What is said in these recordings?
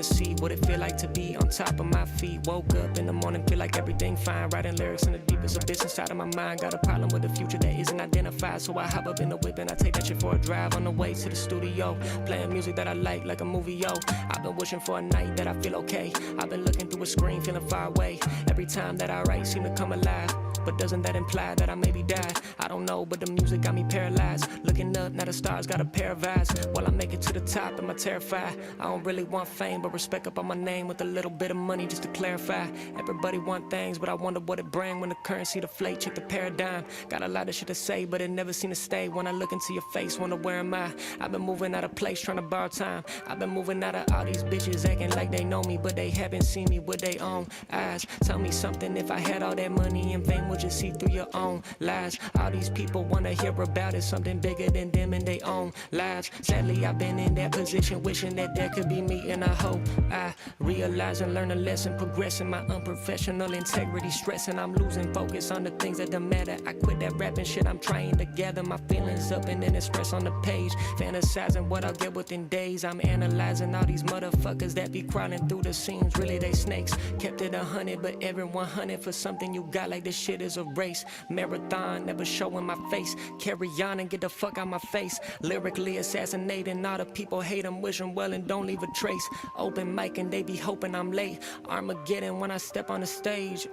See what it feel like to be on top of my feet. Woke up in the morning, feel like everything fine. Writing lyrics in the deepest abyss inside of my mind. Got a problem with the future that isn't identified, so I hop up in the whip and I take that shit for a drive. On the way to the studio, playing music that I like a movie, yo. I've been wishing for a night that I feel okay. I've been looking through a screen, feeling far away. Every time that I write, seem to come alive. But doesn't that imply that I maybe died? I don't know, but the music got me paralyzed. Looking up, now the stars got a pair of eyes. While I make it to the top, am I terrified? I don't really want fame, but respect up on my name with a little bit of money just to clarify. Everybody want things, but I wonder what it bring when the currency deflate. Check the paradigm. Got a lot of shit to say, but it never seem to stay. When I look into your face, wonder where am I? I've been moving out of place, trying to borrow time. I've been moving out of all these bitches acting like they know me, but they haven't seen me with their own eyes. Tell me something, if I had all that money and fame, would you see through your own lies? All these people wanna hear about it, something bigger than them in their own lives. Sadly, I've been in that position, wishing that that could be me, and I hope I realize and learn a lesson, progressing my unprofessional integrity, stressing I'm losing focus on the things that don't matter. I quit that rapping shit, I'm trying to gather my feelings up and then express on the page, fantasizing what I'll get within days. I'm analyzing all these motherfuckers that be crawling through the scenes, really they snakes. Kept it 100, but everyone hunted for something you got, like this shit is a race. Marathon, never showing my face. Carry on and get the fuck out my face. Lyrically assassinating all the people, hate them, wish them well and don't leave a trace. Open mic and they be hoping I'm late. Armageddon when I step on the stage.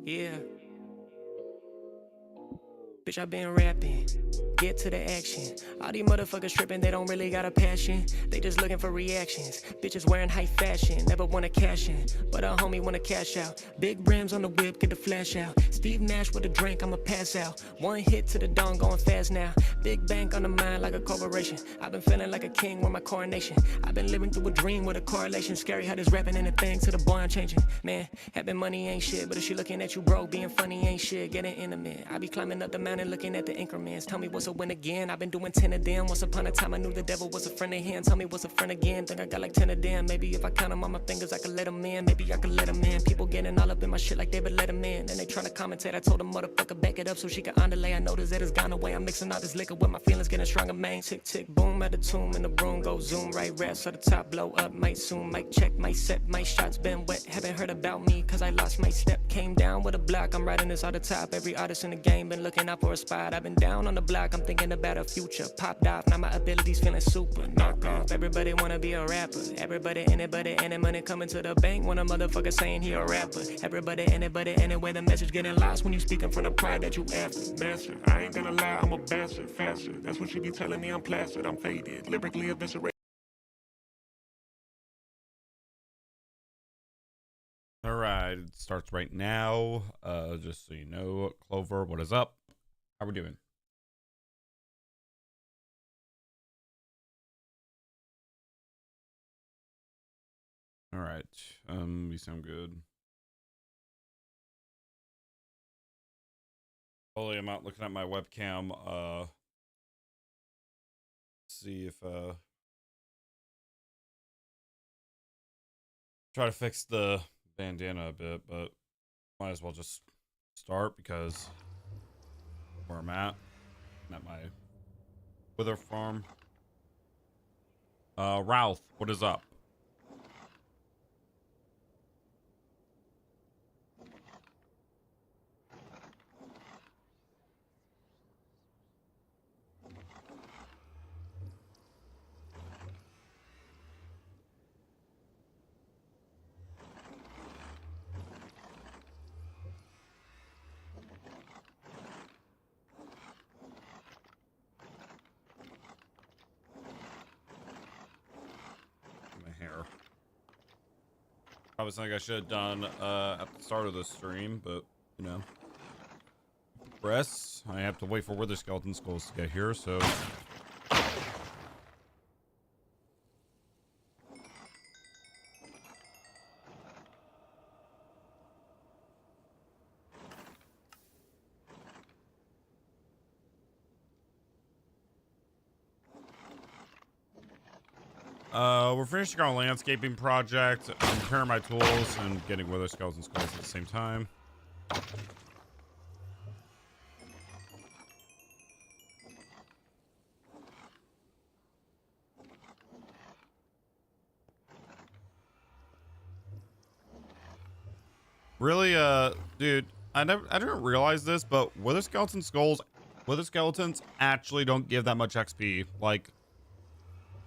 Yeah. Bitch, I been rapping. Get to the action. All these motherfuckers tripping, they don't really got a passion. They just looking for reactions. Bitches wearing high fashion, never wanna cash in, but a homie wanna cash out. Big rims on the whip, get the flash out. Steve Nash with a drink, I'ma pass out. One hit to the dawn, going fast now. Big bank on the mind like a corporation. I've been feeling like a king with my coronation. I've been living through a dream with a correlation. Scary how this rapping and a thing to the boy I'm changing. Man, having money ain't shit, but if she looking at you broke, being funny ain't shit, getting intimate. I be climbing up the mountain looking at the increments. Tell me what's a win again. I've been doing 10 of them. Once upon a time I knew the devil was a friend of him. Tell me what's a friend again. Think I got like 10 of them. Maybe if I count them on my fingers I could let them in. Maybe I could let them in. People getting all up in my shit like they would let them in. And they trying to commentate. I told them motherfucker back it up so she can underlay. I notice that it's gone away. I'm mixing all this liquor with my feelings getting stronger, man. Tick tick boom at the tomb in the room go zoom. Right rest so the top blow up. Might soon might check my set. My shots been wet. Haven't heard about me cause I lost my step. Came down with a block. I'm riding this all the top. Every artist in the game been looking out for a spot. I've been down on the block. I'm thinking about a future. Popped off. Now my abilities feeling super. Knock off. Everybody wanna be a rapper. Everybody, anybody, any money coming to the bank. When a motherfucker saying he a rapper. Everybody, anybody, anywhere the message getting lost when you speaking from the pride that you after. Bastard. I ain't gonna lie, I'm a bastard. Faster. That's what you be telling me. I'm plastered. I'm faded. Lyrically eviscerated. All right, it starts right now. Just so you know, Clover, what is up? How we doing? All right, you sound good. Holy, I'm out looking at my webcam. See if try to fix the bandana a bit, but might as well just start because where I'm at my wither farm. Ralph, what is up? Probably something I should have done at the start of the stream, but you know, press. I have to wait for Wither Skeleton Skulls to get here, so. We're finishing our landscaping project. I'm repairing my tools and getting wither skeleton skulls at the same time. Really, dude, I didn't realize this, but wither skeletons actually don't give that much XP. Like,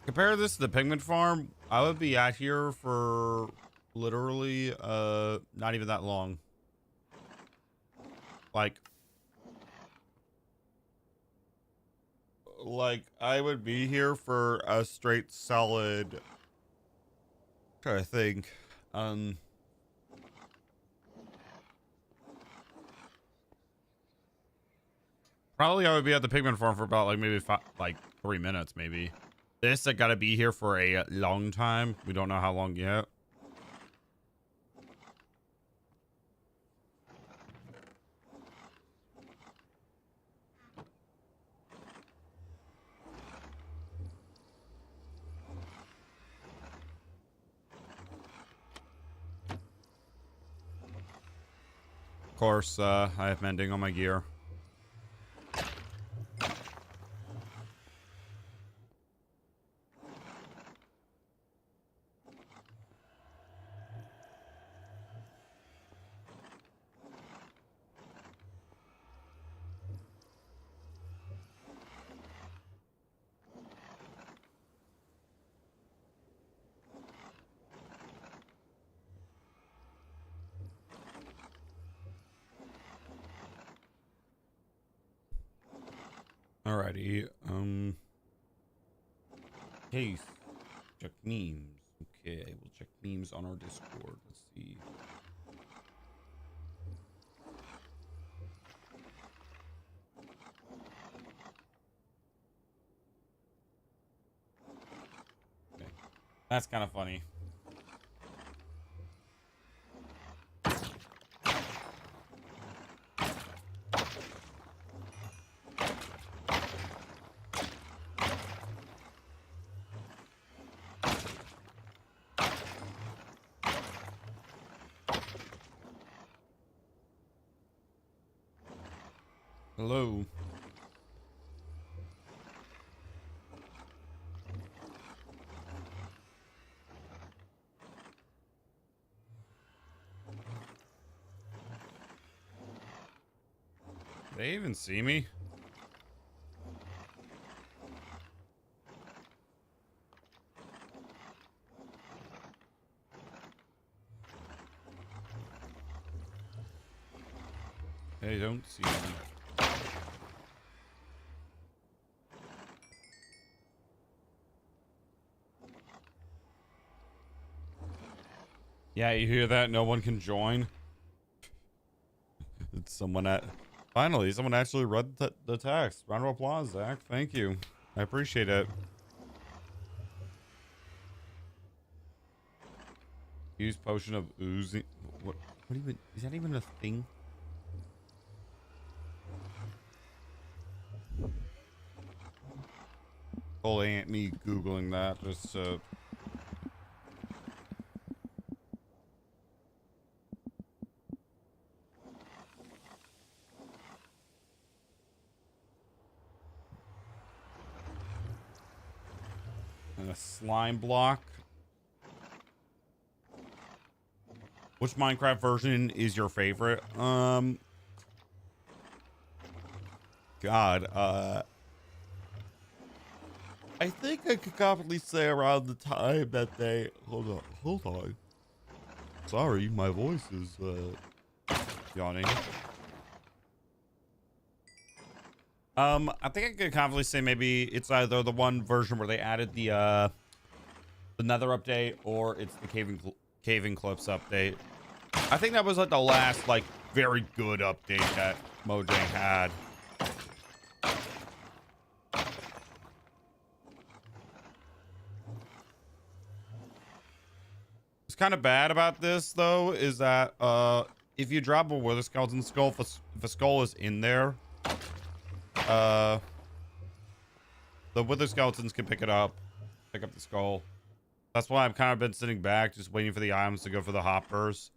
compare this to the pigment farm, I would be out here for literally, not even that long. Like, I would be here for a straight solid, trying to think, probably I would be at the pigment farm for about like maybe 3 minutes, maybe. This, I gotta be here for a long time. We don't know how long yet. Of course, I have mending on my gear. Alrighty, case, check memes. Okay, we'll check memes on our Discord. Let's see. Okay. That's kind of funny. Hello. They even see me? They don't see me. Yeah, you hear that? No one can join. It's someone at... Finally, someone actually read the text. Round of applause, Zach. Thank you. I appreciate it. Use potion of oozing. What even... Is that even a thing? Oh, ain't me Googling that. Just, and a slime block. Which Minecraft version is your favorite? God, I think I could confidently say around the time that they... Hold on. Sorry, my voice is, yawning. I think I could confidently say maybe it's either the one version where they added the Nether update, or it's the Caving Cliffs update. I think that was like the last, like, very good update that Mojang had. What's kind of bad about this, though, is that if you drop a wither skeleton skull, if a skull is in there, the wither skeletons can pick it up, pick up the skull, That's why I've kind of been sitting back, just waiting for the items to go for the hoppers.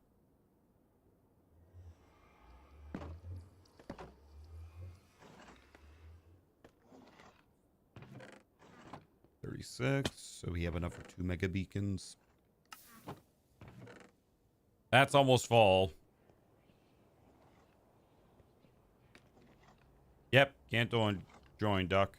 $36, so we have enough for 2 mega beacons. That's almost full. Yep, can't join, duck.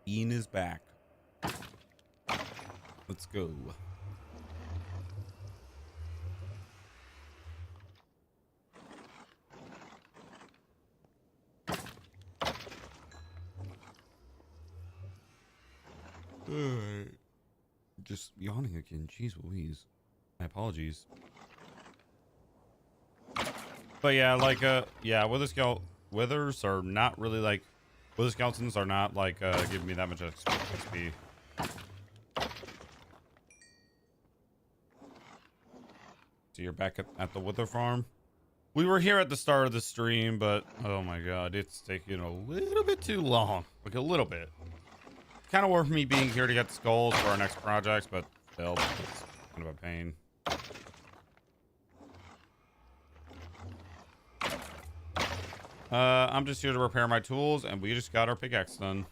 Ian is back. Let's go. Just yawning again. Jeez Louise. My apologies. But yeah, like yeah, withers are not really like wither skeletons are not like giving me that much XP. So you're back at the wither farm. We were here at the start of the stream, but oh my god, it's taking a little bit too long. Like a little bit. Kind of worth me being here to get the skulls for our next projects, but still, it's kind of a pain. I'm just here to repair my tools, and we just got our pickaxe done.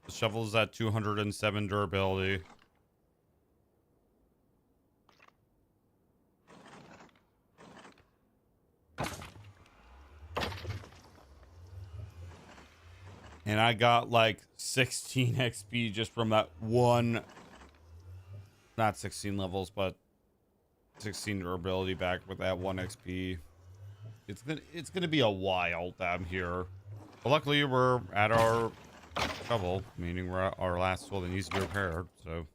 The shovel is at 207 durability. And I got like 16 XP just from that one, not 16 levels, but 16 durability back with that one XP. It's gonna be a while that I'm here. But luckily we're at our shovel, meaning we're at our last tool that needs to be repaired, so.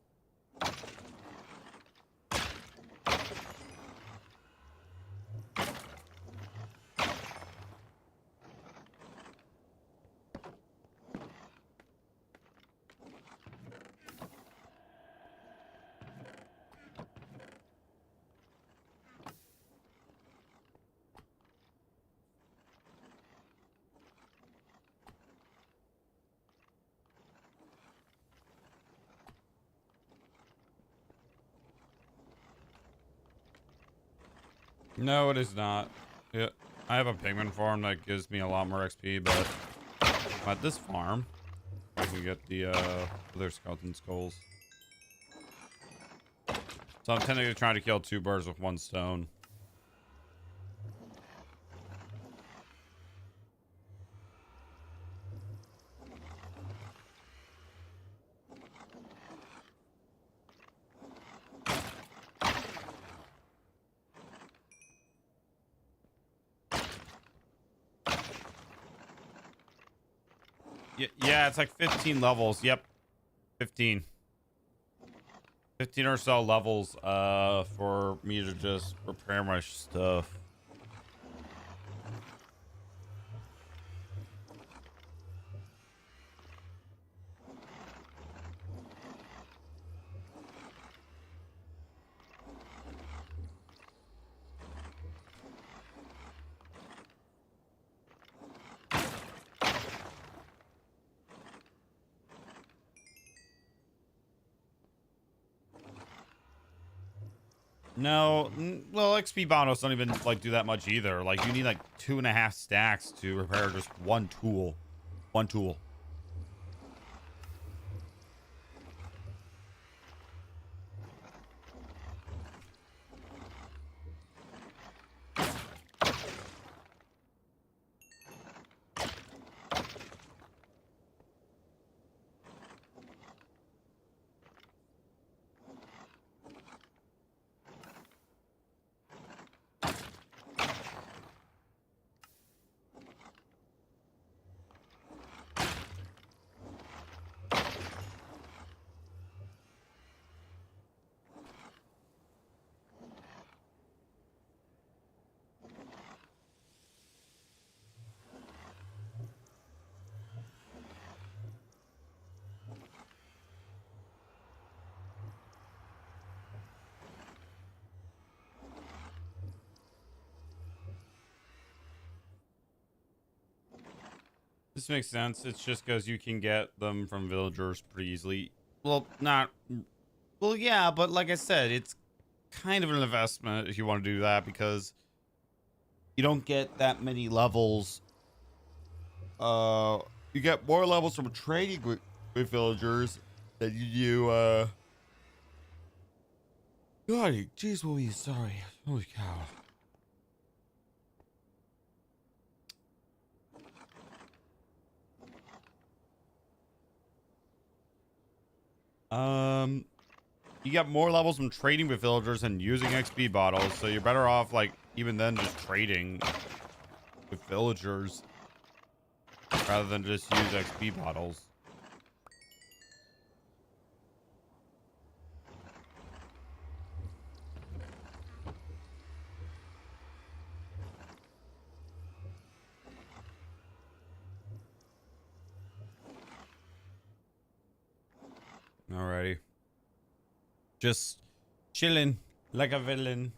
No, it is not. Yeah, I have a pigman farm that gives me a lot more XP, but at this farm, I can get the other skeleton skulls. So I'm tending to try to kill 2 birds with 1 stone. Yeah, it's like 15 levels. Yep. 15 or so levels for me to just repair my stuff. No, well, XP bonos don't even like do that much either. Like you need like 2.5 stacks to repair just one tool. One tool. This makes sense. It's just because you can get them from villagers pretty easily. Well, not... Well, yeah, but like I said, it's kind of an investment if you want to do that because you don't get that many levels. You get more levels from trading with villagers than you do, God, jeez Louise, sorry. Holy cow. You get more levels from trading with villagers and using XP bottles, so you're better off, like, even then just trading with villagers rather than just use XP bottles. Alrighty. Just chilling like a villain.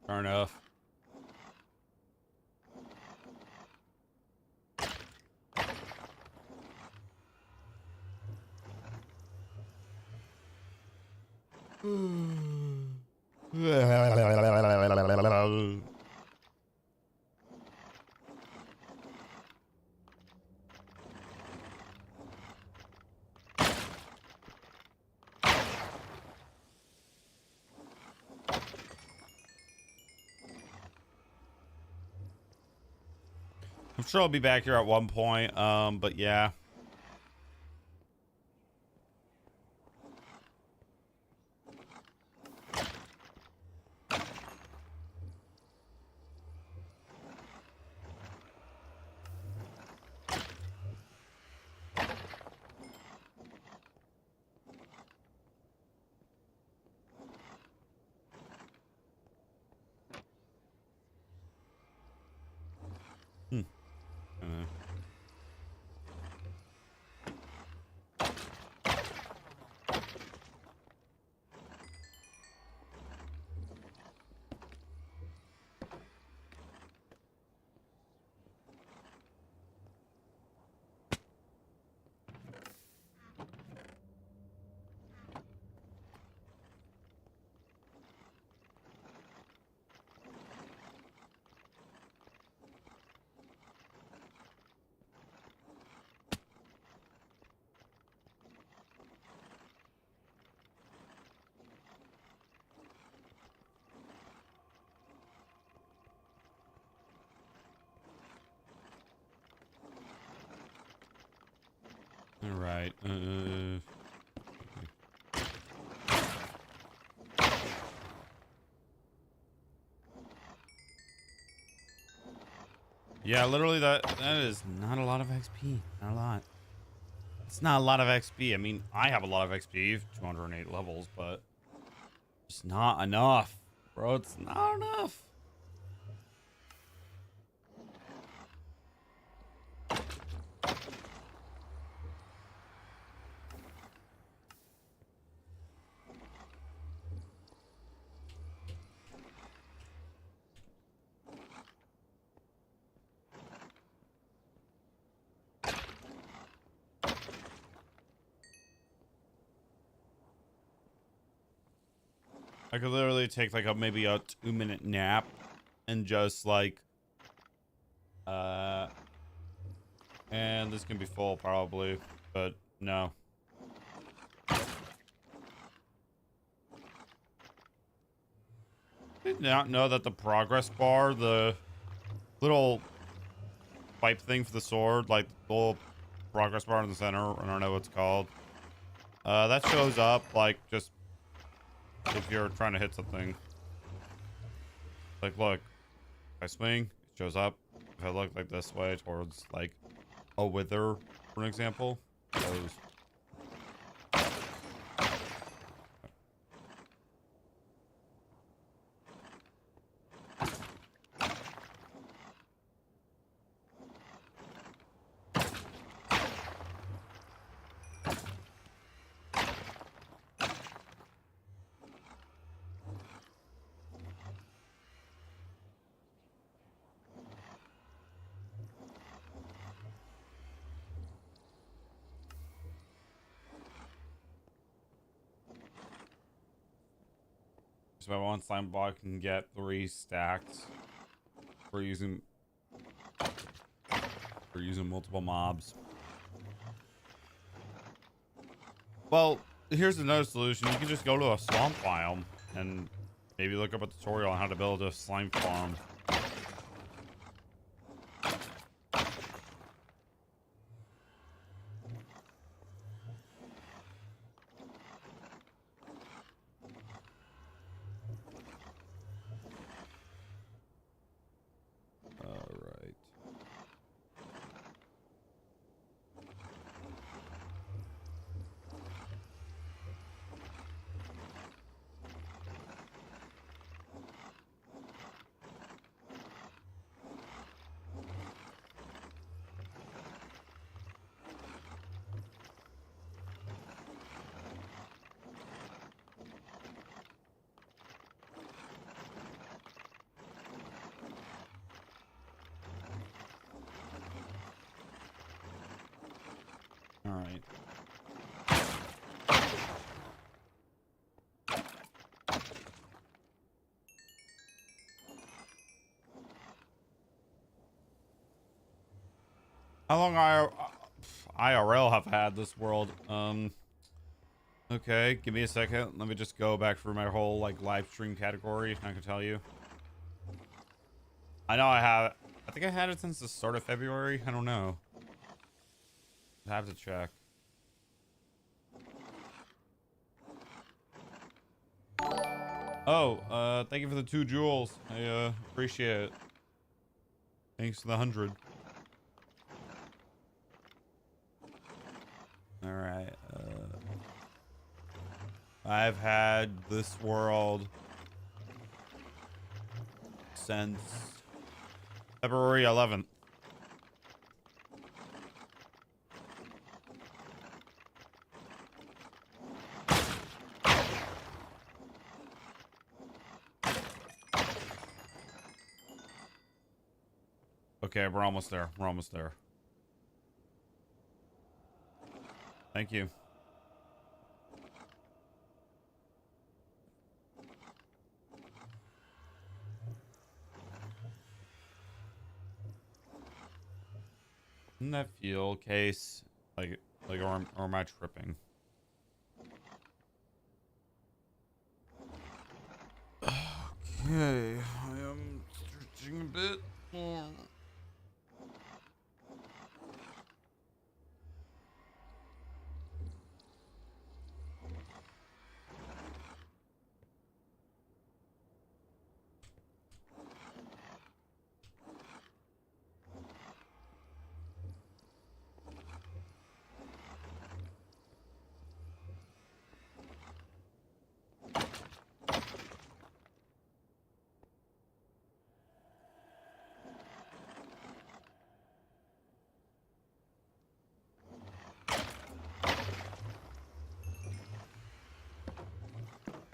Fair enough. I'm sure I'll be back here at one point, but yeah. All right. Yeah, literally that is not a lot of XP. Not a lot. It's not a lot of XP. I mean, I have a lot of XP, 208 levels, but it's not enough, bro. It's not enough. I could literally take like maybe a 2-minute nap and just like and this can be full probably, but no. Did not know that the progress bar, the little pipe thing for the sword, like the little progress bar in the center, I don't know what it's called. That shows up like just if you're trying to hit something. Like, look, if I swing, it shows up. If I look like this way towards like a wither, for an example. Those. So I want slime block can get 3 stacked for using multiple mobs. Well, here's another solution. You can just go to a swamp biome and maybe look up a tutorial on how to build a slime farm. All right. How long IRL have had this world? Okay, give me a second. Let me just go back through my whole like live stream category. I can tell you. I know I think I had it since the start of February. I don't know. I have to check. Oh, thank you for the 2 jewels. I appreciate it. Thanks for the 100. All right. I've had this world since February 11th. Okay, we're almost there. We're almost there. Thank you. Isn't that fuel case like or am I tripping? Okay, I am stretching a bit more.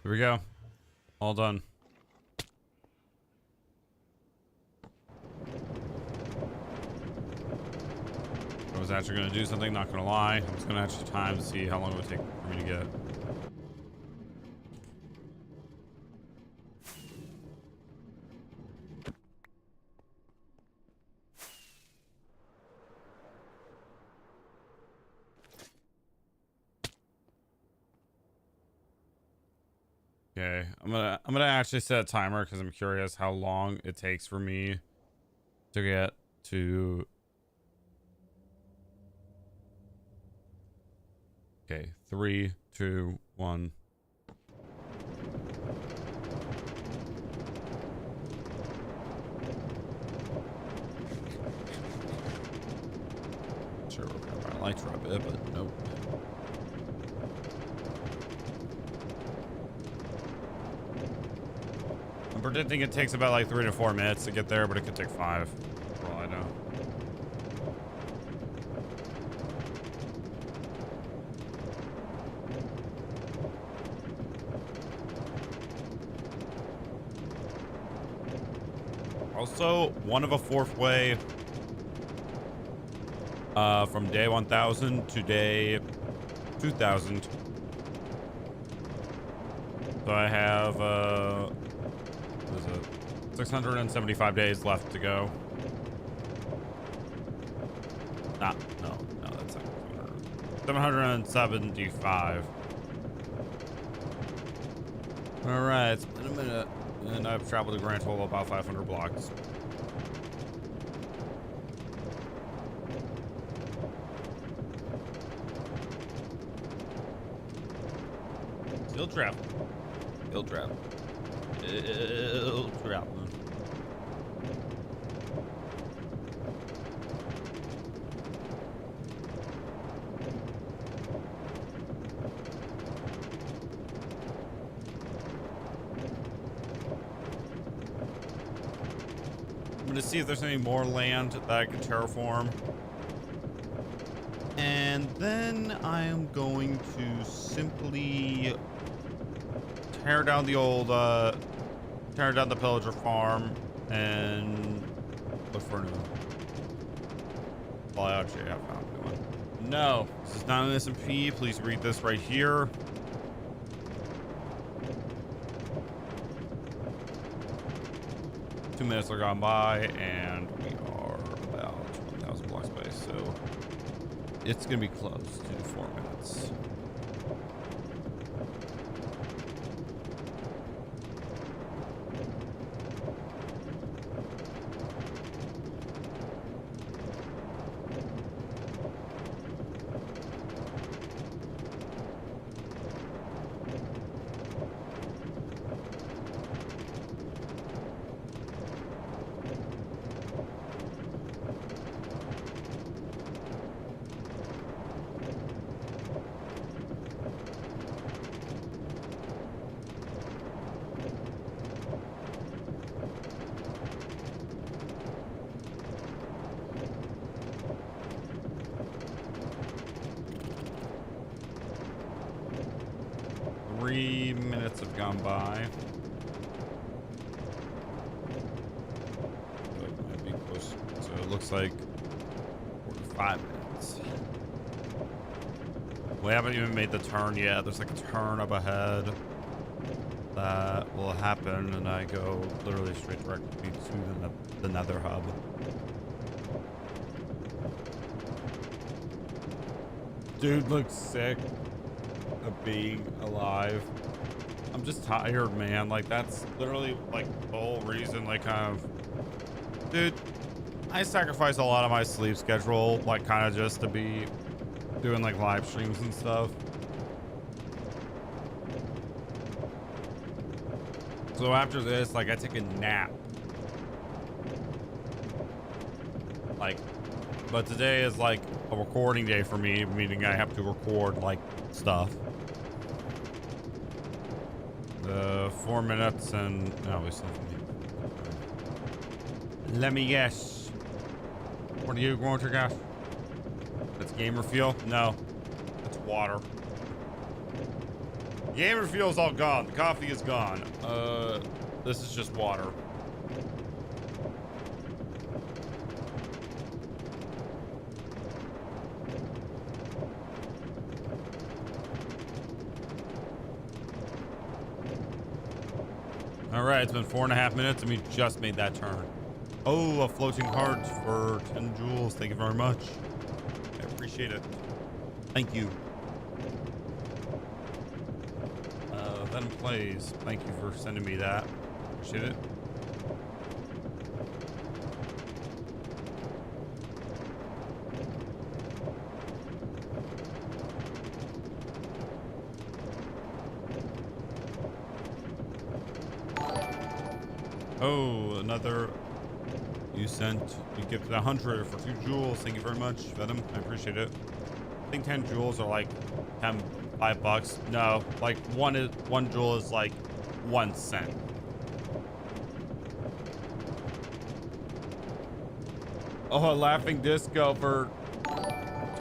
Here we go. All done. I was actually going to do something, not going to lie. I was going to actually time to see how long it would take for me to get. Okay, I'm gonna actually set a timer because I'm curious how long it takes for me to get to. Okay, 3, 2, 1. Sure, we're gonna like for a bit, but nope. I'm predicting it takes about like 3 to 4 minutes to get there, but it could take 5, for all I know. Also, one of a fourth way from day 1000 to day 2000. So I have what is it, 675 days left to go. No, that's not 775. All right, it's been a minute. And I've traveled a grand total of about 500 blocks. Still traveling. Still traveling. Still traveling. I'm gonna see if there's any more land that I can terraform, and then I am going to simply tear down the old tear down the pillager farm and look for a new one. Well, actually I found a new one. No, this is not an SMP. Please read this right here. Minutes are gone by, and we are about 1,000 blocks away, so it's gonna be close to 4 minutes. Have gone by. So it might be close. So it looks like 45 minutes. We haven't even made the turn yet. There's like a turn up ahead that will happen, and I go literally straight directly to the nether hub. Dude looks sick of being alive. I'm just tired, man. Like, that's literally like the whole reason, like, kind of, dude, I sacrifice a lot of my sleep schedule, like, kind of just to be doing like live streams and stuff. So after this, like, I take a nap. Like, but today is like a recording day for me, meaning I have to record like stuff. 4 minutes and no, we still let me guess. What are you going to guess? That's gamer fuel? No, it's water. Gamer fuel's all gone. The coffee is gone. This is just water. All right, it's been 4.5 minutes and we just made that turn. Oh, a floating heart for 10 jewels. Thank you very much. I appreciate it. Thank you. Venom Plays. Thank you for sending me that. Appreciate it. Oh, another. You sent. You gifted 100 for 2 jewels. Thank you very much, Venom. I appreciate it. think 10 joules are like 5 bucks. No, like one joule is like 1 cent. Oh, a laughing disco for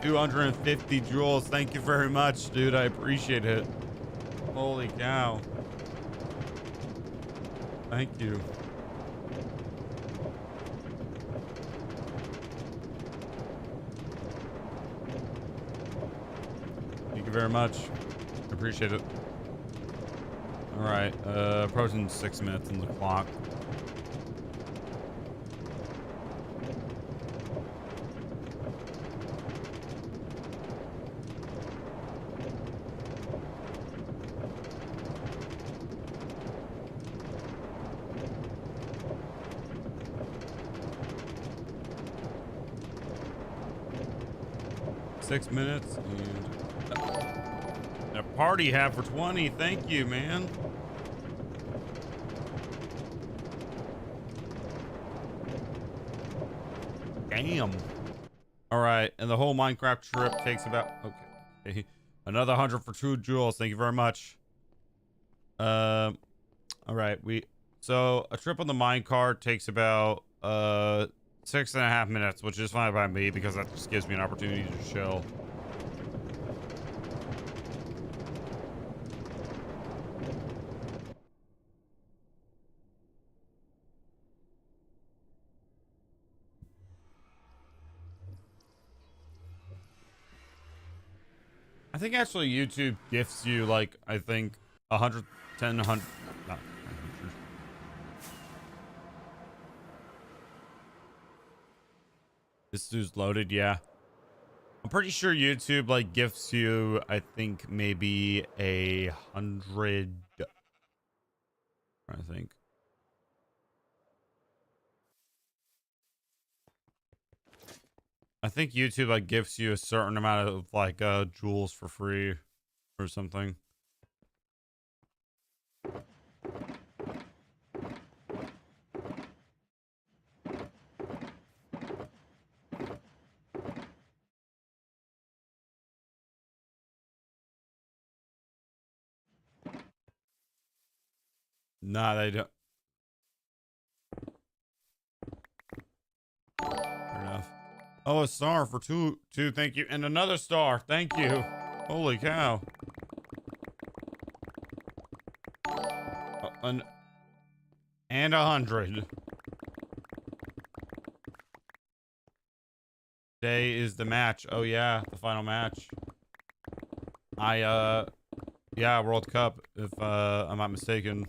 250 joules. Thank you very much, dude. I appreciate it. Holy cow. Thank you. Thank you very much. Appreciate it. All right, approaching 6 minutes in the clock. Minutes and a party hat for 20. Thank you, man. Damn. All right, and the whole Minecraft trip takes about okay another 100 for 2 joules. Thank you very much. All right, so a trip on the minecart takes about 6.5 minutes, which is fine by me because that just gives me an opportunity to chill. I think actually YouTube gifts you like, I think 110, 100, not 100. This dude's loaded, yeah. I'm pretty sure YouTube like gifts you, I think maybe 100. I think. I think YouTube like gives you a certain amount of like jewels for free or something. Nah, they don't. Fair enough. Oh, a star for two. Thank you. And another star. Thank you. Holy cow. And 100. Today is the match. Oh yeah, the final match. Yeah, World Cup, if I'm not mistaken.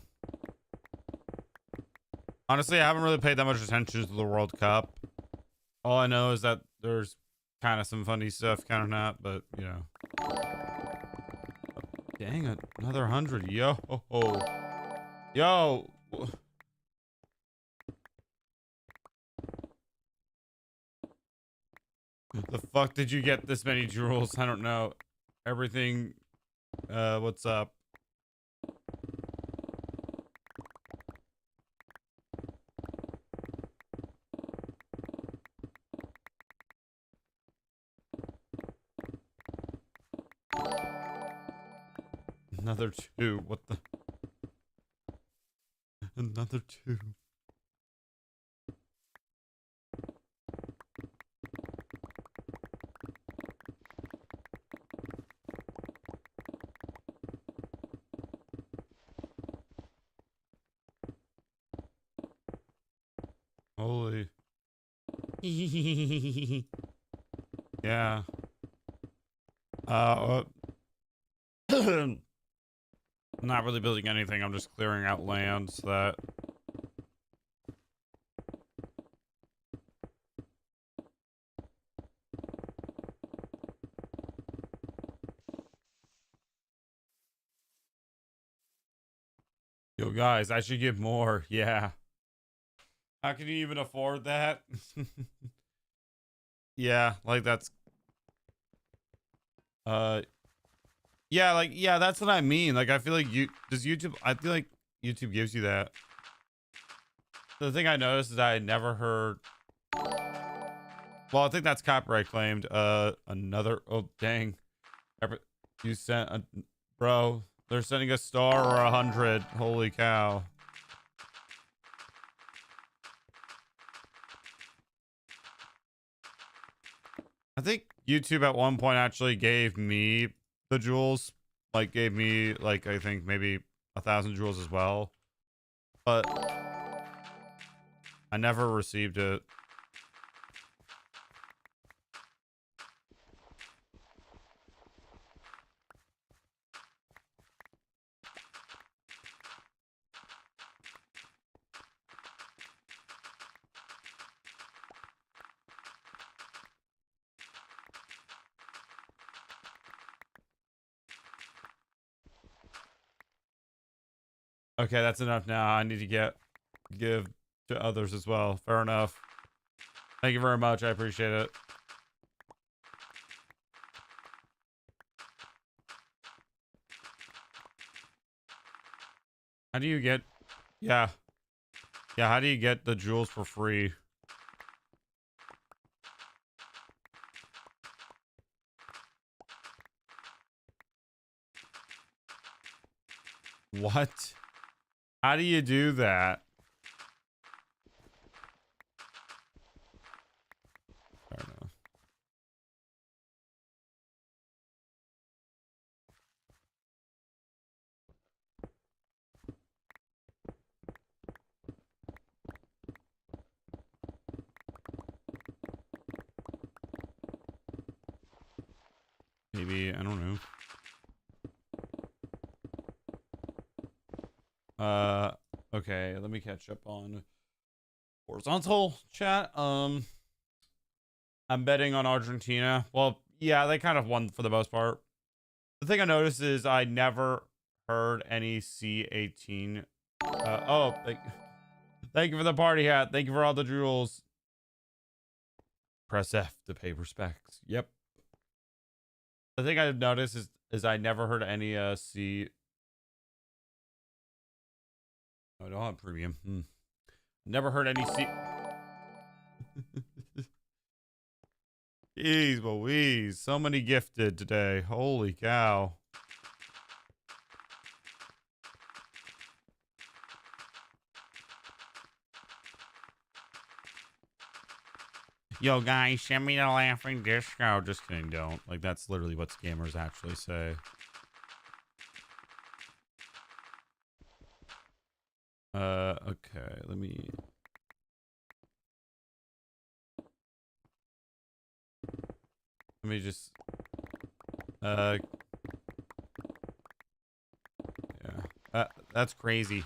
Honestly, I haven't really paid that much attention to the World Cup. All I know is that there's kind of some funny stuff, kind of not, but you know. Dang it, another 100. Yo. Yo. The fuck did you get this many jewels? I don't know. Everything. What's up? Another 2. What the? Another 2. Holy. Yeah. I'm not really building anything. I'm just clearing out land so that. Yo, guys, I should give more. Yeah. How can you even afford that? Yeah, like that's yeah, like yeah, that's what I mean. Like I feel like I feel like YouTube gives you that. The thing I noticed is I never heard Well, I think that's copyright claimed. Another. Oh, dang. You sent a. Bro, they're sending a star or 100. Holy cow. I think YouTube at one point actually gave me the jewels. Like, gave me, like, I think maybe 1,000 jewels as well. But I never received it. Okay, that's enough now. I need to give to others as well. Fair enough. Thank you very much. I appreciate it. How do you get... Yeah. Yeah, how do you get the jewels for free? What? How do you do that? I don't know. Maybe, I don't know. Okay, let me catch up on horizontal chat. I'm betting on Argentina. Well, yeah, they kind of won for the most part. The thing I noticed is I never heard any C18. Oh, thank you for the party hat. Thank you for all the jewels. Press F to pay respects. Yep. The thing I've noticed is I never heard any C. Oh, I don't have premium. Never heard any C. Jeez Louise, so many gifted today. Holy cow. Yo, guys, send me the laughing disco. Just kidding, don't. Like, that's literally what scammers actually say. Okay, let me... Let me just... Yeah. That's crazy.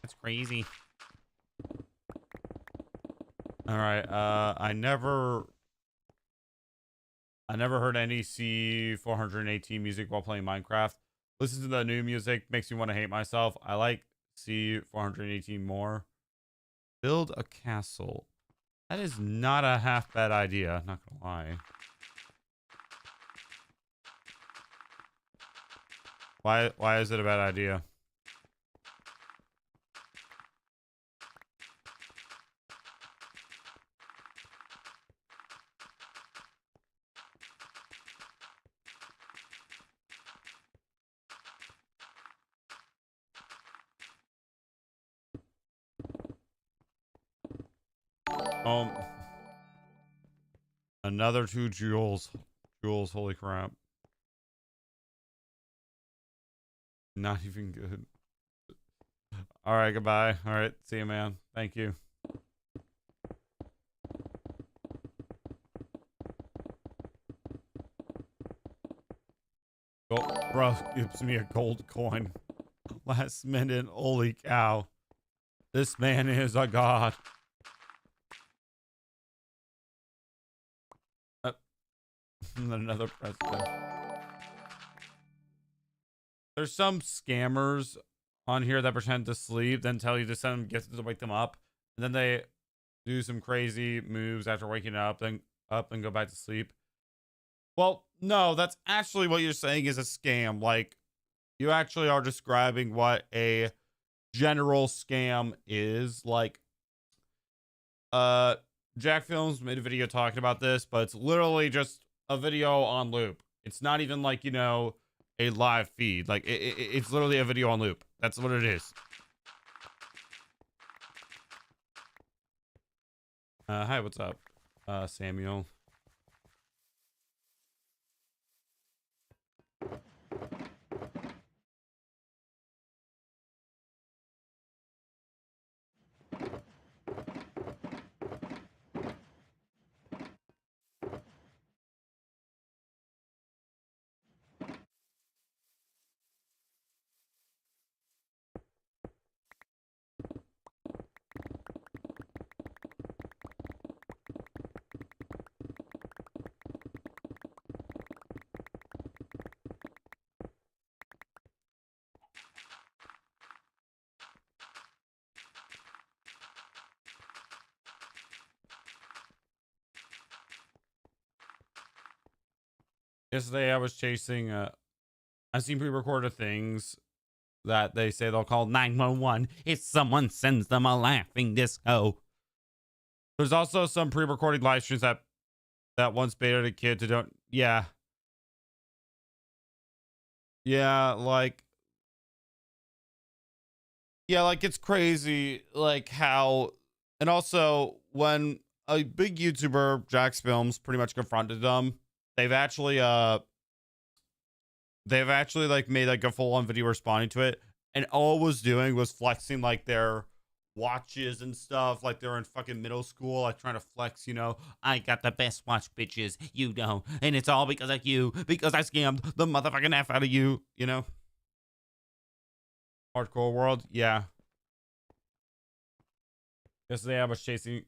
That's crazy. Alright, I never heard any C418 music while playing Minecraft. Listen to the new music, makes me want to hate myself. I like C418 more. Build a castle. That is not a half bad idea, not gonna lie. Why is it a bad idea? Another 2 jewels. Jewels, holy crap. Not even good. All right, goodbye. All right, see you, man. Thank you. Oh, bro gives me a gold coin. Last minute, holy cow. This man is a god. Another president. There's some scammers on here that pretend to sleep, then tell you to send them gifts to wake them up, and then they do some crazy moves after waking up, then up and go back to sleep. Well, no, that's actually what you're saying is a scam. Like, you actually are describing what a general scam is. Like, Jack Films made a video talking about this, but it's literally just a video on loop. It's not even like, you know, a live feed. Like it's literally a video on loop. That's what it is. Hi, what's up? Samuel. Yesterday I was chasing I've seen pre-recorded things that they say they'll call 911 if someone sends them a laughing disco. There's also some pre-recorded live streams that once baited a kid to don't. Yeah, like it's crazy like how. And also when a big YouTuber, Jax Films, pretty much confronted them, they've actually like made like a full-on video responding to it, and all it was doing was flexing like their watches and stuff, like they're in fucking middle school, like trying to flex, you know, I got the best watch, bitches, you don't, and it's all because of you, because I scammed the motherfucking F out of you, you know. Hardcore world, yeah. Yesterday I was chasing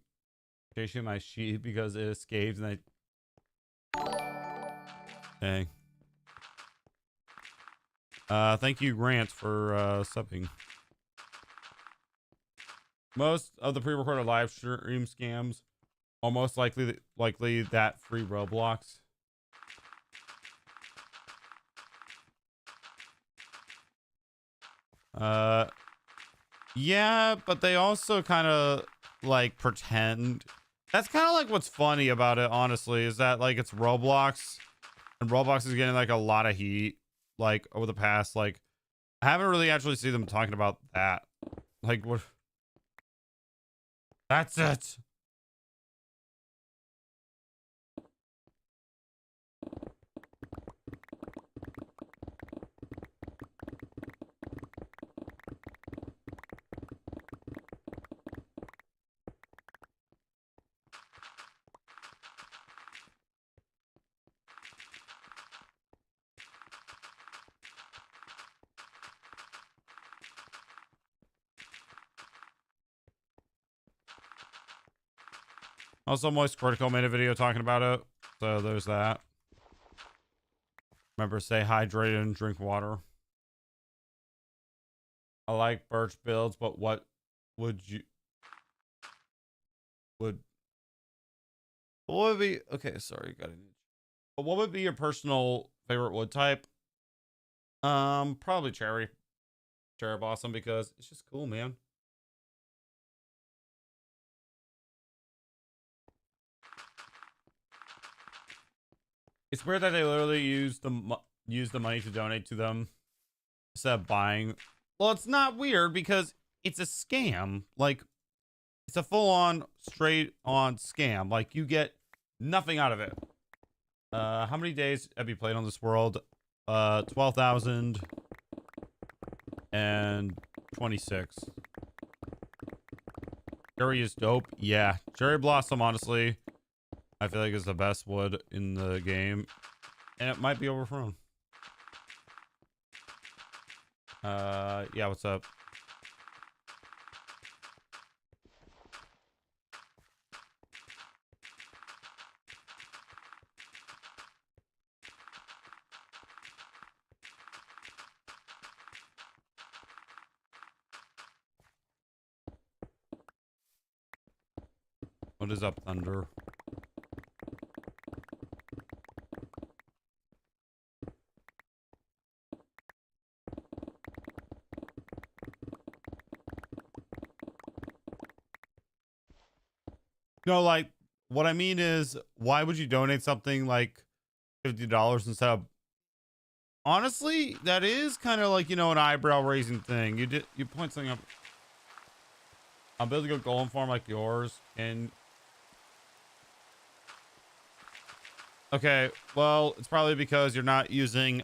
my sheep because it escaped, and dang. Thank you, Grant, for subbing. Most of the pre-recorded live stream scams are most likely that free Roblox. Yeah, but they also kind of like pretend. That's kind of like what's funny about it, honestly, is that like it's Roblox, and Roblox is getting like a lot of heat like over the past, like I haven't really actually seen them talking about that. Like what? That's it. Also, Moist Critical made a video talking about it, so there's that. Remember, stay hydrated and drink water. I like birch builds, but what would be okay? Sorry, got it. But what would be your personal favorite wood type? Probably cherry blossom, because it's just cool, man. It's weird that they literally use the money to donate to them instead of buying. Well, it's not weird because it's a scam. Like, it's a full-on, straight-on scam. Like, you get nothing out of it. How many days have you played on this world? 12,026. Cherry is dope. Yeah, cherry blossom, honestly, I feel like is the best wood in the game, and it might be overthrown. Yeah, what's up? What is up, Thunder? No, like what I mean is, why would you donate something like $50 instead of? Honestly, that is kind of like, you know, an eyebrow raising thing. You point something up. I'm building a golem farm like yours, and okay, well, it's probably because you're not using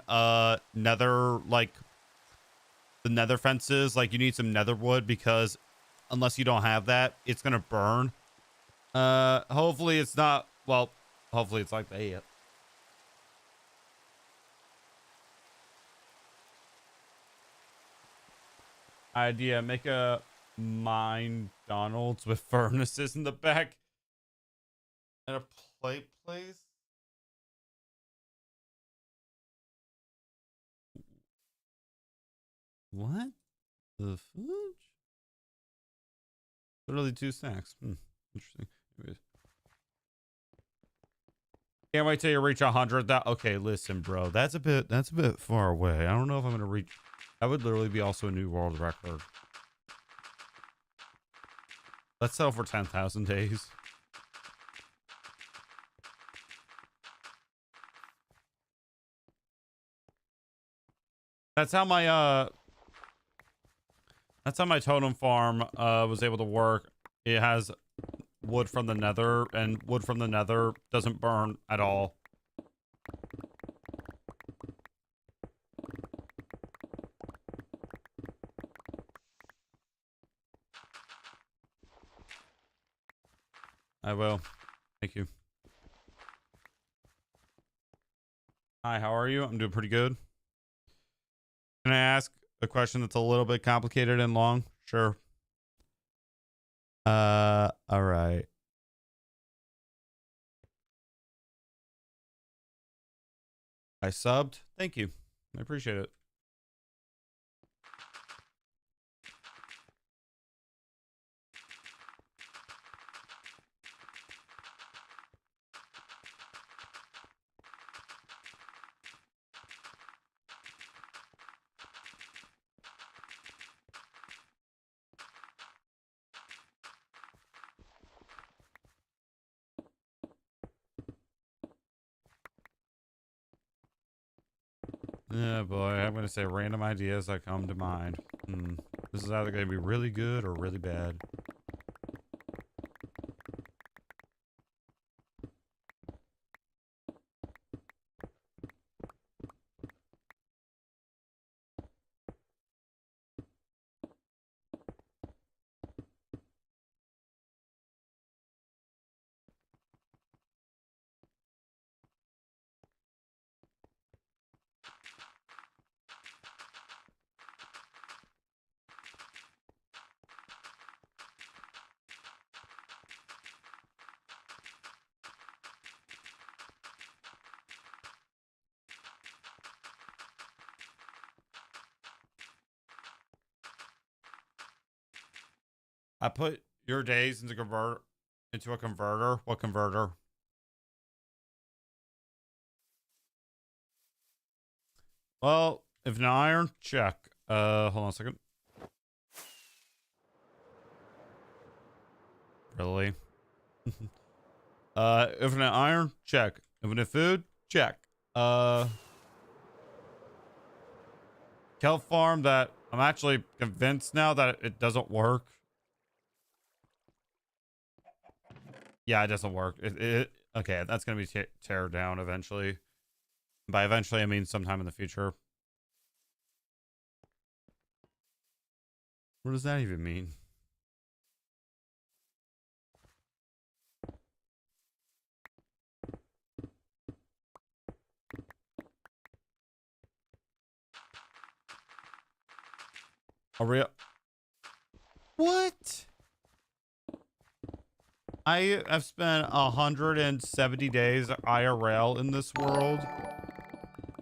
nether, like the nether fences. Like you need some nether wood, because unless you don't have that, it's gonna burn. Hopefully it's not, well, hopefully it's like that. Yeah. Idea, make a mine Donald's with furnaces in the back and a play place. What the fudge? Literally 2 snacks. Interesting. Anyways. Can't wait till you reach 100. That okay? Listen, bro, that's a bit far away. I don't know if I'm gonna reach. That would literally be also a new world record. Let's sell for 10,000 days. That's how my totem farm was able to work. It has wood from the nether, and wood from the nether doesn't burn at all. I will. Thank you. Hi, how are you? I'm doing pretty good. Can I ask a question that's a little bit complicated and long? Sure. All right. I subbed. Thank you. I appreciate it. Yeah, boy, I'm gonna say random ideas that come to mind. This is either gonna be really good or really bad. I put your days into a converter. What converter? Well, if an iron, check. Hold on a second. Really? If an iron, check. If an food, check. Kelp farm that I'm actually convinced now that it doesn't work. Yeah, it doesn't work. Okay, that's gonna be teared down eventually. By eventually, I mean sometime in the future. What does that even mean? A real... What? I have spent 170 days IRL in this world.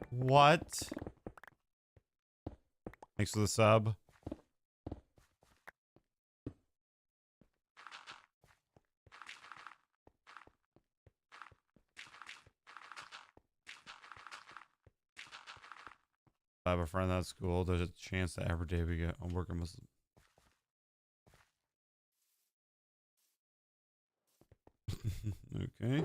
What? Thanks for the sub. I have a friend at school. There's a chance that every day we get on working with. Okay.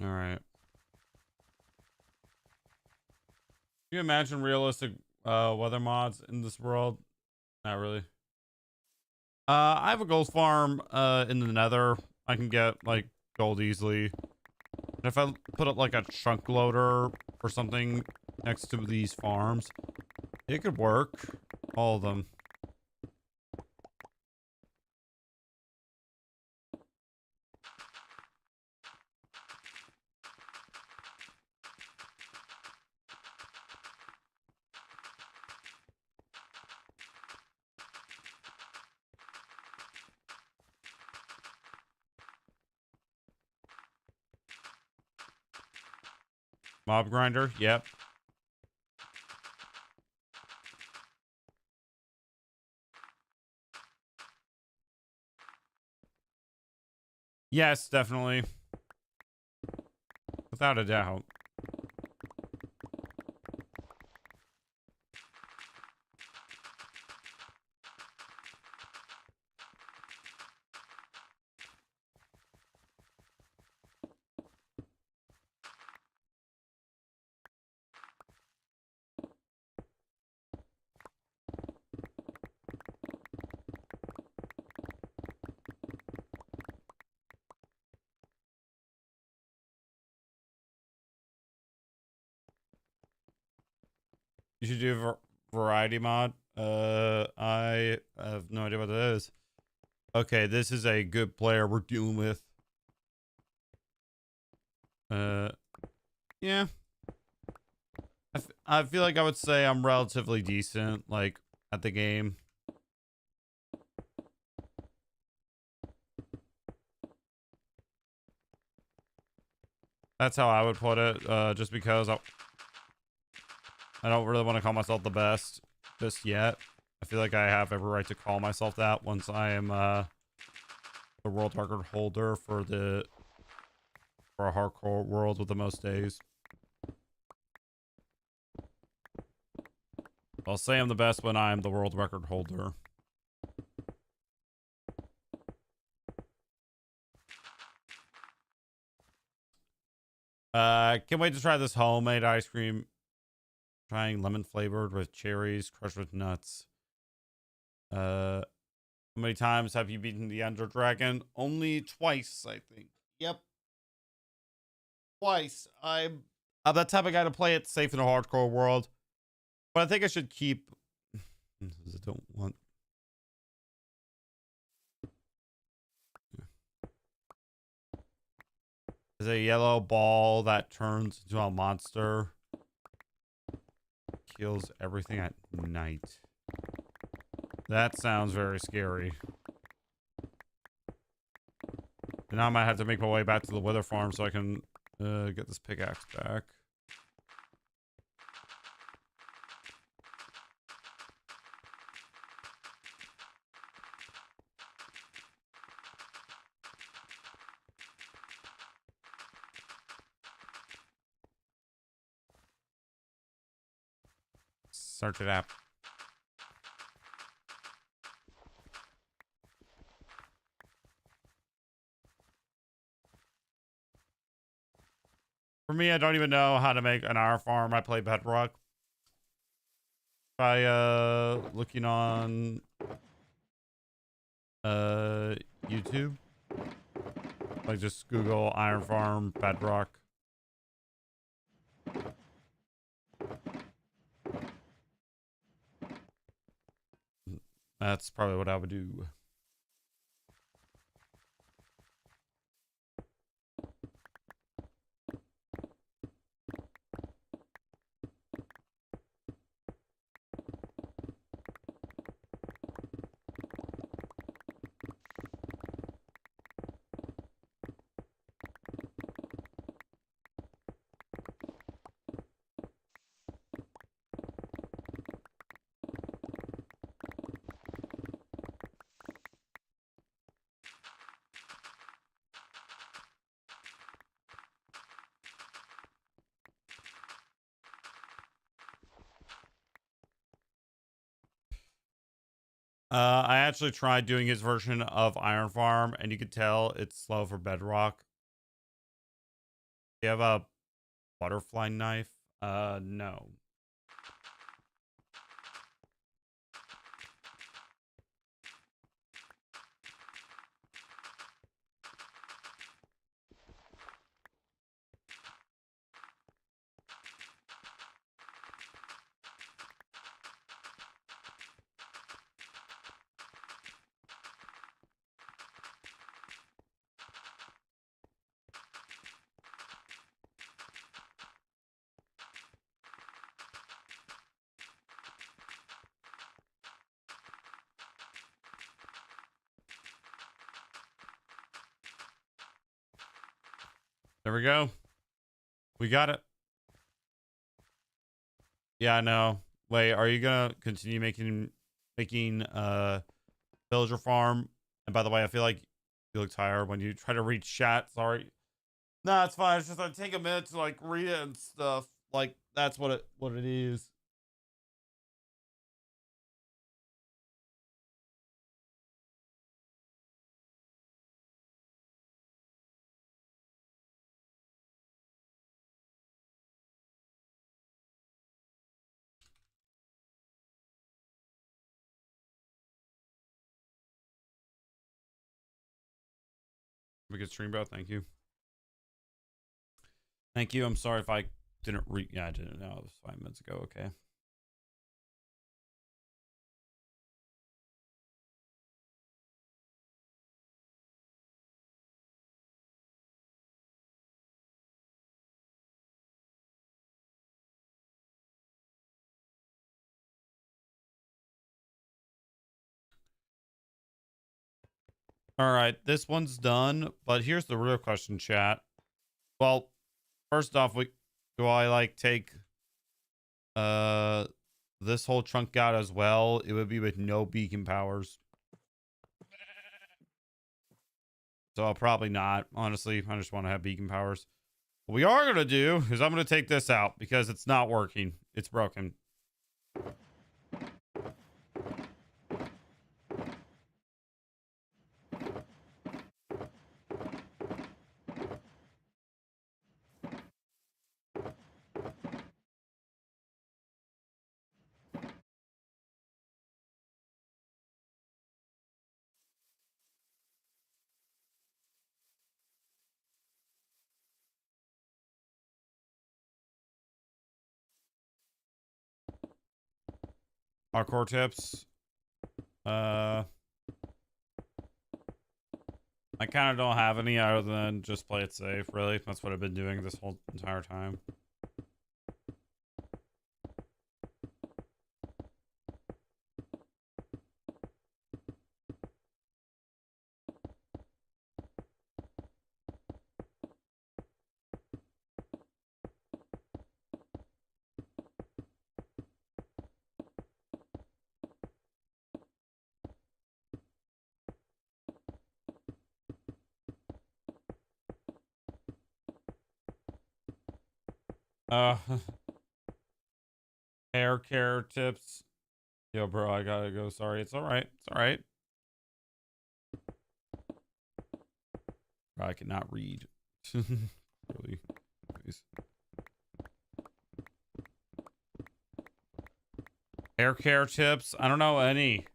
All right. Can you imagine realistic weather mods in this world? Not really. I have a gold farm in the nether. I can get like gold easily. And if I put up like a chunk loader or something next to these farms, it could work. All of them. Mob grinder, yep. Yes, definitely. Without a doubt. You should do a variety mod. I have no idea what that is. Okay, this is a good player we're dealing with. Yeah. I feel like I would say I'm relatively decent, like, at the game. That's how I would put it, just because I don't really want to call myself the best just yet. I feel like I have every right to call myself that once I am, the world record holder for a hardcore world with the most days. I'll say I'm the best when I'm the world record holder. Can't wait to try this homemade ice cream. Trying lemon flavored with cherries, crushed with nuts. How many times have you beaten the Ender Dragon? Only twice, I think. Yep. Twice. I'm that type of guy to play it safe in a hardcore world. But I think I should keep... I don't want... There's a yellow ball that turns into a monster. Kills everything at night. That sounds very scary. And now I might have to make my way back to the wither farm so I can get this pickaxe back. Search it app. For me, I don't even know how to make an iron farm. I play Bedrock. By looking on YouTube. Like just Google iron farm Bedrock. That's probably what I would do. I actually tried doing his version of Iron Farm, and you could tell it's slow for Bedrock. You have a butterfly knife? No. There we go. We got it. Yeah, I know. Wait, are you gonna continue making villager farm? And by the way, I feel like you look tired when you try to read chat. Sorry. No, it's fine. It's just I take a minute to like read it and stuff. Like that's what it is. We good stream, bro. Thank you. Thank you. I'm sorry if I didn't read. Yeah, I didn't know. It was 5 minutes ago. Okay. All right, this one's done. But here's the real question, chat. Well, first off, do I like take this whole chunk out as well? It would be with no beacon powers. So I'll probably not. Honestly, I just want to have beacon powers. What we are gonna do is I'm gonna take this out because it's not working. It's broken. Our core tips. I kind of don't have any other than just play it safe, really. That's what I've been doing this whole entire time. Uh, hair care tips. Yo, bro, I gotta go. Sorry. It's all right. It's all right. I cannot read. Really. Please. Hair care tips. I don't know any.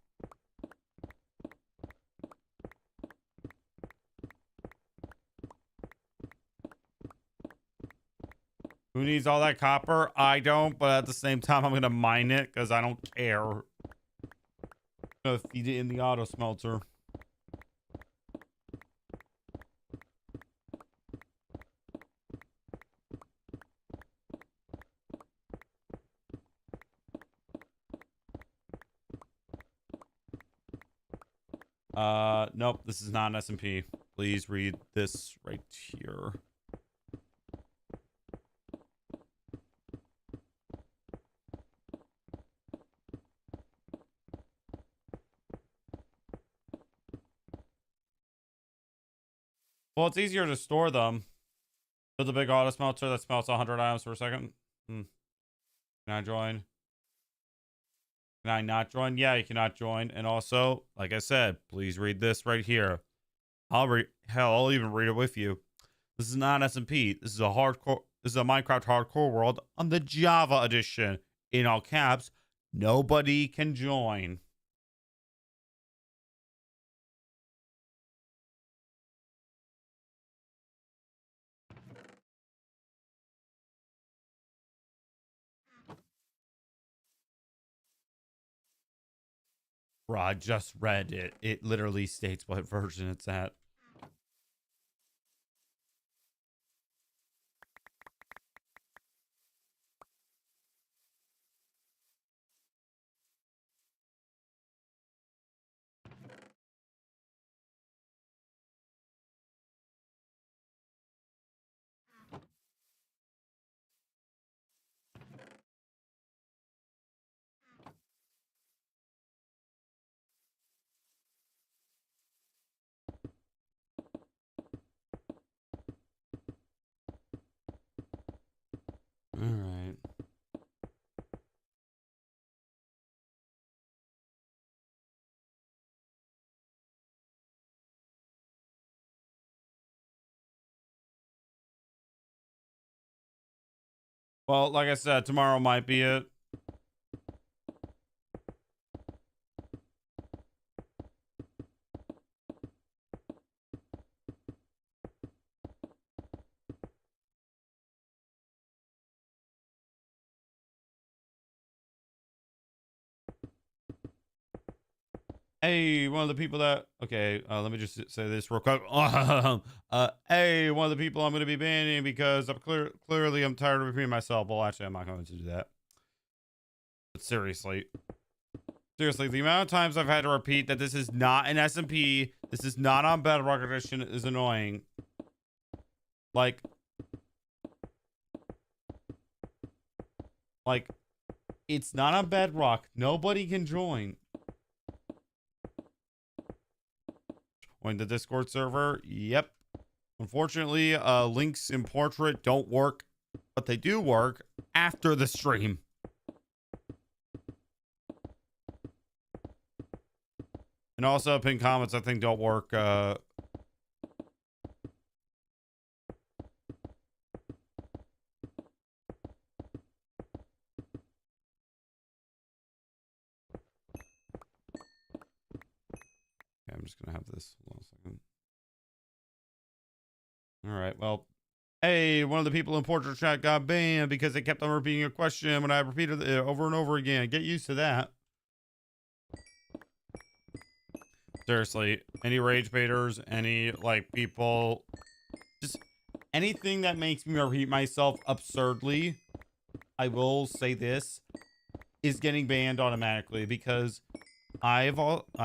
Who needs all that copper? I don't, but at the same time, I'm gonna mine it because I don't care. I'm gonna feed it in the auto smelter. Nope, this is not an SMP. Please read this right here. Well, it's easier to store them. Build a big auto smelter that smelts 100 items per second. Can I join? Can I not join? Yeah, you cannot join. And also, like I said, please read this right here. I'll even read it with you. This is not SMP. This is a hardcore. This is a Minecraft hardcore world on the Java edition. In all caps, nobody can join. Bro, I just read it. It literally states what version it's at. All right. Well, like I said, tomorrow might be it. Hey, one of the people that okay, let me just say this real quick. Hey, one of the people I'm going to be banning because clearly I'm tired of repeating myself. Well, actually, I'm not going to do that. But seriously, the amount of times I've had to repeat that this is not an SMP, this is not on Bedrock Edition is annoying. Like, it's not on Bedrock. Nobody can join. Join the Discord server. Yep. Unfortunately, links in portrait don't work, but they do work after the stream. And also, pinned comments, I think, don't work. I'm just going to have this. Hold on a second. All right. Well, hey, one of the people in portrait chat got banned because they kept on repeating a question when I repeated it over and over again. Get used to that. Seriously, any rage baiters, any like people, just anything that makes me repeat myself absurdly, I will say this, is getting banned automatically because I've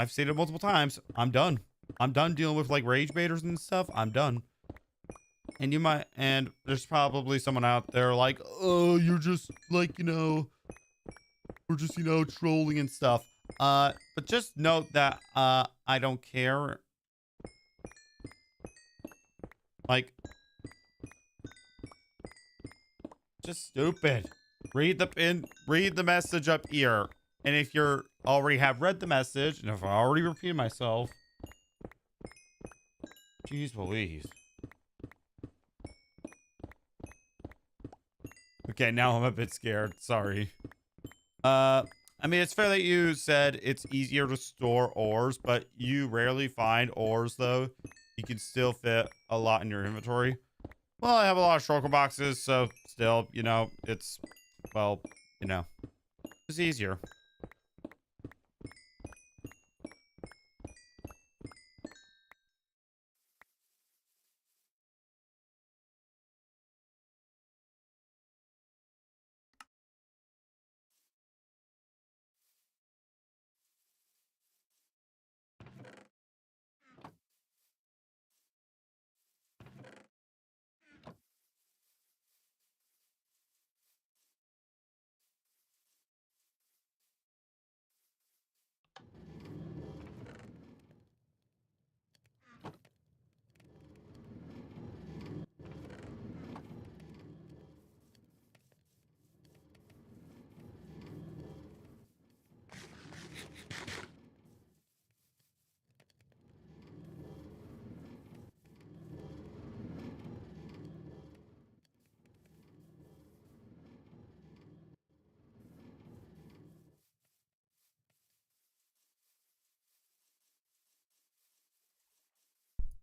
stated multiple times, I'm done. I'm done dealing with like rage baiters and stuff. I'm done. And there's probably someone out there like, oh, you're just like, we're just, trolling and stuff. But just note that, I don't care. Like, just stupid. Read the message up here. And if you're already have read the message, and if I already repeated myself, jeez Louise. Okay, now I'm a bit scared. Sorry. I mean, it's fair that you said it's easier to store ores, but you rarely find ores, though. You can still fit a lot in your inventory. Well, I have a lot of shulker boxes, so still, it's, well, it's easier.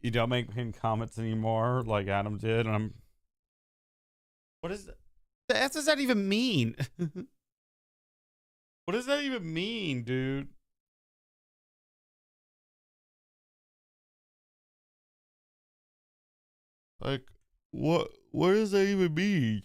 You don't make pinned comments anymore like Adam did, and I'm... What is that? The F does that even mean? What does that even mean, dude? Like, what does that even mean?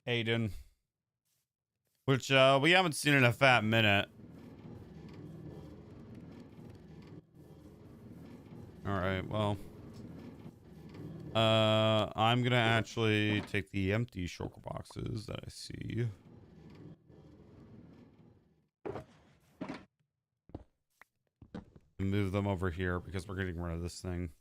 Aiden. Which, we haven't seen in a fat minute. Alright, well. I'm gonna actually take the empty shulker boxes that I see. And move them over here because we're getting rid of this thing.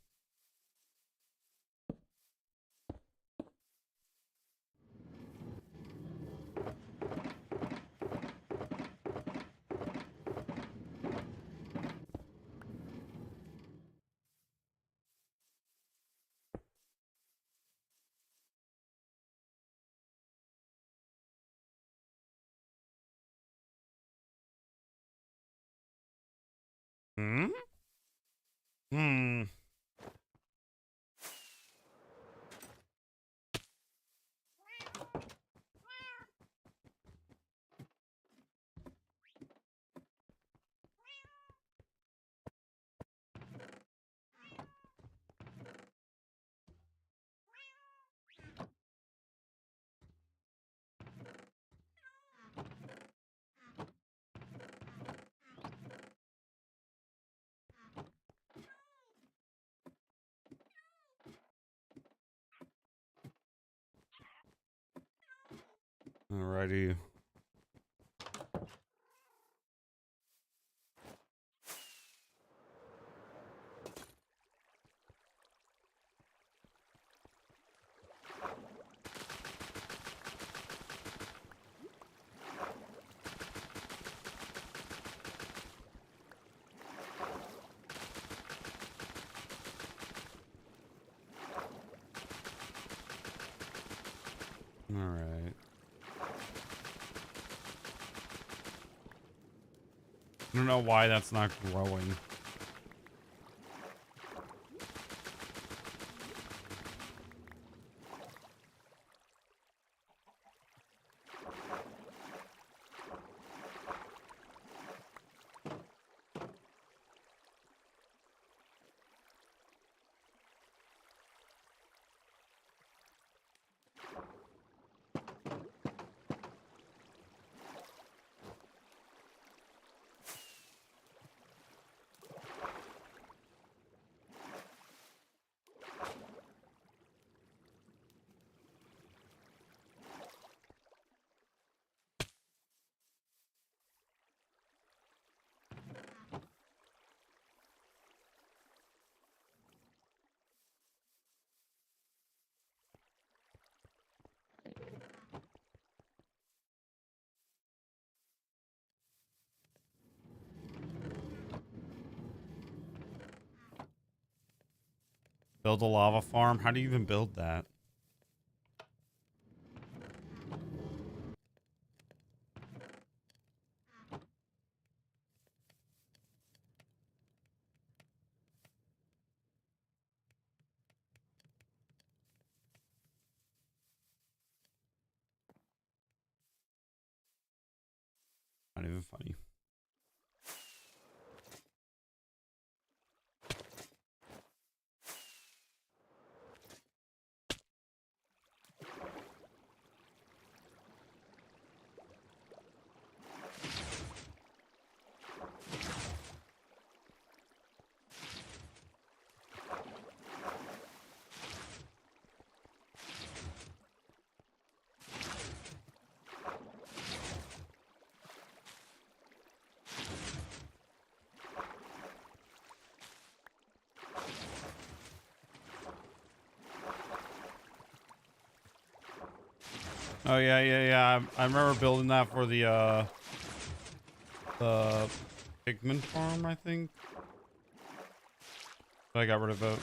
Hmm? Hmm. Alrighty. Alright. I don't know why that's not growing. Build a lava farm? How do you even build that? Not even funny. Oh yeah. I remember building that for the pigment farm, I think. I got rid of it.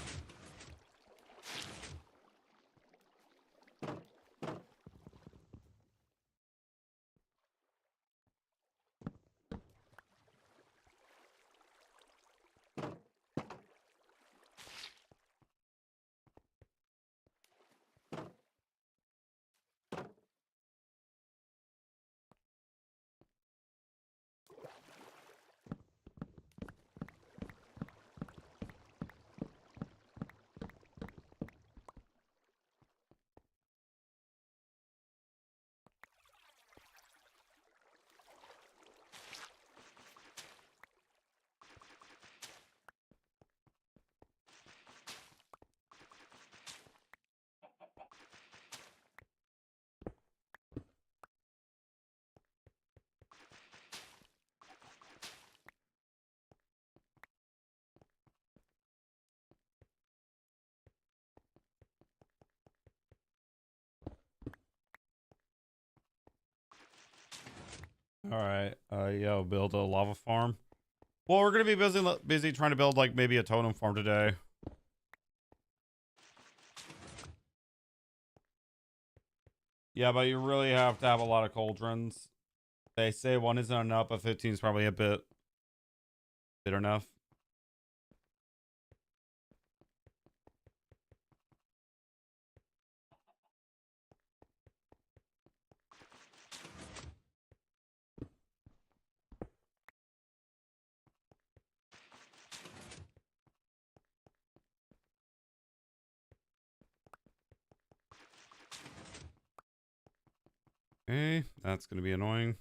All right. Yeah, we'll build a lava farm. Well, we're gonna be busy trying to build like maybe a totem farm today. Yeah, but you really have to have a lot of cauldrons. They say one isn't enough, but 15 is probably a bit enough. Okay, that's gonna be annoying.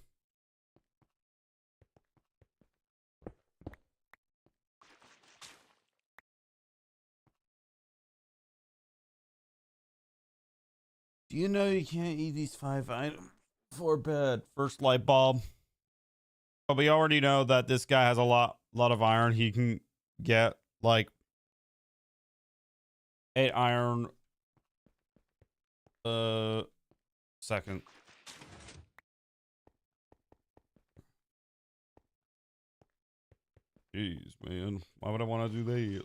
Do you know you can't eat these 5 items for bed? First light bulb. But we already know that this guy has a lot of iron. He can get like 8 iron second. Jeez, man. Why would I want to do that?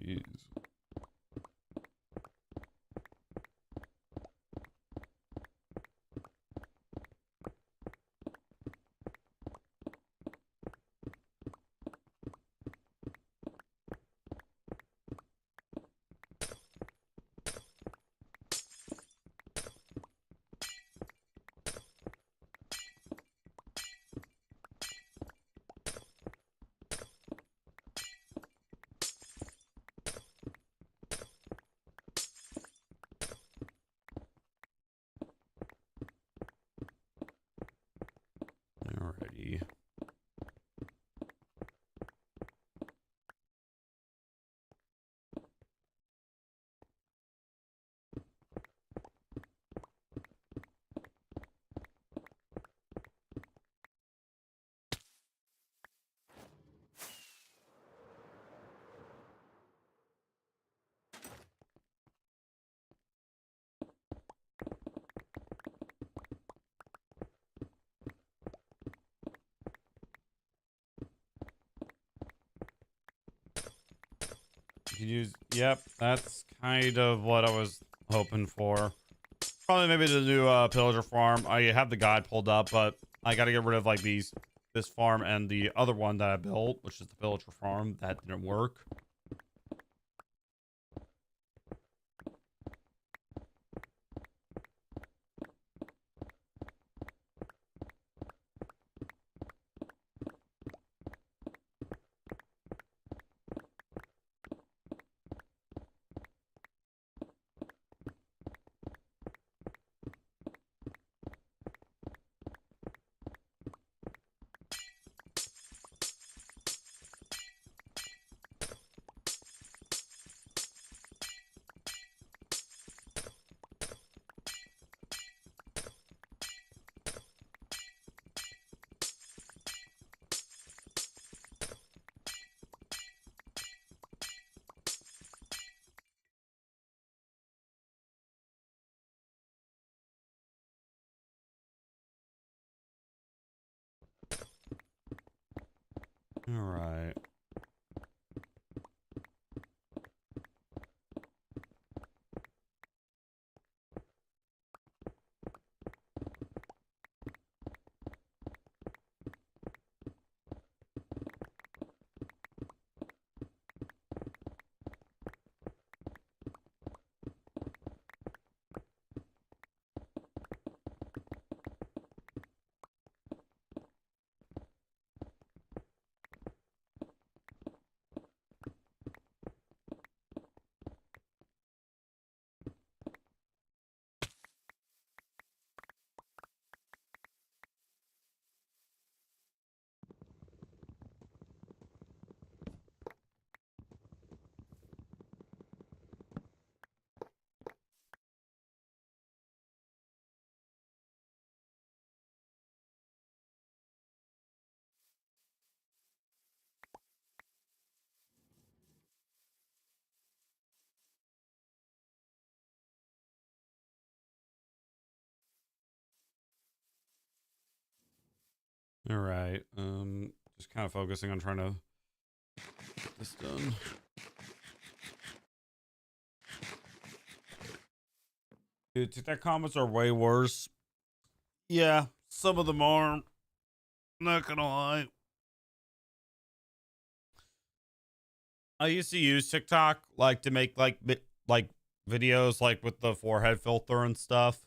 Jeez. Alrighty. You can use, yep, that's kind of what I was hoping for. Probably maybe the new pillager farm. I have the guide pulled up, but I got to get rid of like this farm and the other one that I built, which is the pillager farm. That didn't work. All right. All right. Just kind of focusing on trying to get this done. Dude, TikTok comments are way worse. Yeah, some of them are. Not gonna lie. I used to use TikTok like to make like videos like with the forehead filter and stuff.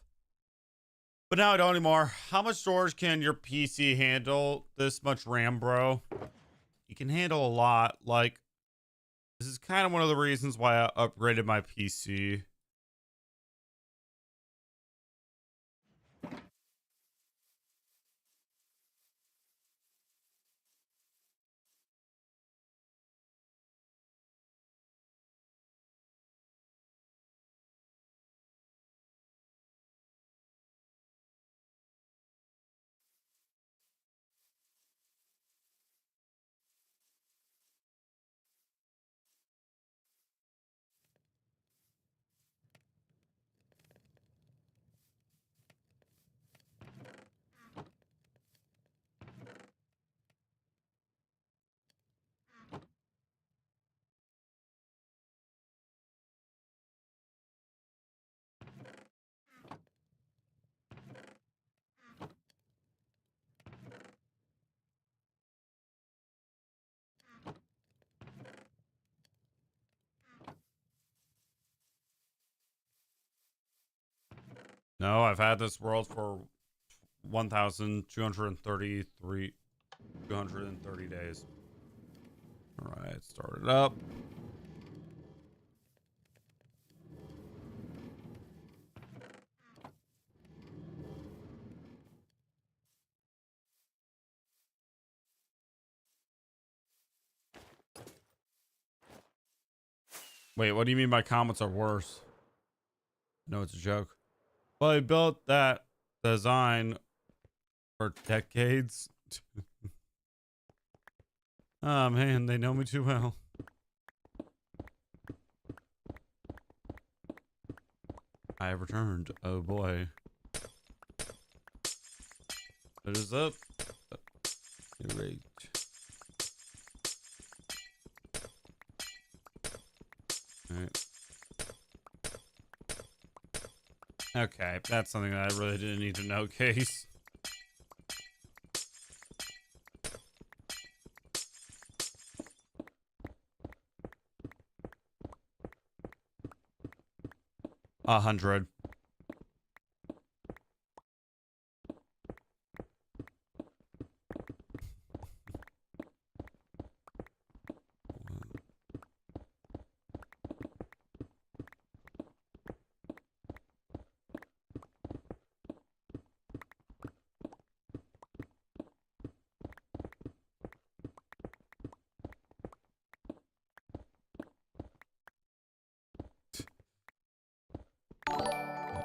But now I don't anymore. How much storage can your PC handle? This much RAM, bro? You can handle a lot. Like, this is kind of one of the reasons why I upgraded my PC. No, I've had this world for 230 days. All right, start it up. Wait, what do you mean my comments are worse? No, it's a joke. Well, I built that design for decades. Oh man, they know me too well. I have returned. Oh boy. It is up. Great. Alright. Okay, that's something that I really didn't need to know, Case. A 100.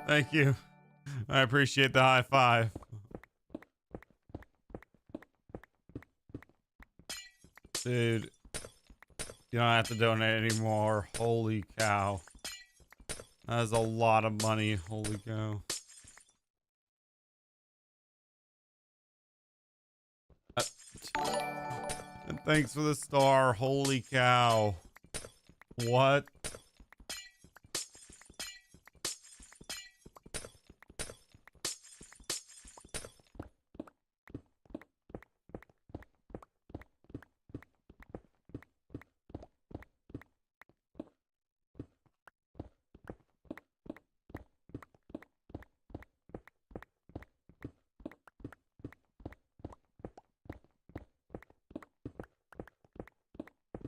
Thank you. I appreciate the high five. Dude, you don't have to donate anymore. Holy cow. That is a lot of money. Holy cow. And thanks for the star. Holy cow. What?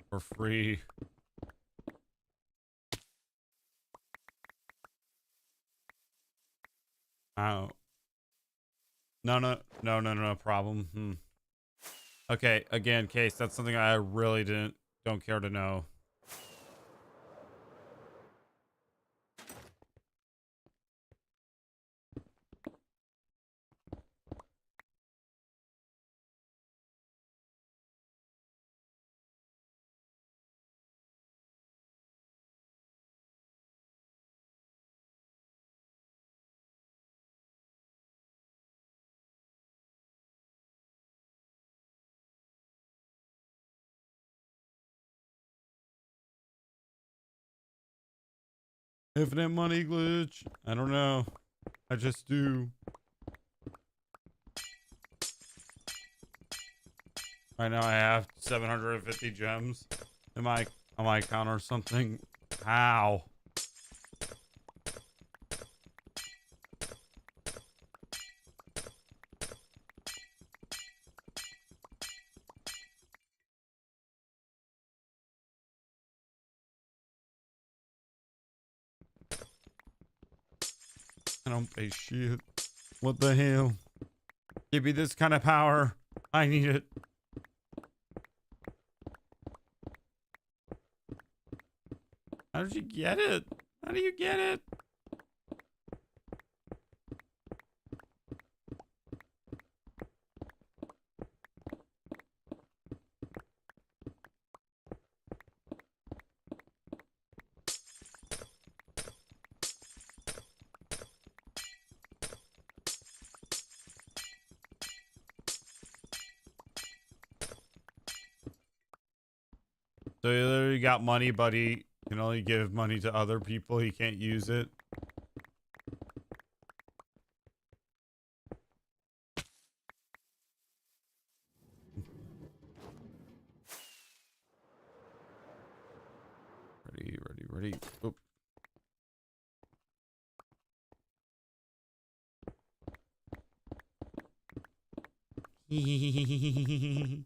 For free. Oh. No problem. Okay, again, Case, that's something I really don't care to know. Infinite money glitch. I don't know. I just do. Right now I have 750 gems in my on my account or something. How? I don't pay shit. What the hell? Give me this kind of power. I need it. How did you get it? How do you get it? So you literally got money, but he can only give money to other people. He can't use it. Ready. Oop. Hey.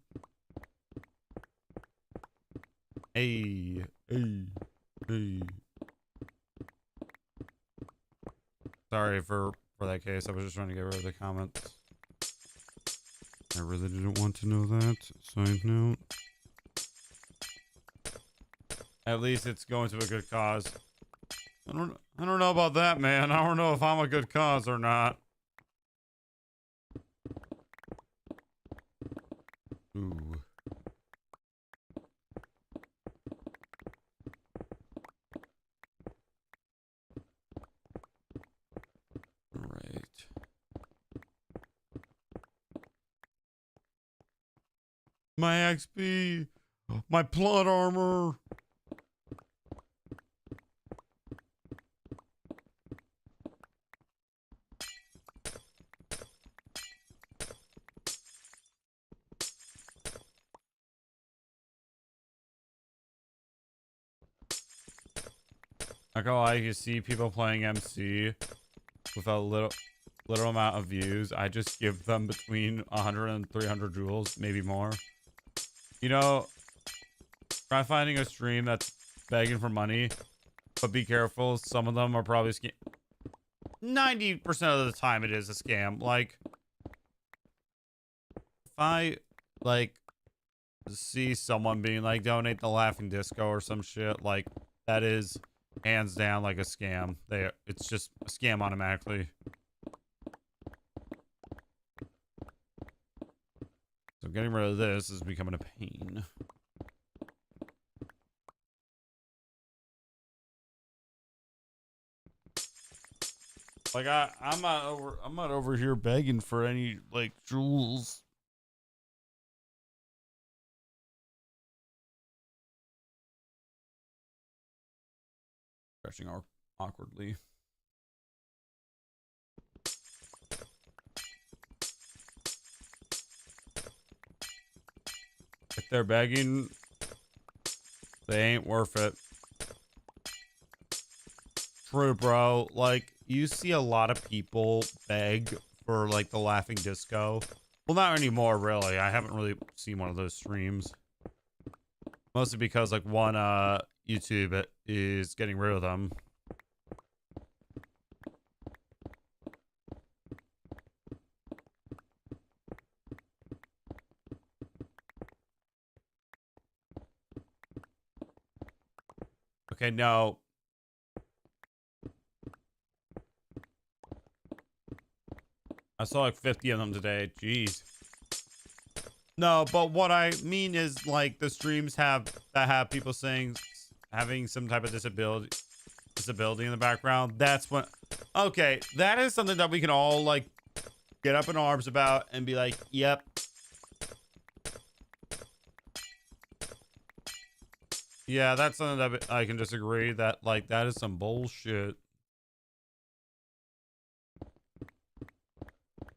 Sorry for that case. I was just trying to get rid of the comments. I really didn't want to know that. Side note. At least it's going to a good cause. I don't know about that, man. I don't know if I'm a good cause or not. Ooh. Right. My XP, my plot armor. Not gonna lie, you see people playing MC with a little amount of views. I just give them between 100 and 300 jewels, maybe more. You know, try finding a stream that's begging for money, but be careful. Some of them are probably 90% of the time it is a scam. Like, if I like see someone being like, donate the Laughing Disco or some shit, like, that is hands down like a scam. It's just a scam automatically. So getting rid of this is becoming a pain. Like I'm not over here begging for any like jewels. stretching awkwardly. If they're begging, they ain't worth it. True, bro. Like, you see a lot of people beg for, like, the Laughing Disco. Well, not anymore, really. I haven't really seen one of those streams. Mostly because, like, one, YouTube is getting rid of them. Okay, no. I saw like 50 of them today. Jeez. No, but what I mean is like the streams that have people saying having some type of disability in the background. That's what. Okay, that is something that we can all like get up in arms about and be like, yep. Yeah, that's something that I can disagree that like that is some bullshit.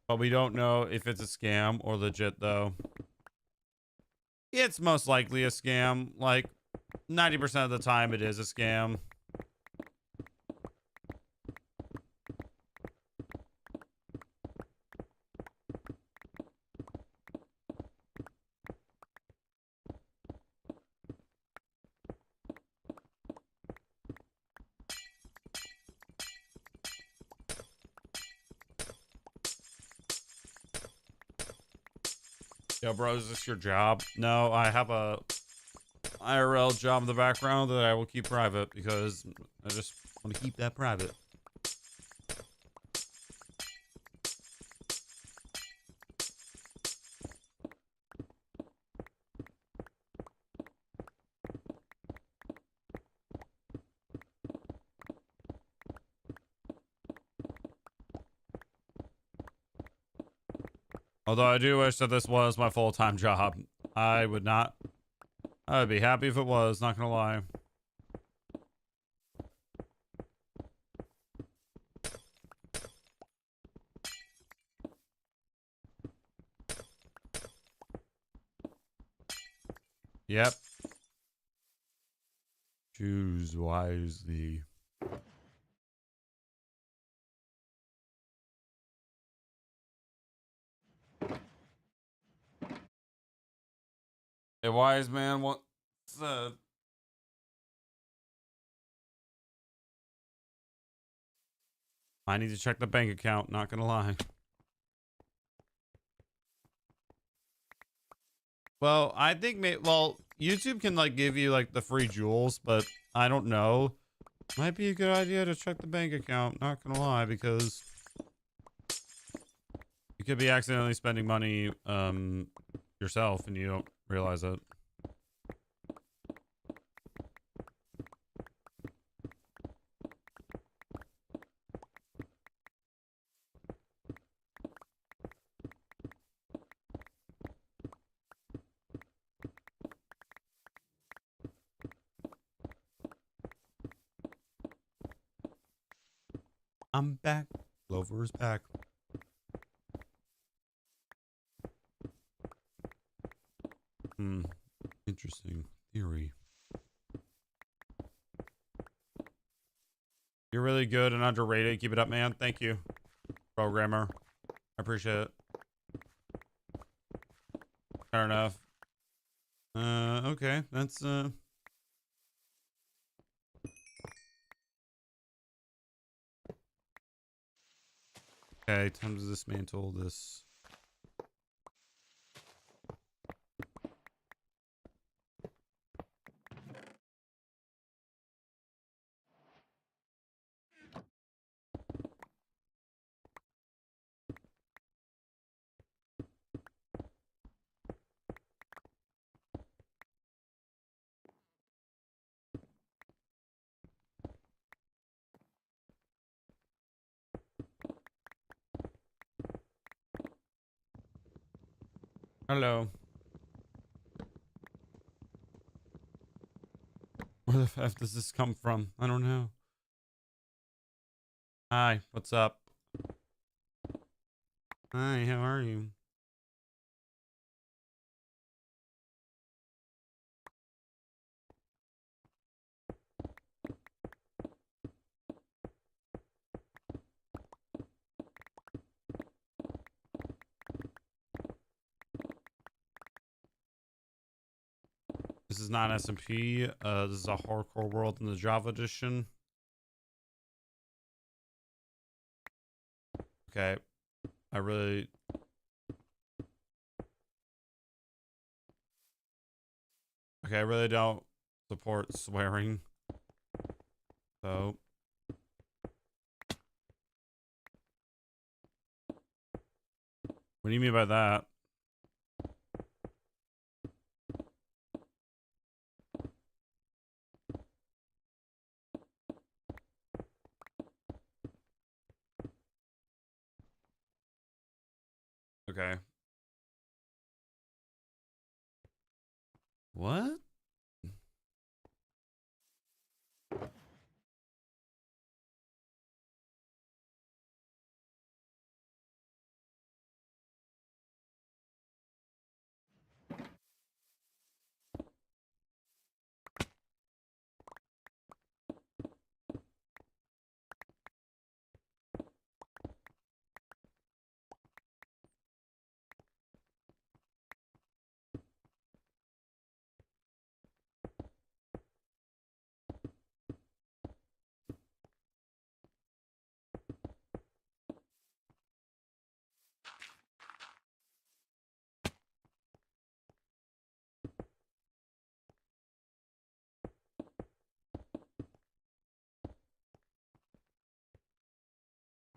But we don't know if it's a scam or legit though. It's most likely a scam. Like 90% of the time it is a scam. Yo, bro, is this your job? No, I have a IRL job in the background that I will keep private because I just want to keep that private. Although I do wish that this was my full-time job. I would be happy if it was, not gonna lie. Yep. Choose wisely. A wise man once said, I need to check the bank account, not gonna lie. Well, I think YouTube can like give you like the free jewels, but I don't know. Might be a good idea to check the bank account, not gonna lie, because you could be accidentally spending money yourself and you don't realize it. I'm back. Clover is back. Interesting theory. You're really good and underrated. Keep it up, man. Thank you, programmer. I appreciate it. Fair enough. Okay. That's, okay, time to dismantle this. Hello. Where the f does this come from? I don't know. Hi, what's up? Hi, how are you? This is not SMP. This is a hardcore world in the Java edition. Okay. I really don't support swearing. So what do you mean by that? Okay. What?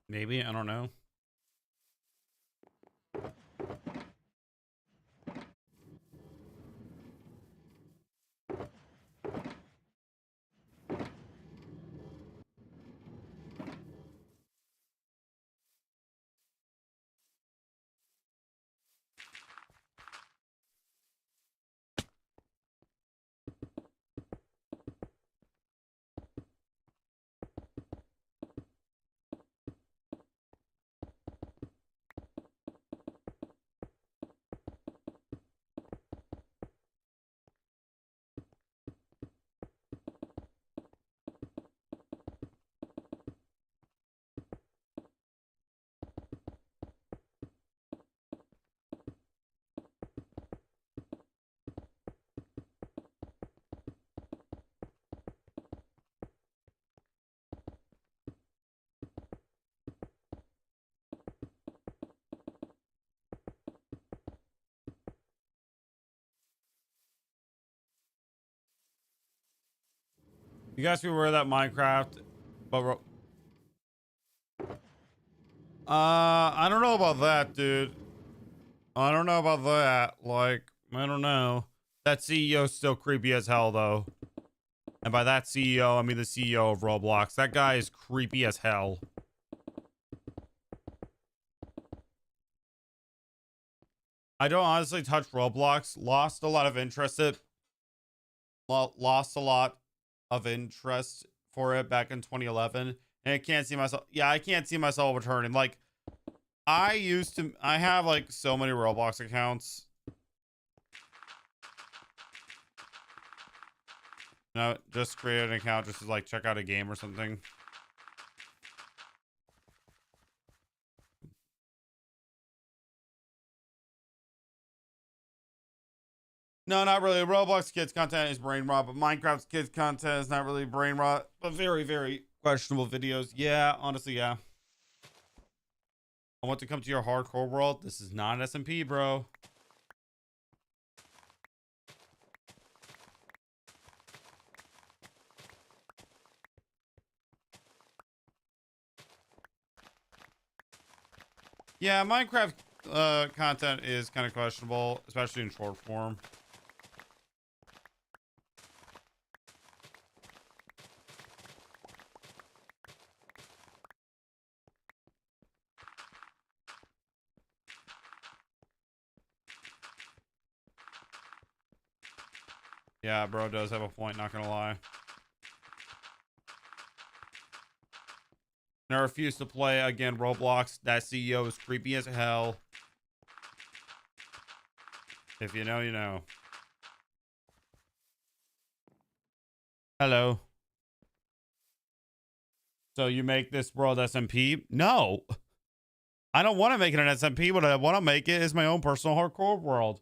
Maybe, I don't know. You guys be aware that Minecraft, but I don't know about that, dude. I don't know about that. Like, I don't know. That CEO's still creepy as hell, though. And by that CEO, I mean the CEO of Roblox. That guy is creepy as hell. I don't honestly touch Roblox. Lost a lot of interest lost a lot of interest for it back in 2011. And I can't see myself. Yeah, I can't see myself returning. Like, I have like so many Roblox accounts. No, just create an account just to like check out a game or something. No, not really. Roblox kids content is brain rot, but Minecraft's kids content is not really brain rot, but very, very questionable videos. Yeah, honestly, yeah. I want to come to your hardcore world. This is not an SMP, bro. Yeah, Minecraft content is kind of questionable, especially in short form. Yeah, bro does have a point, not gonna lie. And I refuse to play again Roblox. That CEO is creepy as hell. If you know, you know. Hello. So you make this world SMP? No. I don't want to make it an SMP. What I want to make it is my own personal hardcore world.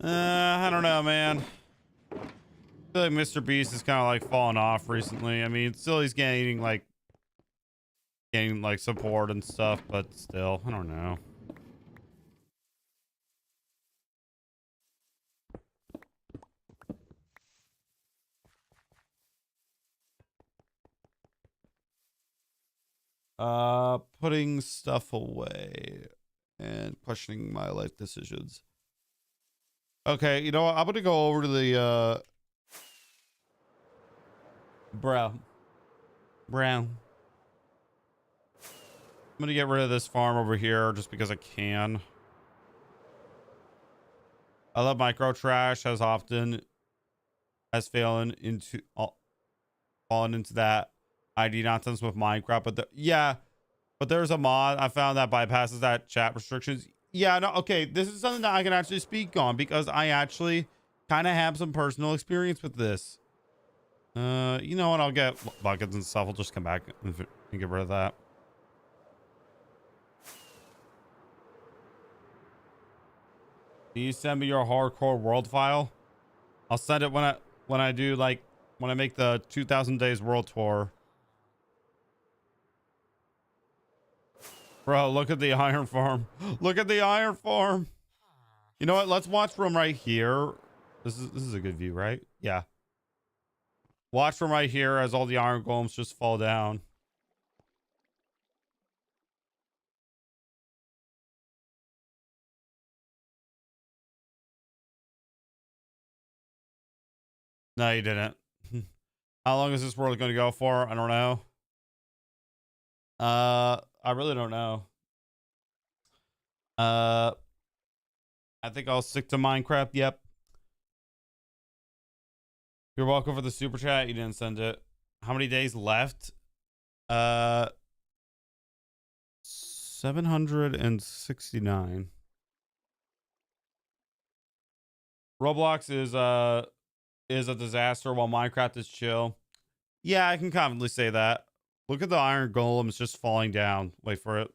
I don't know, man. I feel like Mr. Beast is kind of like falling off recently. I mean, still he's gaining like support and stuff, but still, I don't know. Putting stuff away and questioning my life decisions. Okay, you know what? I'm gonna go over to the brown. I'm gonna get rid of this farm over here just because I can. I love micro trash as often as fallen into that ID nonsense with Minecraft, but but there's a mod I found that bypasses that chat restrictions. Yeah, no, okay, this is something that I can actually speak on because I actually kind of have some personal experience with this. You know what? I'll get buckets and stuff. I'll just come back and get rid of that. Can you send me your hardcore world file? I'll send it when I do like when I make the 2000 days world tour. Bro, look at the iron farm. Look at the iron farm. You know what? Let's watch from right here. This is a good view, right? Yeah. Watch from right here as all the iron golems just fall down. No, you didn't. How long is this world going to go for? I don't know. I really don't know. I think I'll stick to Minecraft. Yep. You're welcome for the super chat. You didn't send it. How many days left? 769. Roblox is a disaster while Minecraft is chill. Yeah, I can confidently say that. Look at the iron golems just falling down. Wait for it.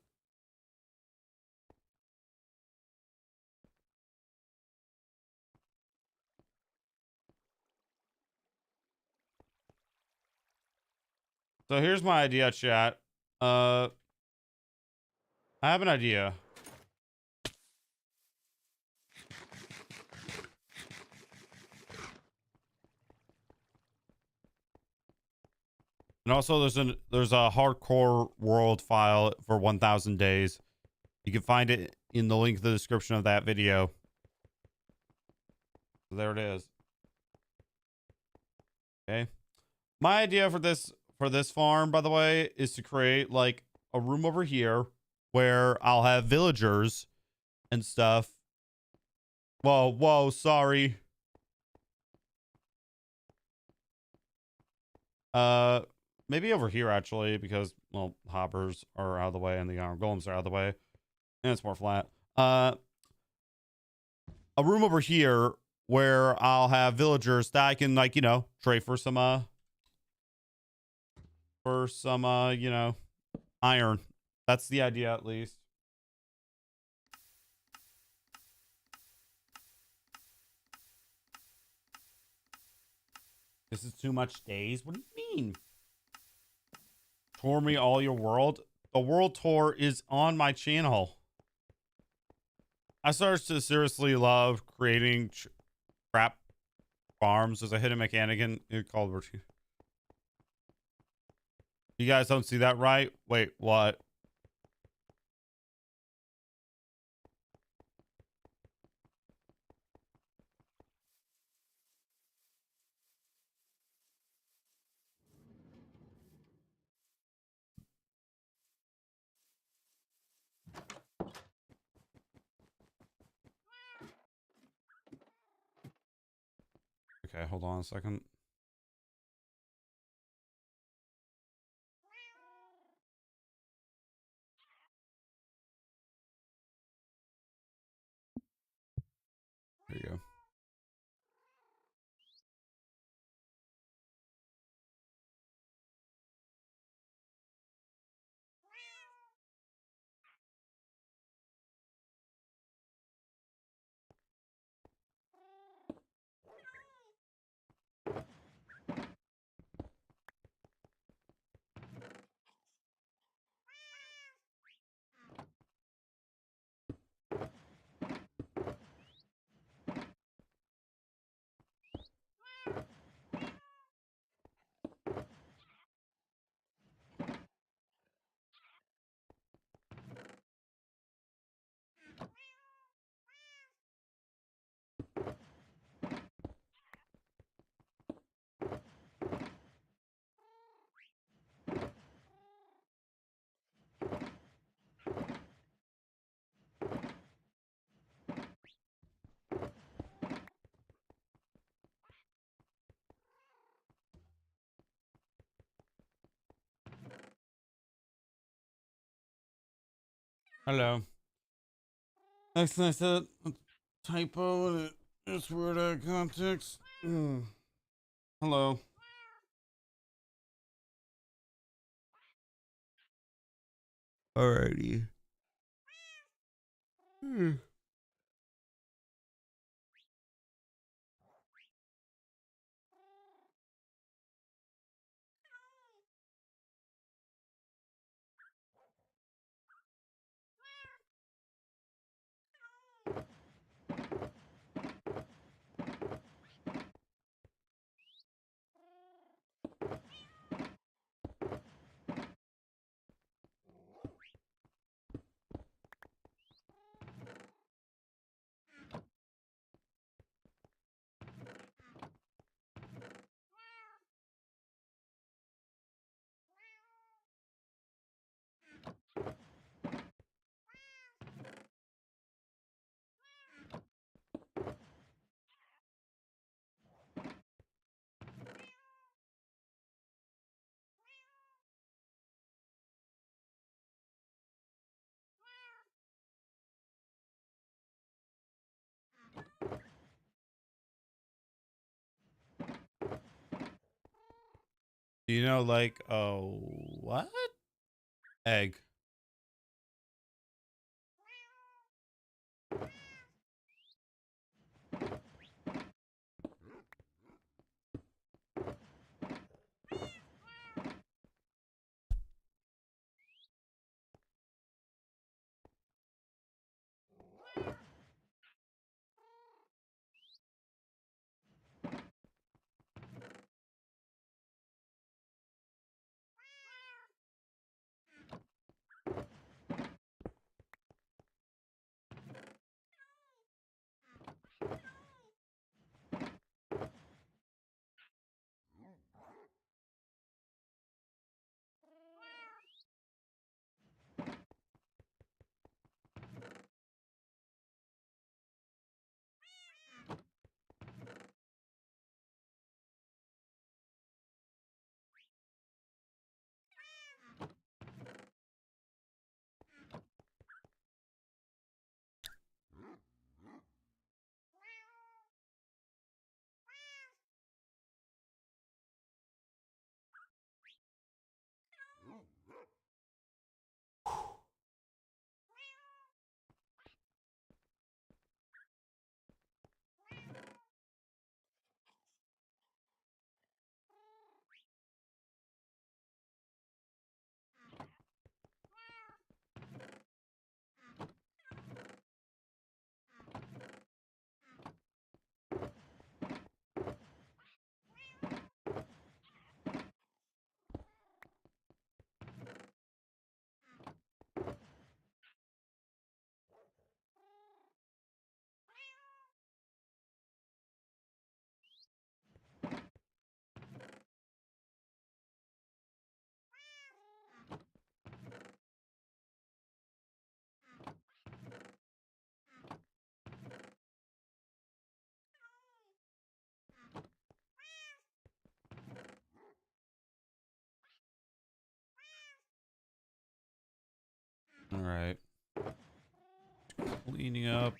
So here's my idea, chat. I have an idea. And also there's a hardcore world file for 1000 days. You can find it in the link in the description of that video. So there it is. Okay. My idea for this farm, by the way, is to create like a room over here where I'll have villagers and stuff. Whoa, sorry. Maybe over here actually, because well, hoppers are out of the way and the iron golems are out of the way, and it's more flat. A room over here where I'll have villagers that I can like, you know, trade for some you know, iron. That's the idea, at least. This is too much days. What do you mean? Tour me all your world. The world tour is on my channel. I started to seriously love creating crap farms. There's a hidden mechanic in Call of Duty. You guys don't see that, right? Wait, what? Okay, hold on a second. There you go. Hello. Next time I said a typo and it's word out of context. Hello. Alrighty. Do you know, like, what? Egg. All right. Cleaning up.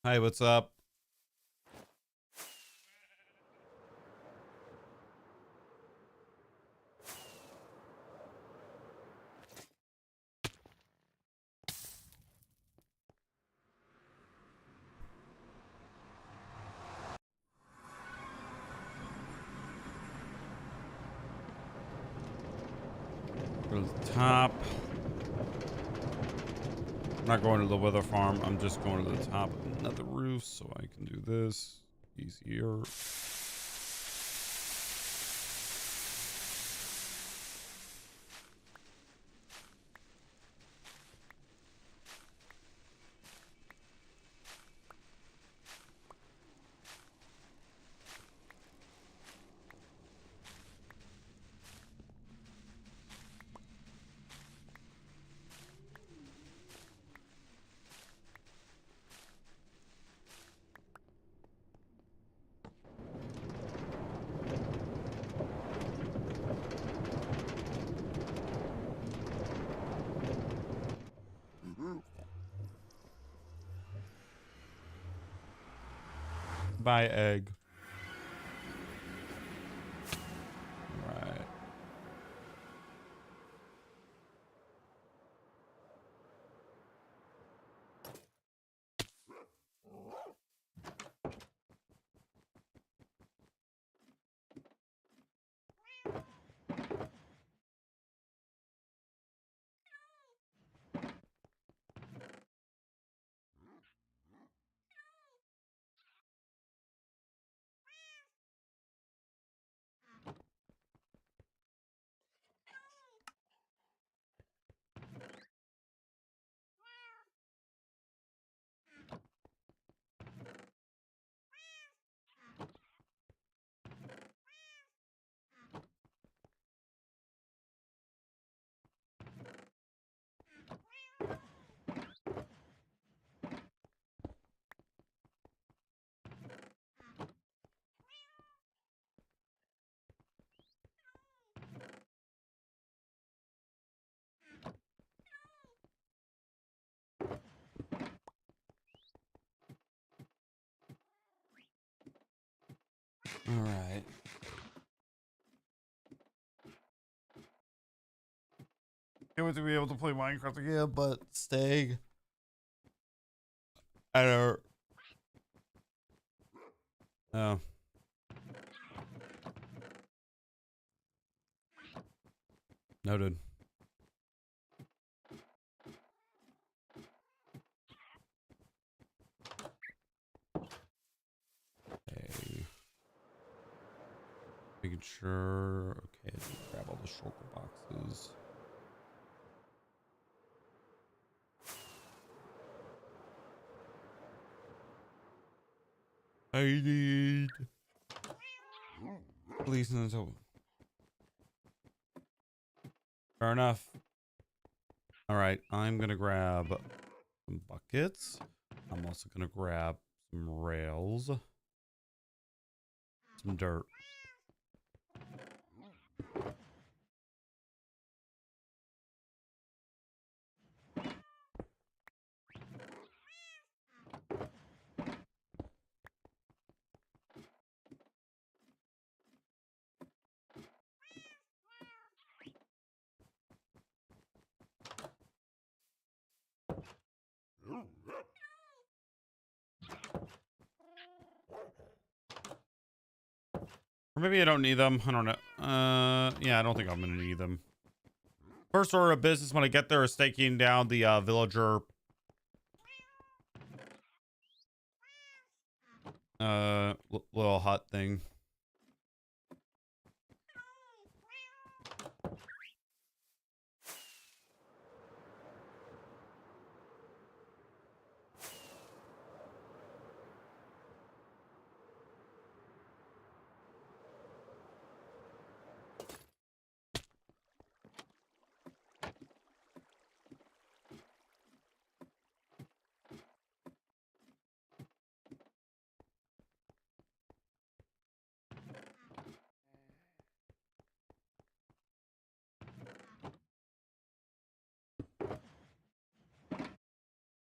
Hi, what's up? Go to the top. I'm not going to the weather farm. I'm just going to the top of another roof so I can do this easier. Bye, egg. Right. All right. Can't wait to be able to play Minecraft again, but staying at our... Oh. Noted. Okay. Making sure. Okay, grab all the shulker boxes. I need. Please, no. Fair enough. All right, I'm gonna grab some buckets. I'm also gonna grab some rails, some dirt. Or maybe I don't need them. I don't know. Yeah, I don't think I'm gonna need them. First order of business when I get there is taking down the villager little hut thing.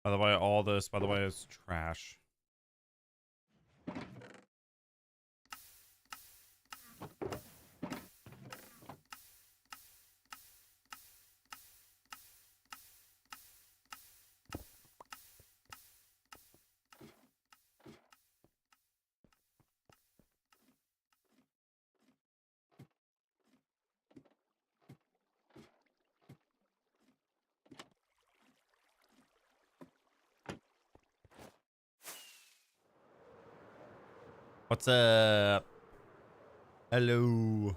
By the way, all this, by the way, is trash. What's up? Hello.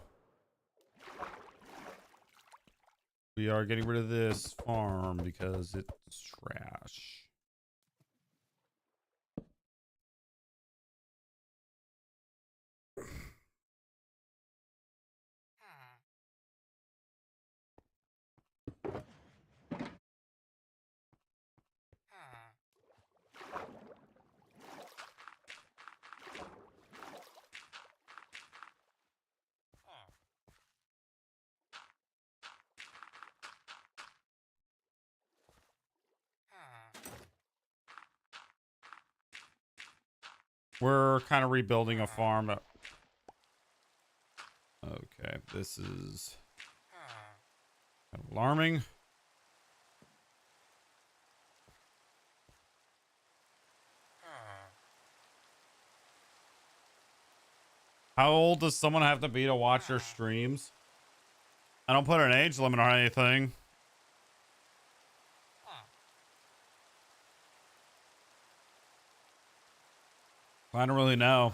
We are getting rid of this farm because it's trash. We're kind of rebuilding a farm. Okay, this is kind of alarming. How old does someone have to be to watch your streams? I don't put an age limit on anything. I don't really know.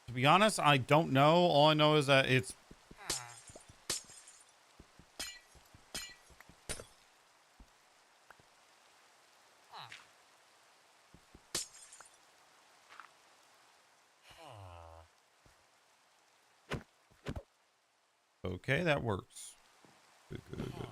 To be honest, I don't know. All I know is that it's... Okay, that works. Good, good, good.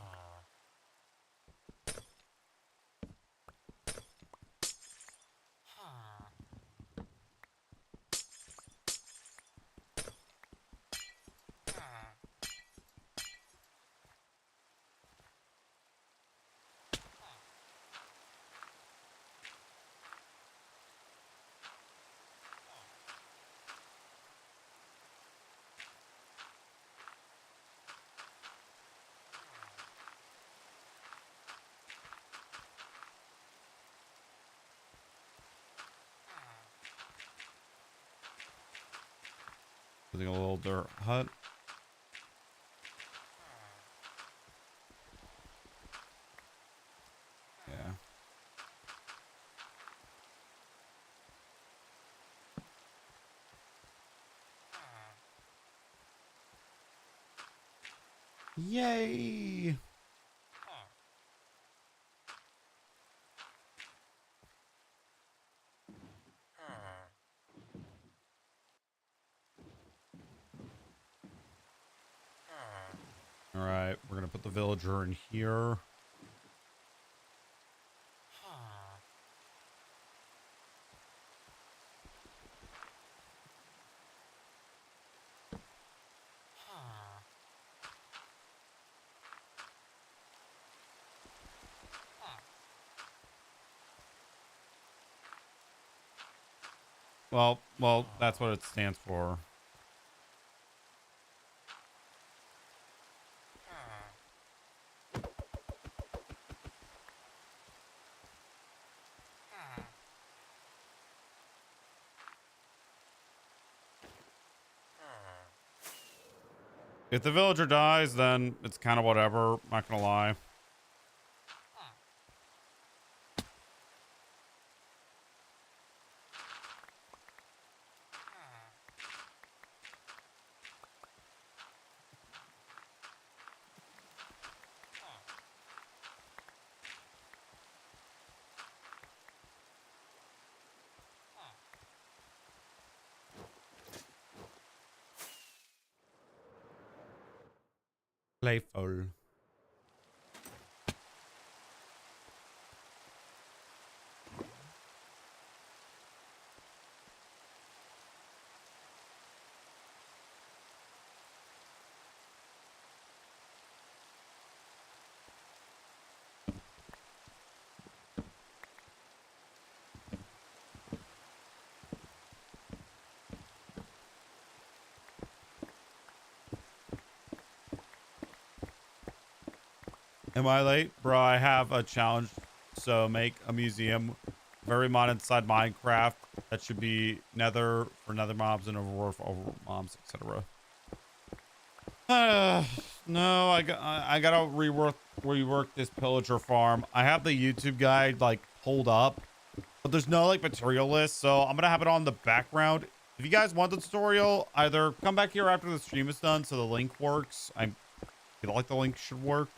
Building a little dirt hut. Yeah. Yay! All right, we're gonna put the villager in here. Well, that's what it stands for. If the villager dies, then it's kind of whatever. Not gonna lie. Playful. Am I late? Bro, I have a challenge. So make a museum very mod inside Minecraft that should be nether for nether mobs and overworld for overworld mobs, etc. No, I gotta rework this pillager farm. I have the YouTube guide like pulled up, but there's no like material list, so I'm gonna have it on the background. If you guys want the tutorial, either come back here after the stream is done so the link works. I feel like the link should work.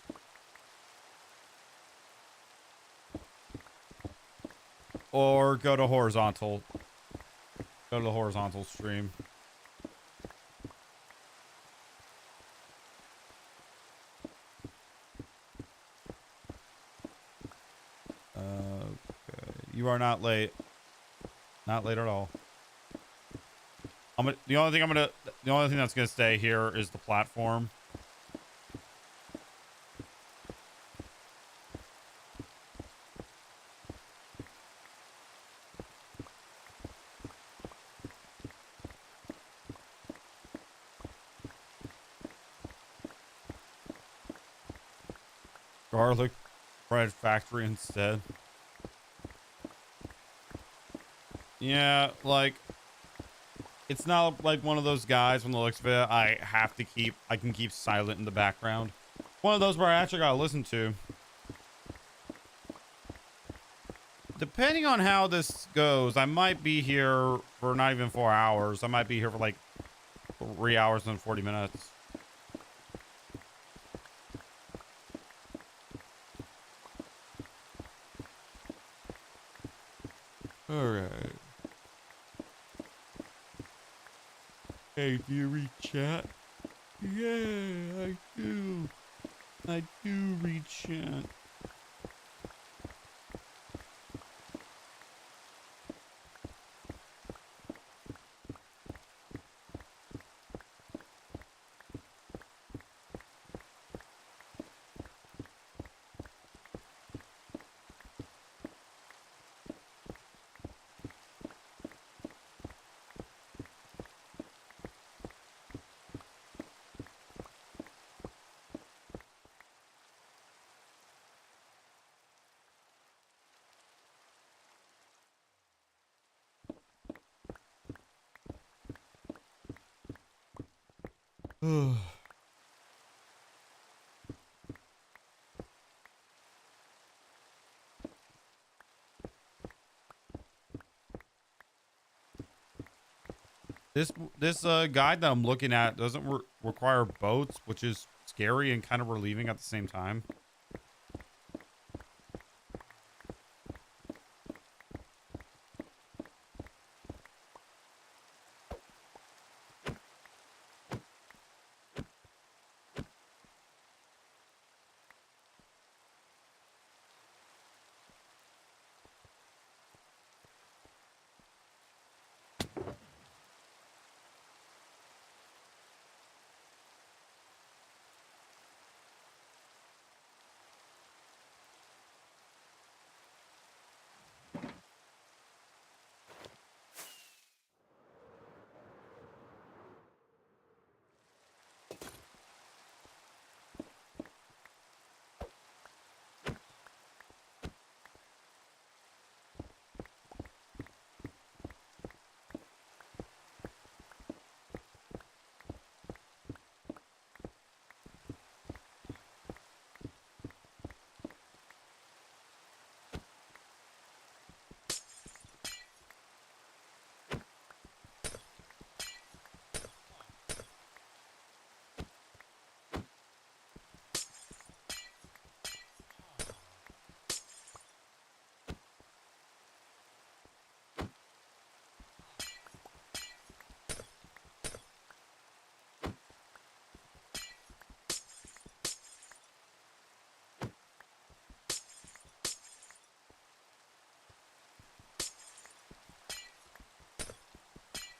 Or go to horizontal. Go to the horizontal stream. Okay. You are not late. Not late at all. The only thing that's gonna stay here is the platform. Garlic bread factory instead. Yeah, like it's not like one of those guys when the looks of it I can keep silent in the background. One of those where I actually gotta listen to. Depending on how this goes, I might be here for not even 4 hours. I might be here for like 3 hours and 40 minutes. All right. Hey, do you read chat? Yeah, I do. I do read chat. This guide that I'm looking at doesn't require boats, which is scary and kind of relieving at the same time.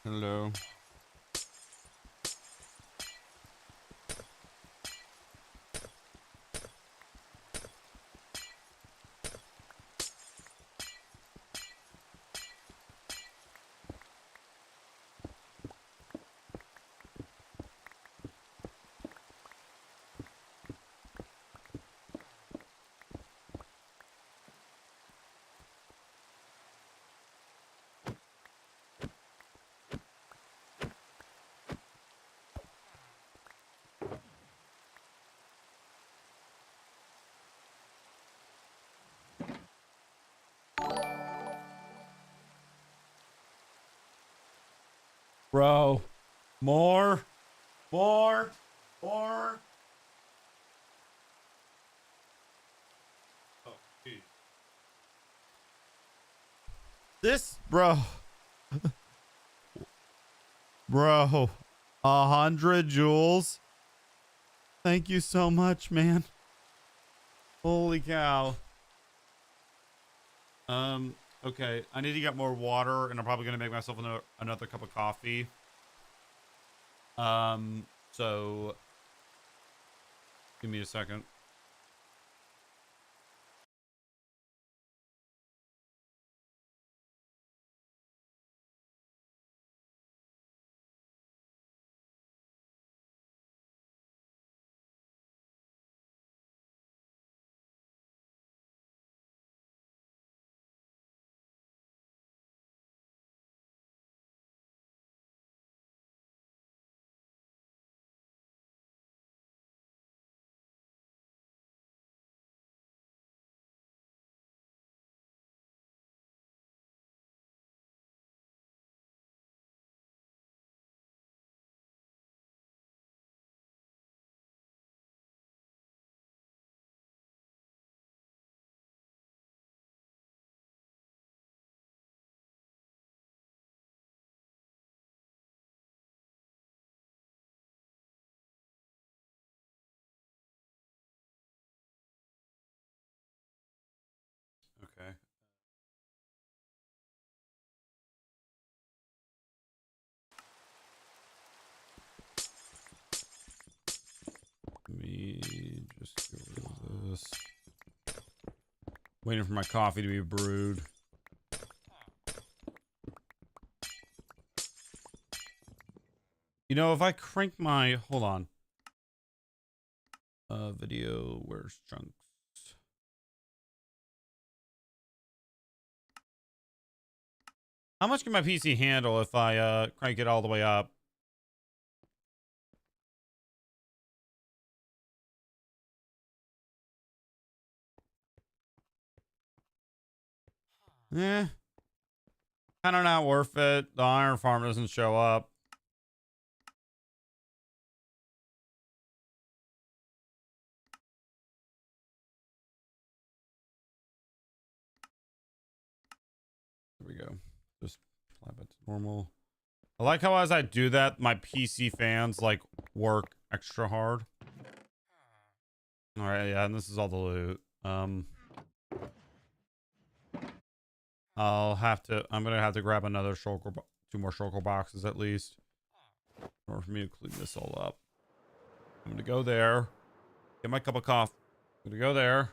Hello. Bro. More. More. More. Oh, geez. This, bro. Bro. 100 joules. Thank you so much, man. Holy cow. Okay. I need to get more water, and I'm probably gonna make myself another cup of coffee. So give me a second. Okay. Let me just get rid of this. Waiting for my coffee to be brewed. You know, if I crank my, hold on. Video, where's chunks? How much can my PC handle if I crank it all the way up? Eh, kind of not worth it. The iron farm doesn't show up. There we go. Just apply back to normal. I like how as I do that, my PC fans like work extra hard. All right, yeah, and this is all the loot. I'm gonna have to grab another shulker, two more shulker boxes at least, in order for me to clean this all up. I'm gonna go there, get my cup of coffee. I'm gonna go there.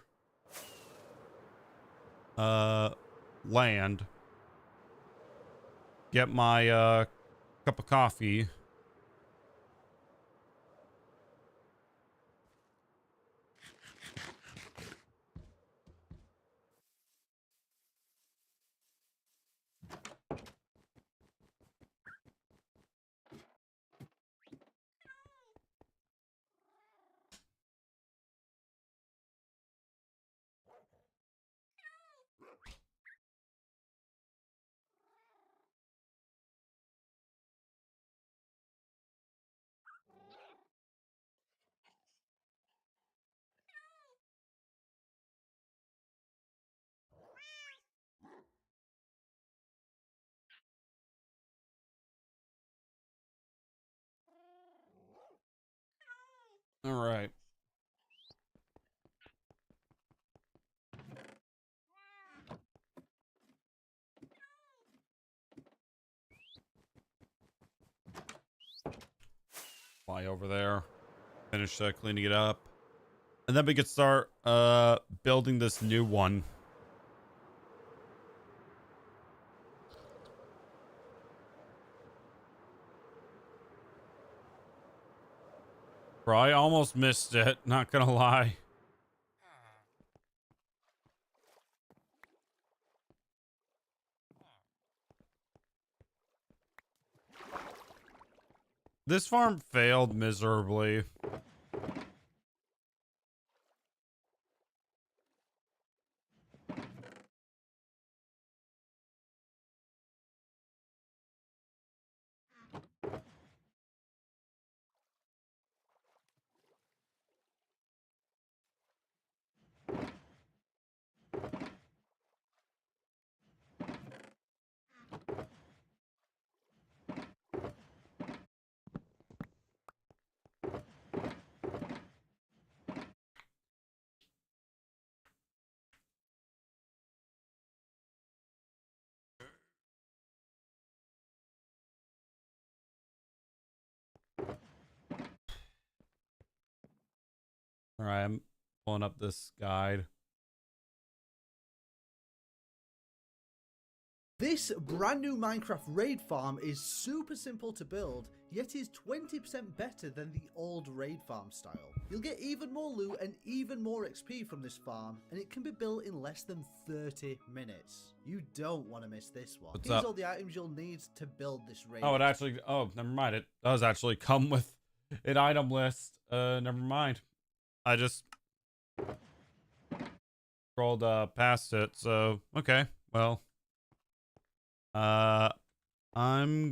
Land. Get my cup of coffee. All right. Fly over there. Finish cleaning it up. And then we could start building this new one. Bro, I almost missed it, not gonna lie. This farm failed miserably. All right, I'm pulling up this guide. This brand new Minecraft raid farm is super simple to build, yet is 20% better than the old raid farm style. You'll get even more loot and even more XP from this farm, and it can be built in less than 30 minutes. You don't want to miss this one. What's Here's up? all the items you'll need to build this raid. Oh, it actually, oh, never mind. It does actually come with an item list. Never mind. I just scrolled past it, so okay. Well, I'm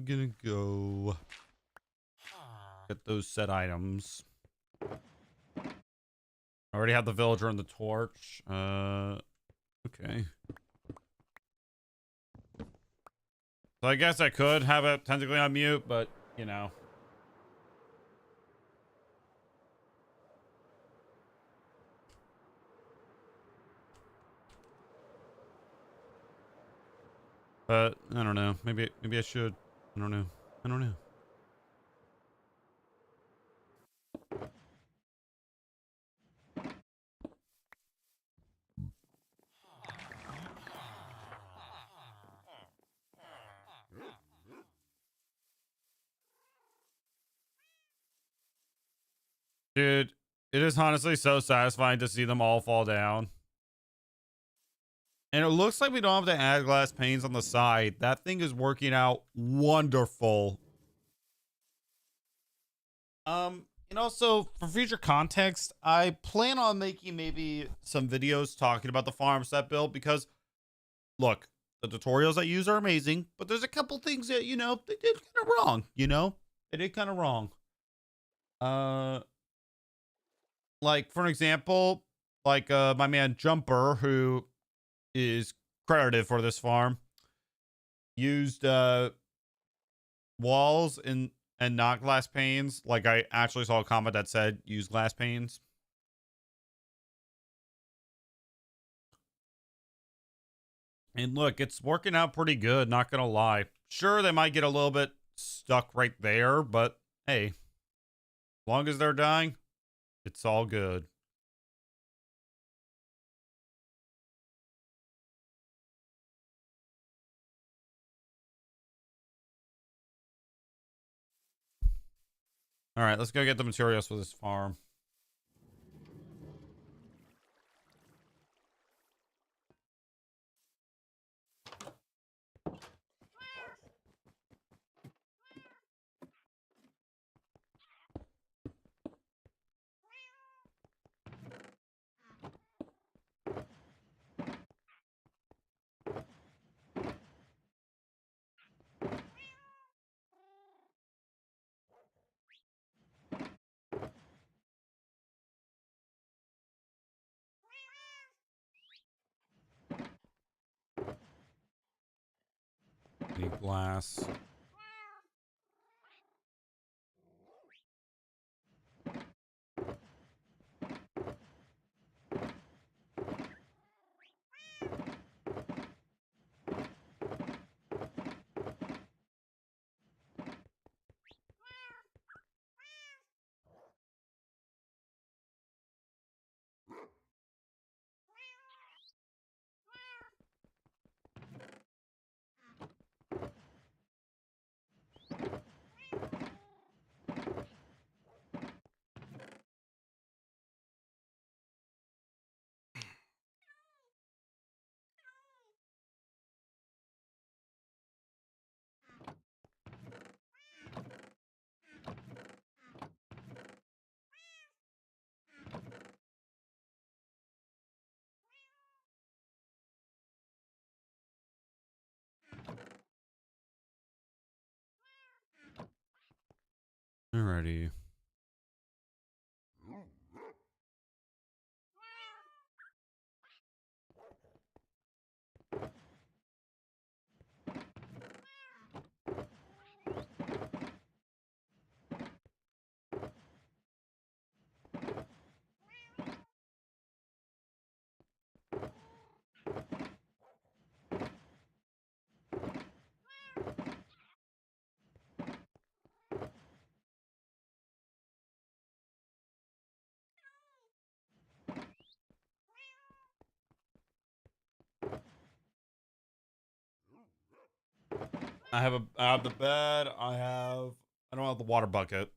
gonna go get those set items. I already have the villager and the torch. Okay. So I guess I could have it technically on mute, but you know. But I don't know. Maybe I should. I don't know. I don't know. Dude, it is honestly so satisfying to see them all fall down. And it looks like we don't have to add glass panes on the side. That thing is working out wonderful. And also for future context, I plan on making maybe some videos talking about the farm set build because look, the tutorials I use are amazing, but there's a couple things that, you know, they did kind of wrong, you know? They did kind of wrong. Like for an example, like my man Jumper, who is credited for this farm, used walls and not glass panes. Like I actually saw a comment that said use glass panes. And look, it's working out pretty good, not gonna lie. Sure, they might get a little bit stuck right there, but hey, as long as they're dying, it's all good. All right, let's go get the materials for this farm. Need glass. Alrighty. I have the bed. I don't have the water bucket.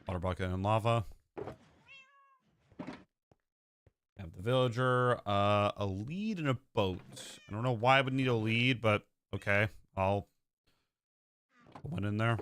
Water bucket and lava. I have the villager, a lead and a boat. I don't know why I would need a lead, but okay. I'll put one in there.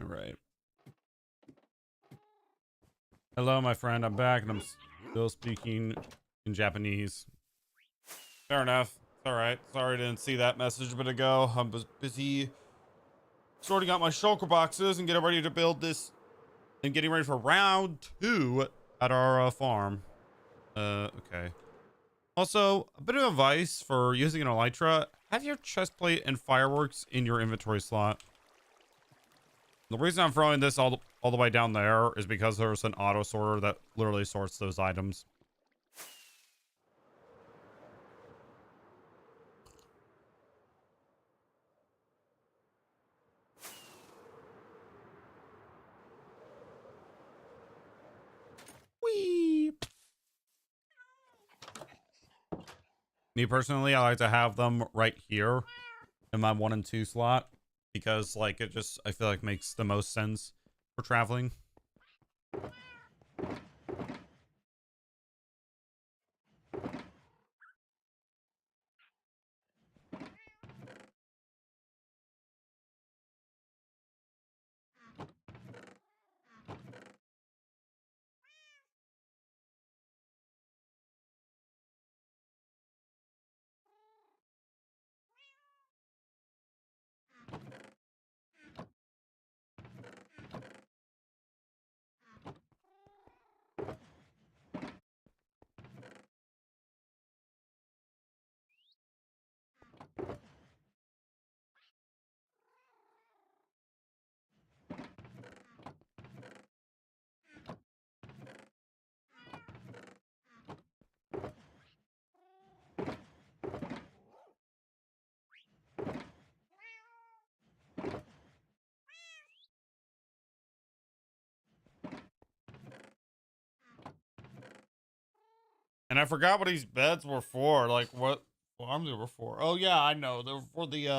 All right. Hello, my friend. I'm back and I'm still speaking in Japanese. Fair enough. All right. Sorry I didn't see that message a bit ago. I was busy sorting out my shulker boxes and getting ready to build this and getting ready for round 2 at our farm. Okay. Also, a bit of advice for using an elytra: have your chest plate and fireworks in your inventory slot. The reason I'm throwing this all the way down there is because there's an auto sorter that literally sorts those items. Whee! Me personally, I like to have them right here in my 1 and 2 slot because, like, it just, I feel like, makes the most sense for traveling. And I forgot what these beds were for. Like, what farms they were for. Oh, yeah, I know. They were for the,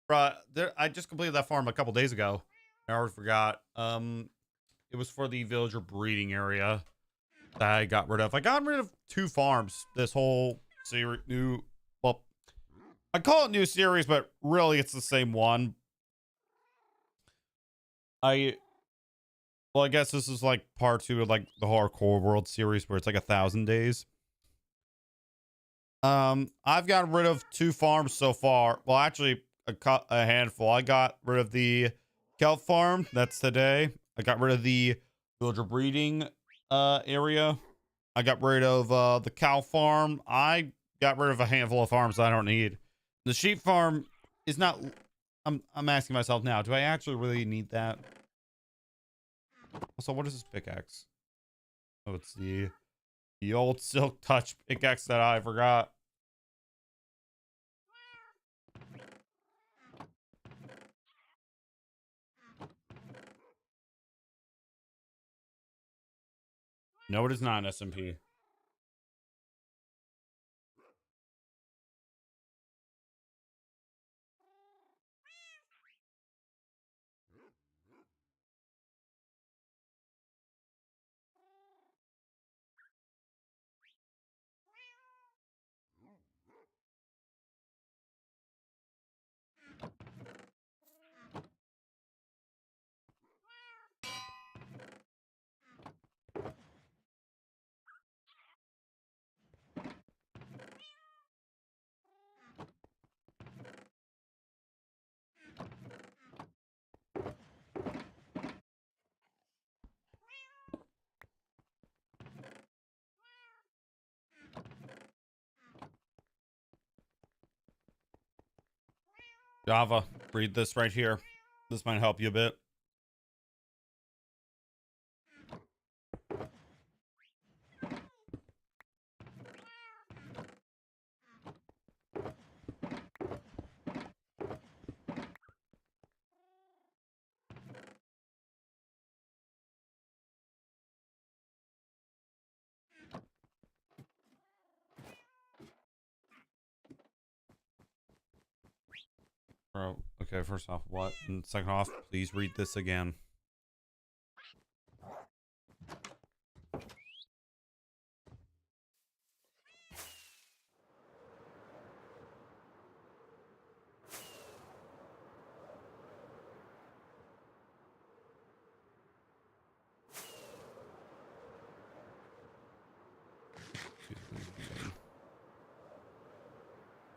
I just completed that farm a couple days ago. I already forgot. It was for the villager breeding area that I got rid of. I got rid of 2 farms this whole series. Well, I call it new series, but really it's the same one. Well, I guess this is like part 2 of like the Hardcore World series where it's like 1,000 days. I've gotten rid of 2 farms so far. Well, actually a handful. I got rid of the kelp farm. That's today. I got rid of the villager breeding area. I got rid of the cow farm. I got rid of a handful of farms I don't need. The sheep farm is not. I'm asking myself now, do I actually really need that? Also, what is this pickaxe? Oh, it's the old Silk Touch pickaxe that I forgot. No, it is not an SMP. Java, read this right here. This might help you a bit. Bro, okay, first off, what? And second off, please read this again.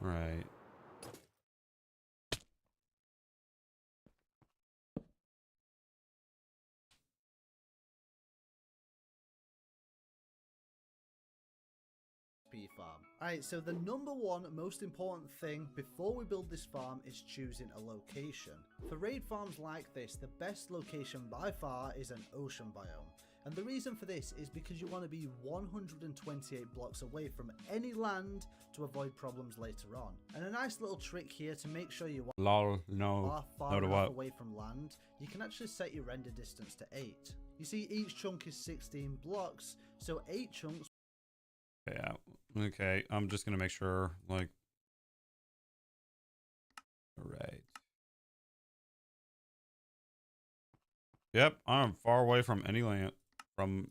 Right. Farm. Alright, so the number one most important thing before we build this farm is choosing a location. For raid farms like this, the best location by far is an ocean biome. And the reason for this is because you want to be 128 blocks away from any land to avoid problems later on. And a nice little trick here to make sure you Lol, no. are far No to enough what? away from land, you can actually set your render distance to 8. You see, each chunk is 16 blocks, so 8 chunks. Yeah. Okay. I'm just gonna make sure, like. All right. Yep. I'm far away from any land. From.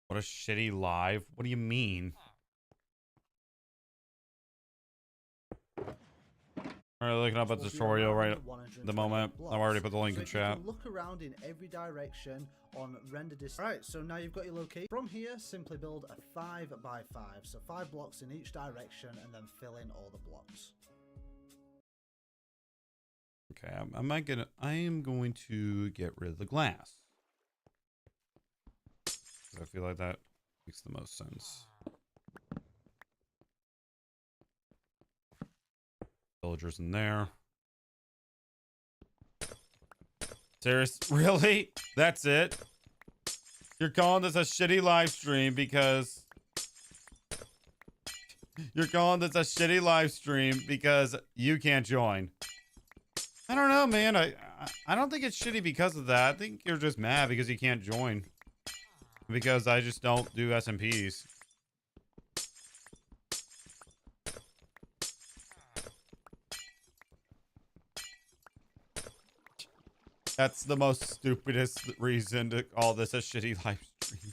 What a shitty live. What do you mean? All right, looking up at the tutorial right at the moment. I've already put the link in chat. You can look around in every direction on render distance. Alright, so now you've got your location. From here, simply build a 5 by 5. So 5 blocks in each direction and then fill in all the blocks. Okay, I am going to get rid of the glass. I feel like that makes the most sense. Villagers in there. Serious? Really? That's it? You're calling this a shitty live stream because... You're calling this a shitty live stream because you can't join. I don't know, man. I don't think it's shitty because of that. I think you're just mad because you can't join. Because I just don't do SMPs. That's the most stupidest reason to call this a shitty live stream.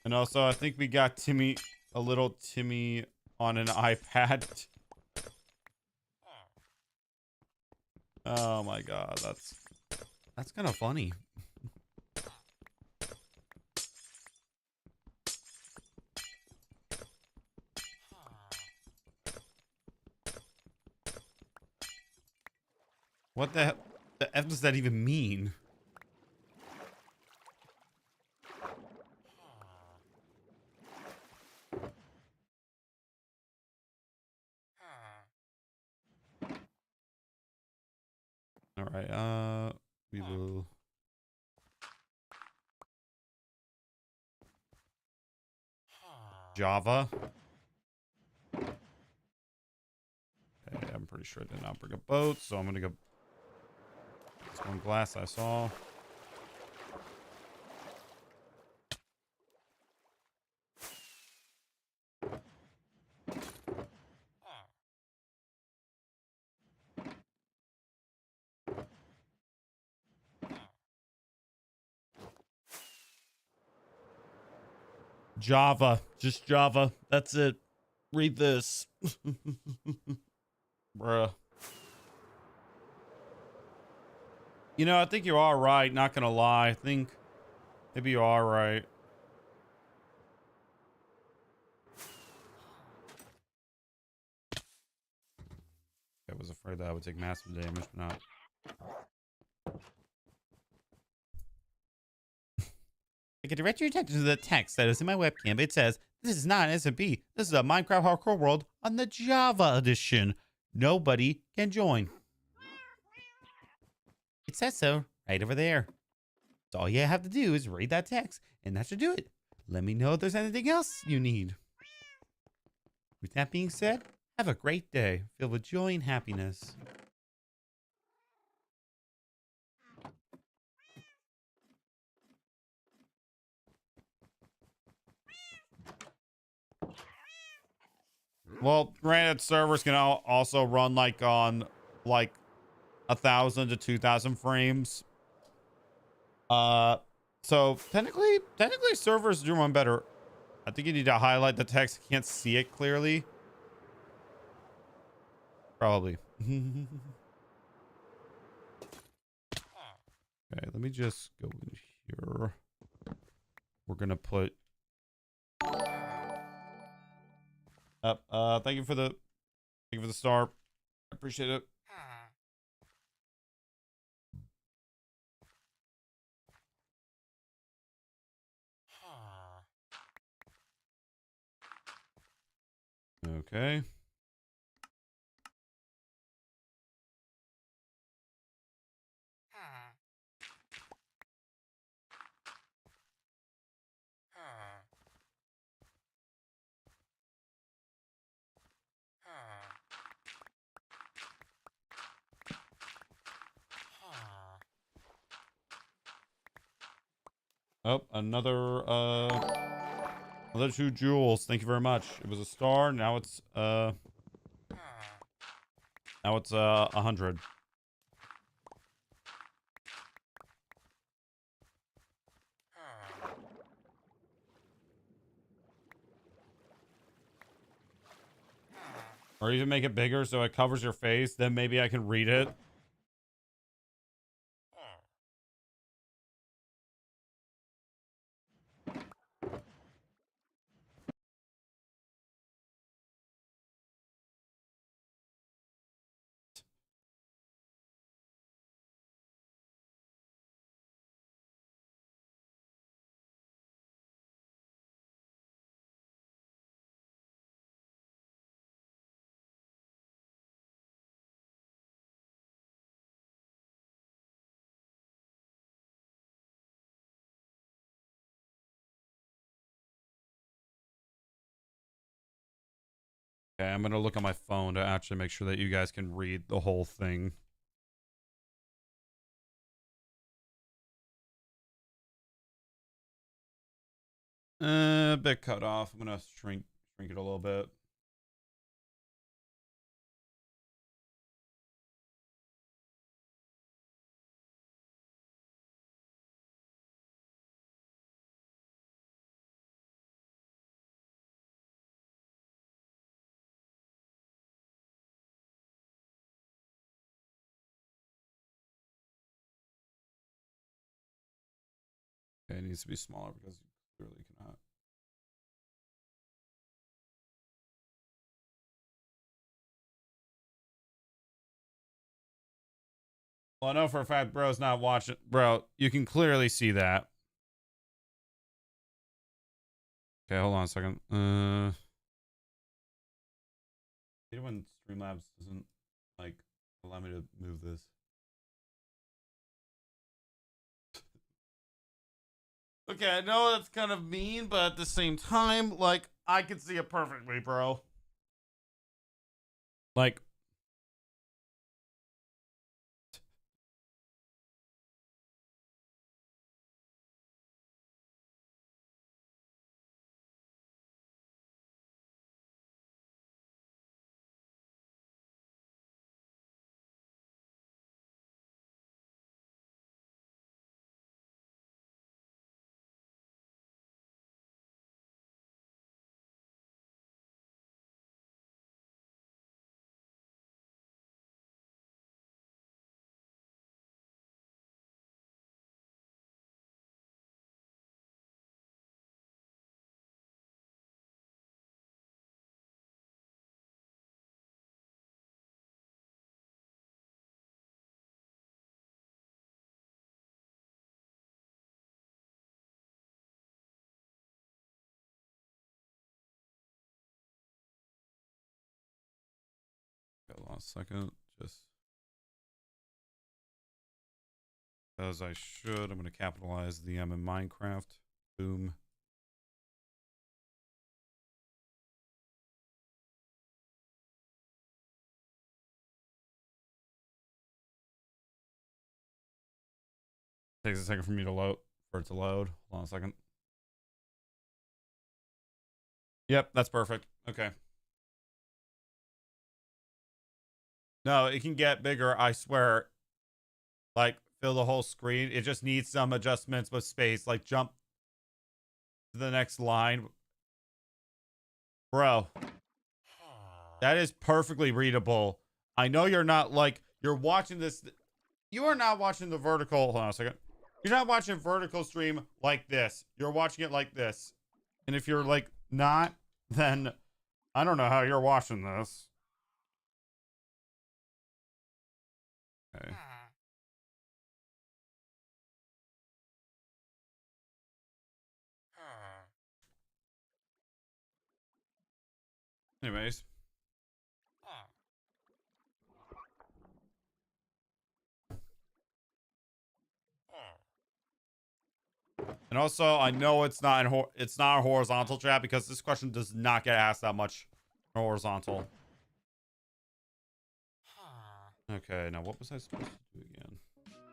And also, I think we got Timmy, a little Timmy on an iPad. Oh my god, that's kind of funny. What the F does that even mean? All right, we will. Java. Okay, I'm pretty sure I did not bring a boat, so I'm gonna go. This one glass I saw. Java, just Java. That's it. Read this. Bruh. You know, I think you are right. Not gonna lie. I think maybe you are right. I was afraid that I would take massive damage, but not. I can direct your attention to the text that is in my webcam. It says, "This is not an SMP. This is a Minecraft Hardcore World on the Java edition. Nobody can join." It says so right over there. So all you have to do is read that text, and that should do it. Let me know if there's anything else you need. With that being said, have a great day filled with joy and happiness. Well, granted, servers can also run like on like 1,000 to 2,000 frames. So technically servers do run better. I think you need to highlight the text. You can't see it clearly. Probably. Okay, let me just go in here. We're gonna put up. Thank you for the star. I appreciate it. Okay. Oh, another 2 jewels. Thank you very much. It was a star. Now it's 100. Or even make it bigger so it covers your face. Then maybe I can read it. Okay, I'm gonna look on my phone to actually make sure that you guys can read the whole thing. A bit cut off. I'm gonna shrink it a little bit. Okay, it needs to be smaller because you clearly cannot. Well, I know for a fact bro's not watching. Bro, you can clearly see that. Okay, hold on a second. I hate when Streamlabs doesn't like allow me to move this. Okay, I know that's kind of mean, but at the same time, like, I can see it perfectly, bro. Like, hold on a second. Just as I should, I'm going to capitalize the M in Minecraft. Boom. Takes a second for me to load, for it to load. Hold on a second. Yep, that's perfect. Okay. No, it can get bigger, I swear. Like, fill the whole screen. It just needs some adjustments with space. Like, jump to the next line. Bro. That is perfectly readable. I know you're not, like, you're watching this. You are not watching the vertical. Hold on a second. You're not watching vertical stream like this. You're watching it like this. And if you're, like, not, then I don't know how you're watching this. Okay. Anyways. And also, I know it's not a horizontal chat because this question does not get asked that much horizontal. Okay, now what was I supposed to do again?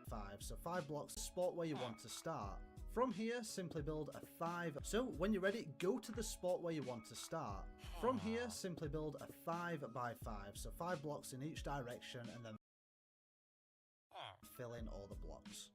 5, so 5 blocks, spot where you want to start. From here, simply build a 5. So when you're ready, go to the spot where you want to start. From here, simply build a 5 by 5, so 5 blocks in each direction, and then fill in all the blocks.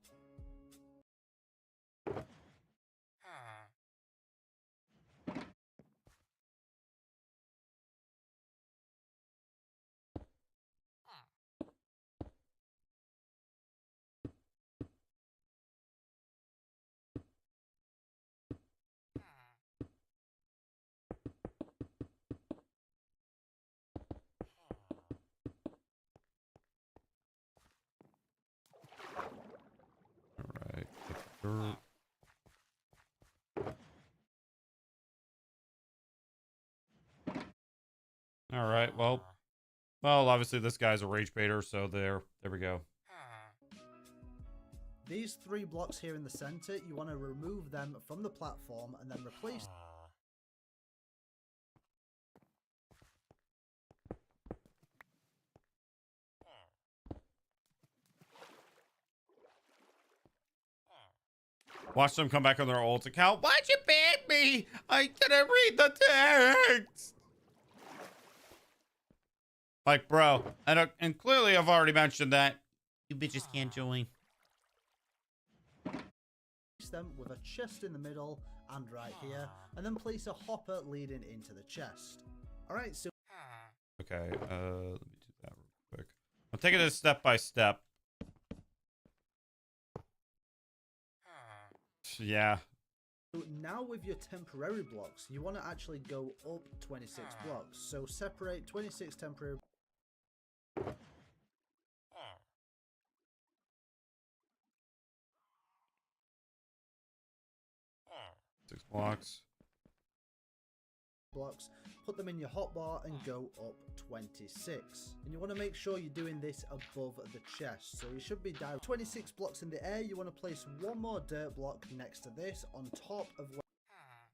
Alright, get the dirt. Alright, well, obviously this guy's a rage baiter, so there we go. These 3 blocks here in the center, you want to remove them from the platform and then replace. Watch them come back on their old account. Why'd you ban me? I didn't read the text. Like, bro, and clearly I've already mentioned that you bitches can't join. Them with a chest in the middle and right here, and then place a hopper leading into the chest. Alright, so Okay, let me do that real quick. I'm taking this step by step. Yeah. now with your temporary blocks, you want to actually go up 26 blocks. So separate 26 temporary. 6 blocks. Blocks, put them in your hotbar and go up 26. And you want to make sure you're doing this above the chest. So you should be down 26 blocks in the air. You want to place one more dirt block next to this on top of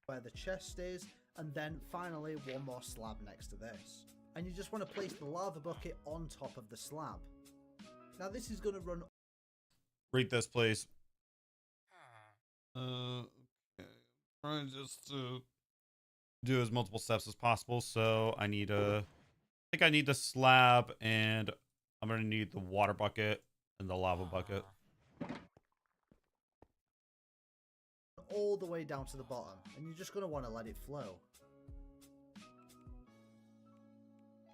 where the chest is, and then finally one more slab next to this. And you just want to place the lava bucket on top of the slab. Now this is going to run... Read this, please. Okay. Trying just to do as multiple steps as possible. So I need I think I need the slab, and I'm gonna need the water bucket and the lava bucket. all the way down to the bottom, and you're just going to want to let it flow.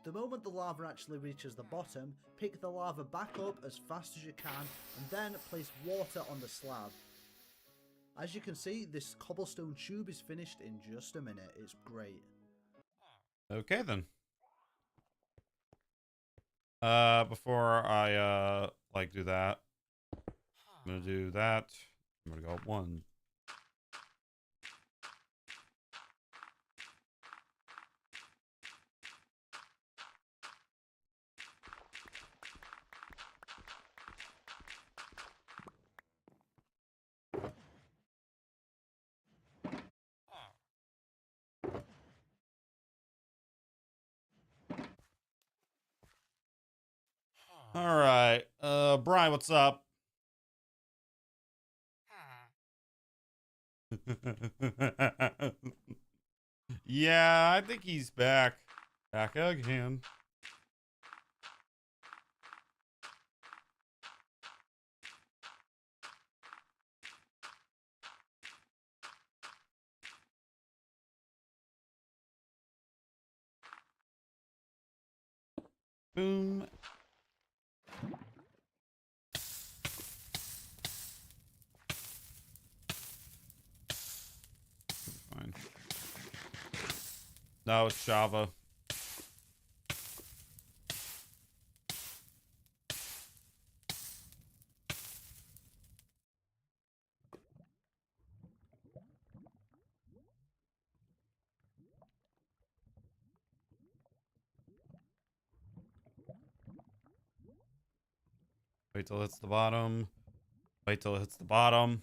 The moment the lava actually reaches the bottom, pick the lava back up as fast as you can, and then place water on the slab. As you can see, this cobblestone tube is finished in just a minute. It's great. Okay then. Before I like do that, I'm gonna do that. I'm gonna go up one. All right. Brian, what's up? Yeah, I think he's back. Back again. Boom. Fine. No, it's Java. Wait till it hits the bottom. Wait till it hits the bottom.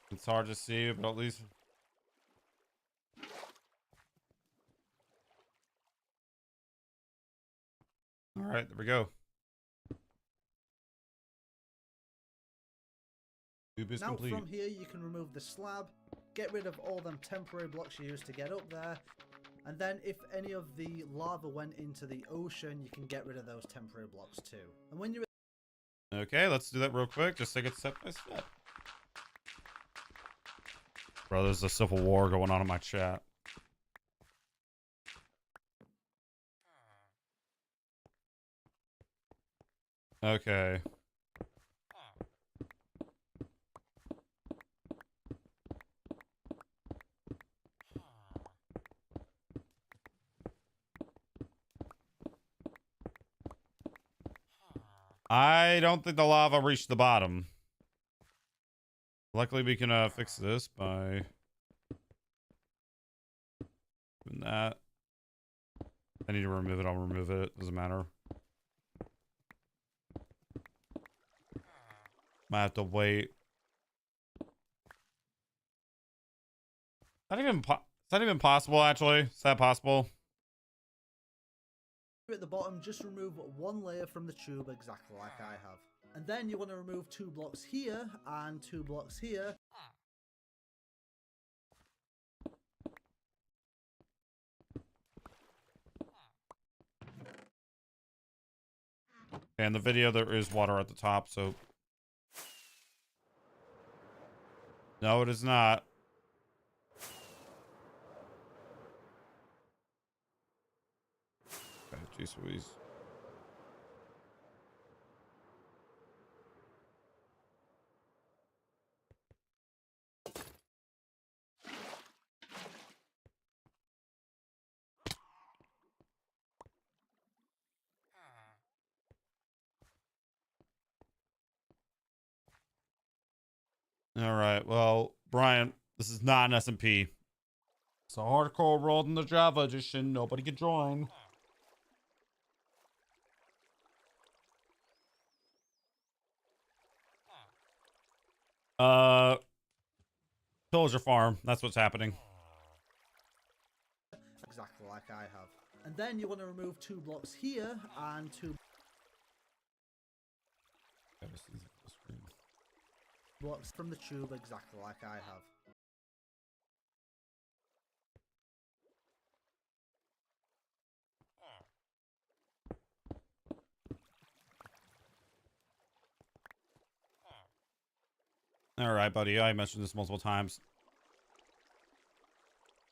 It's hard to see, but at least... All right, there we go. Tube is Now complete. from here you can remove the slab, get rid of all them temporary blocks you used to get up there, and then if any of the lava went into the ocean, you can get rid of those temporary blocks too. And when you're... Okay, let's do that real quick. Just take it step by step. Bro, there's a civil war going on in my chat. Okay. I don't think the lava reached the bottom. Luckily, we can fix this by doing that. I need to remove it. I'll remove it. Doesn't matter. Might have to wait. Is that even possible? Actually, is that possible? at the bottom, just remove one layer from the tube exactly like I have. And then you want to remove 2 blocks here and 2 blocks here. And the video, there is water at the top, so... No, it is not. Okay, geez Louise. All right. Well, Brian, this is not an SMP. It's a hardcore world in the Java edition. Nobody can join. Pillager farm. That's what's happening. Exactly like I have. And then you want to remove 2 blocks here and 2 blocks from the tube, exactly like I have. All right, buddy. I mentioned this multiple times.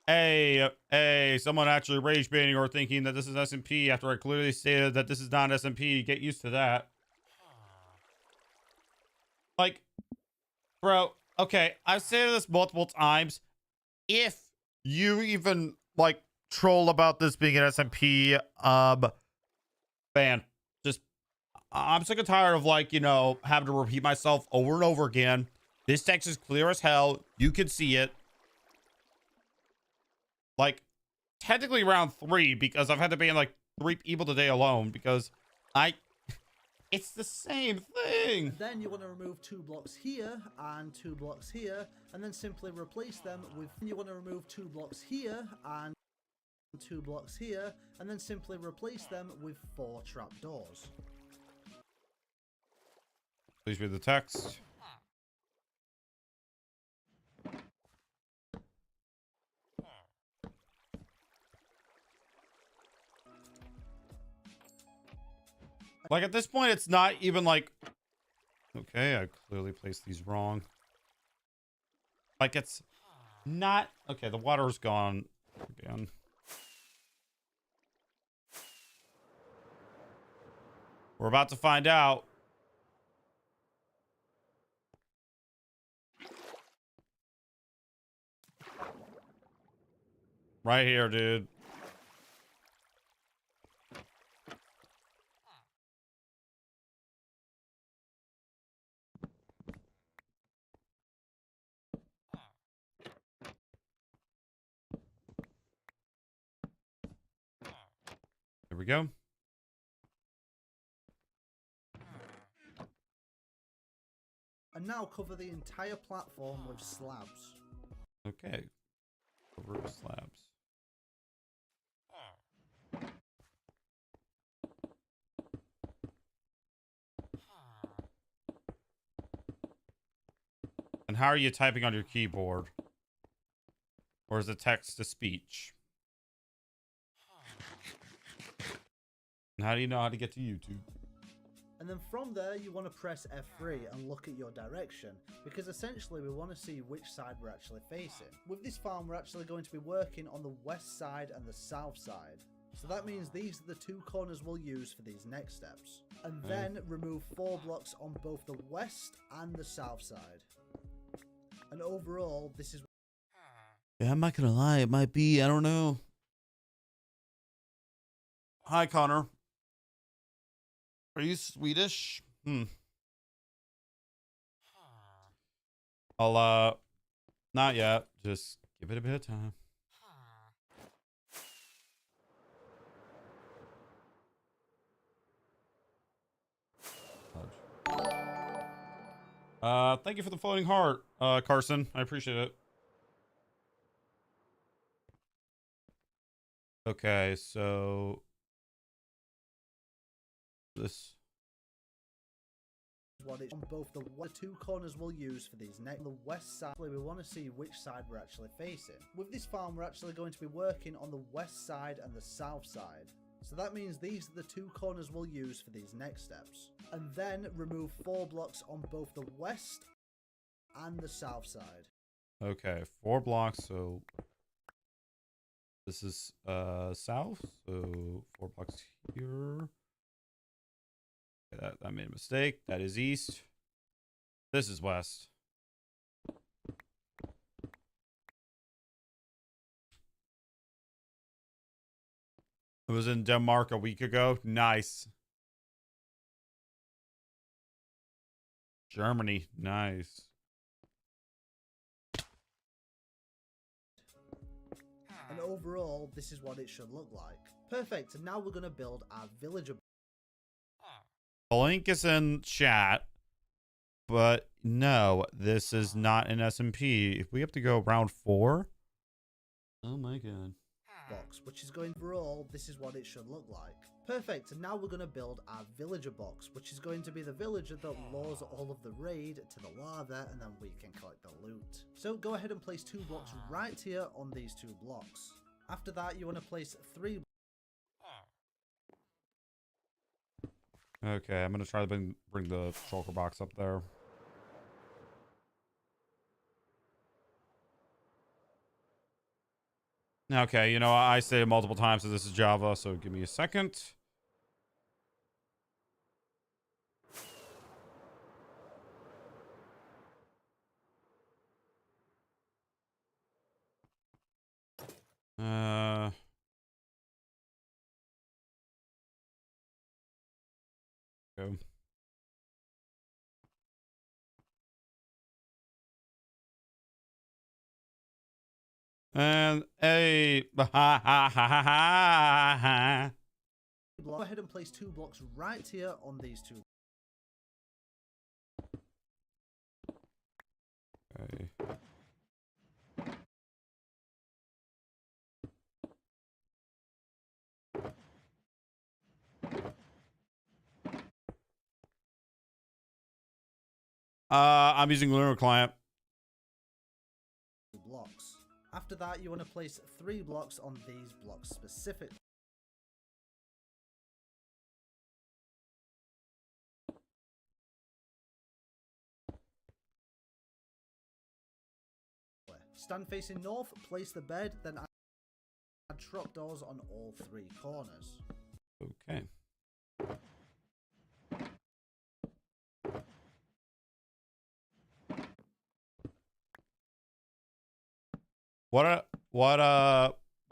Hey, someone actually rage baiting or thinking that this is SMP after I clearly stated that this is not SMP. Get used to that. Like, bro, okay, I've said this multiple times. If you even, like, troll about this being an SMP, ban. Just, I'm sick and tired of, like, you know, having to repeat myself over and over again. This text is clear as hell. You can see it. Like, technically round 3, because I've had to ban, like, 3 people today alone, because it's the same thing. And then you want to remove 2 blocks here and 2 blocks here, and then simply replace them with, you want to remove 2 blocks here and 2 blocks here, and then simply replace them with 4 trapdoors. Please read the text. Like, at this point, it's not even like, okay, I clearly placed these wrong. Like, it's not, okay, the water's gone again. We're about to find out. Right here, dude. Here we go. And now cover the entire platform with slabs. Okay. Over with slabs. And how are you typing on your keyboard? Or is it text to speech? And how do you know how to get to YouTube? And then from there, you want to press F3 and look at your direction, because essentially we want to see which side we're actually facing. With this farm, we're actually going to be working on the west side and the south side. So that means these are the 2 corners we'll use for these next steps. And then remove 4 blocks on both the west and the south side. And overall, this is... Yeah, I'm not gonna lie, it might be, I don't know. Hi, Connor. Are you Swedish? I'll, not yet. Just give it a bit of time. Thank you for the floating heart, Carson. I appreciate it. Okay, so this what it's on both the 2 corners we'll use for these next. On the west side, we want to see which side we're actually facing. With this farm, we're actually going to be working on the west side and the south side. So that means these are the 2 corners we'll use for these next steps. And then remove 4 blocks on both the west and the south side. okay, 4 blocks, so this is south, so 4 blocks here. Okay, that made a mistake. That is east. This is west. I was in Denmark a week ago. Nice. Germany. Nice. overall, this is what it should look like. Perfect, and now we're going to build our villager. The link is in chat, but no, this is not an SMP. If we have to go round 4, oh my god. Box, which is going overall, this is what it should look like. Perfect, and now we're going to build our villager box, which is going to be the villager that lures all of the raid to the lava, and then we can collect the loot. So go ahead and place 2 blocks right here on these 2 blocks. After that, you want to place 3. Okay, I'm gonna try to bring the shulker box up there. Okay, you know, I say it multiple times that this is Java, so give me a second. Go. And a Go ahead and place 2 blocks right here on these 2. Okay. I'm using Lunar Client. Blocks. After that, you want to place 3 blocks on these blocks specifically. Stand facing north, place the bed, then add trapdoors on all 3 corners. Okay. What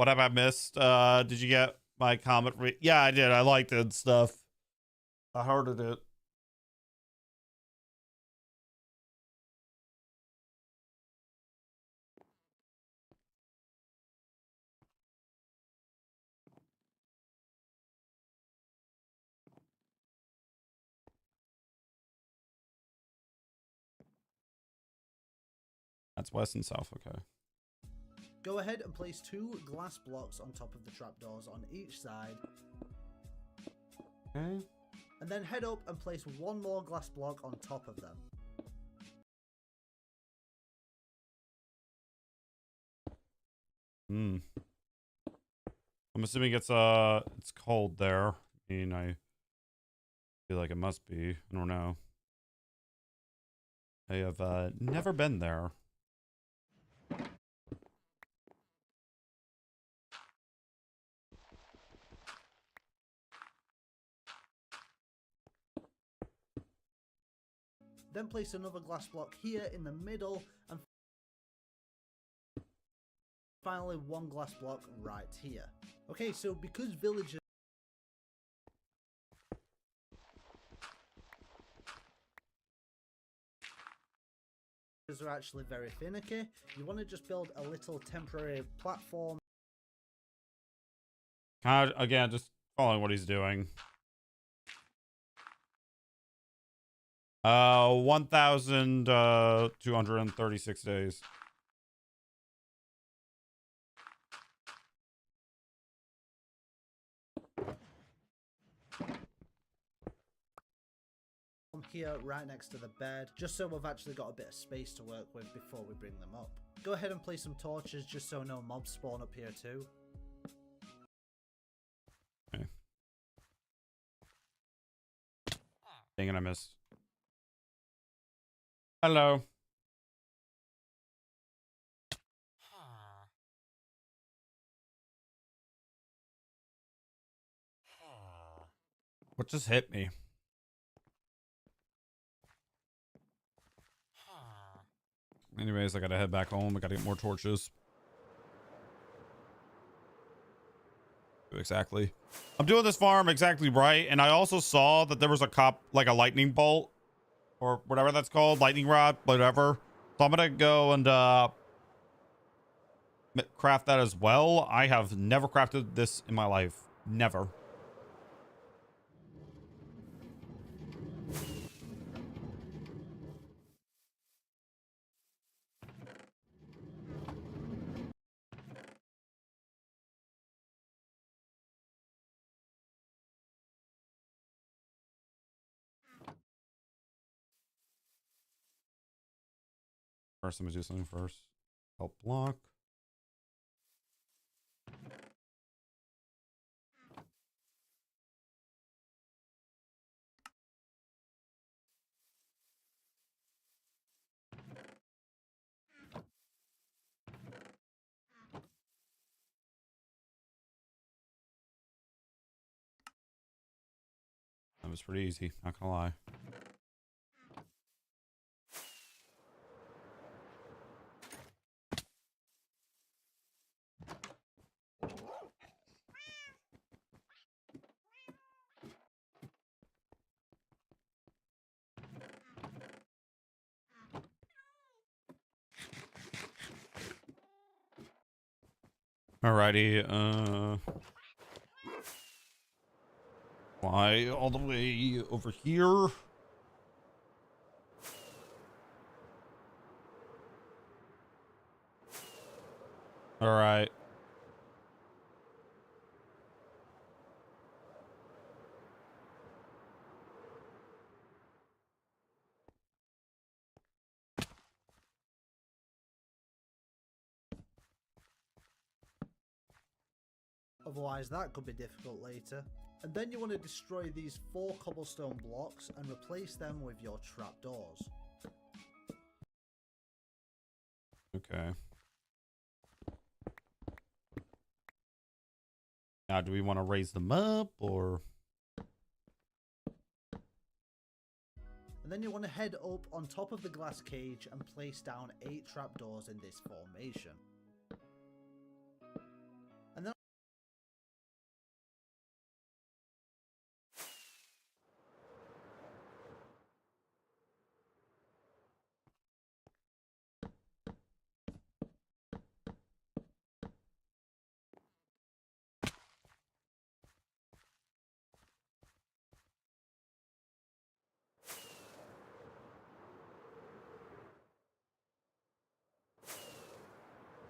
have I missed? Did you get my comment? Yeah, I did. I liked it and stuff. I hearted it. That's west and south. Okay. Go ahead and place 2 glass blocks on top of the trapdoors on each side. Okay. And then head up and place 1 more glass block on top of them. I'm assuming it's cold there. I mean, I feel like it must be. I don't know. I have never been there. Then place another glass block here in the middle, and finally 1 glass block right here. Okay, so because villagers are actually very finicky, you want to just build a little temporary platform. Again, just following what he's doing. 1,236 days. Here right next to the bed, just so we've actually got a bit of space to work with before we bring them up. Go ahead and place some torches just so no mobs spawn up here too. Okay. Dang it, I missed. Hello. What just hit me? Anyways, I gotta head back home. I gotta get more torches. Exactly. I'm doing this farm exactly right, and I also saw that there was a lightning bolt, or whatever that's called, lightning rod, whatever. So I'm gonna go and craft that as well. I have never crafted this in my life. Never. First, let me do something first. Help block. That was pretty easy, not gonna lie. Alrighty, fly all the way over here. Alright. Otherwise that could be difficult later. And then you want to destroy these 4 cobblestone blocks and replace them with your trapdoors. Okay. Now, do we want to raise them up or? And then you want to head up on top of the glass cage and place down 8 trapdoors in this formation. And then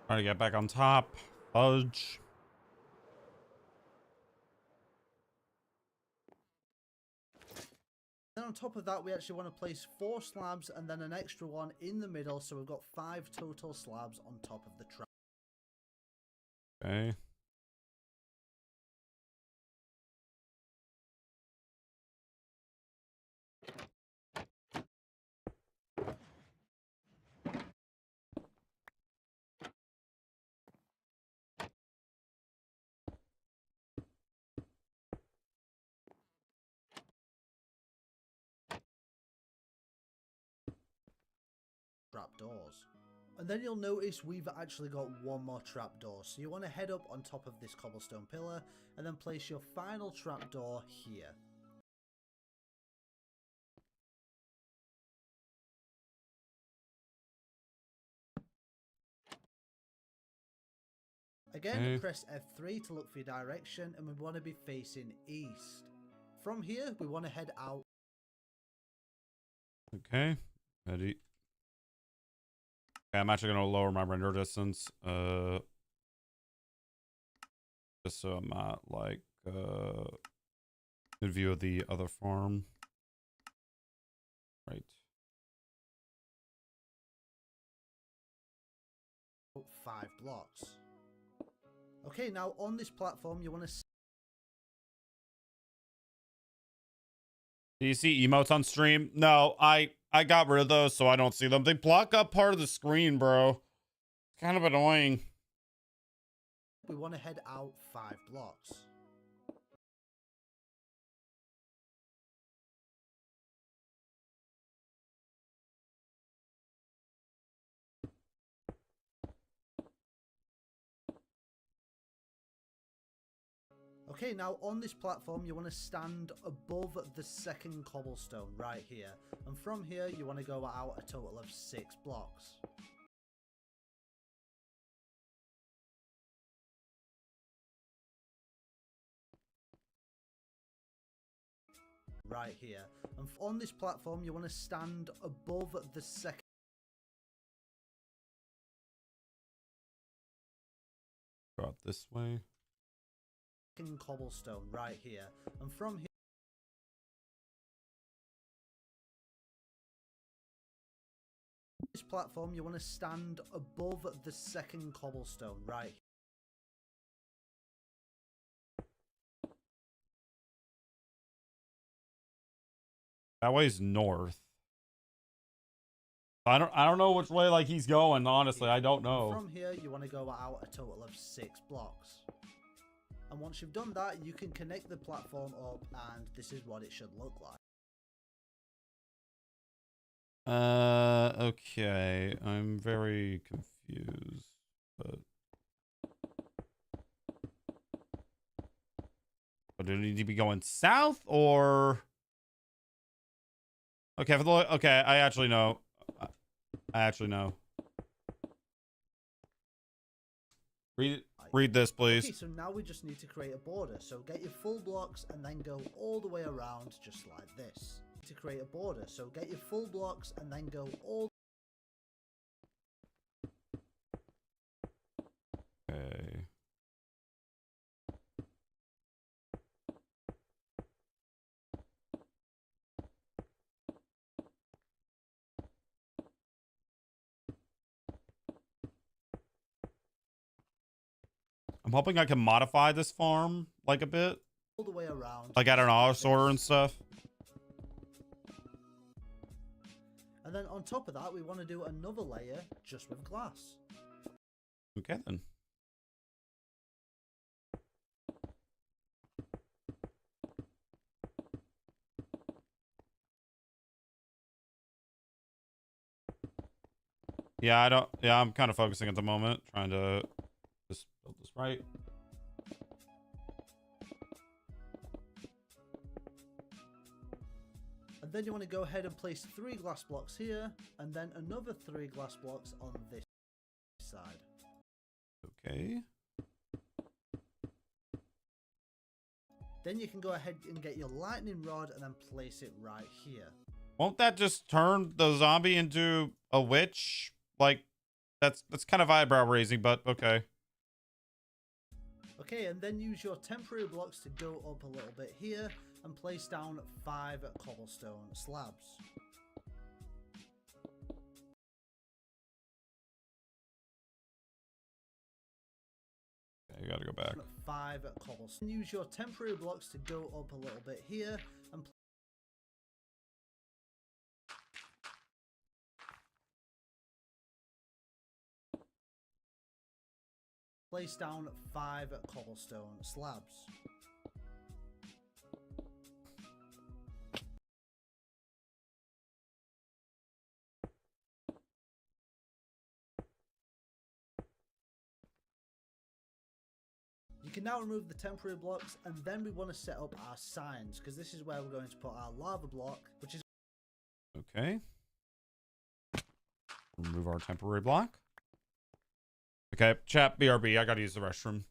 Try to get back on top. Fudge. on top of that, we actually want to place 4 slabs and then an extra one in the middle, so we've got 5 total slabs on top of the trap. Okay. Trapdoors. And then you'll notice we've actually got one more trapdoor, so you want to head up on top of this cobblestone pillar and then place your final trapdoor here. Again, press F3 to look for your direction, and we want to be facing east. From here, we want to head out. Okay. Ready. Okay, I'm actually gonna lower my render distance. Just so I'm not like in view of the other farm. Right. 5 blocks. Okay, now on this platform, you want to. Do you see emotes on stream? No, I got rid of those so I don't see them. They block up part of the screen, bro. It's kind of annoying. We want to head out 5 blocks. Okay, now on this platform, you want to stand above the second cobblestone right here. And from here, you want to go out a total of 6 blocks. right here. And on this platform, you want to stand above the second Go out this way. cobblestone right here. And from here, this platform, you want to stand above the second cobblestone right here. That way's north. I don't know which way like he's going, honestly. I don't know. From here, you want to go out a total of 6 blocks. And once you've done that, you can connect the platform up, and this is what it should look like. Okay. I'm very confused, but do we need to be going south or okay, okay, I actually know. Read this, please. Okay, so now we just need to create a border. So get your full blocks and then go all the way around just like this. To create a border, so get your full blocks and then go all. Okay. I'm hoping I can modify this farm like a bit. All the way around. Like add an auto sorter and stuff. And then on top of that, we want to do another layer just with glass. Okay then. Yeah, I'm kind of focusing at the moment, trying to just build this right. And then you want to go ahead and place 3 glass blocks here, and then another 3 glass blocks on this side. Okay. Then you can go ahead and get your lightning rod and then place it right here. Won't that just turn the zombie into a witch? Like, that's kind of eyebrow raising, but okay. Okay, and then use your temporary blocks to go up a little bit here and place down 5 cobblestone slabs. Okay, you gotta go back. 5 cobblestone. Use your temporary blocks to go up a little bit here and place down 5 cobblestone slabs. You can now remove the temporary blocks, and then we want to set up our signs, because this is where we're going to put our lava block, which is Okay. Remove our temporary block. Okay, chat, BRB, I gotta use the restroom.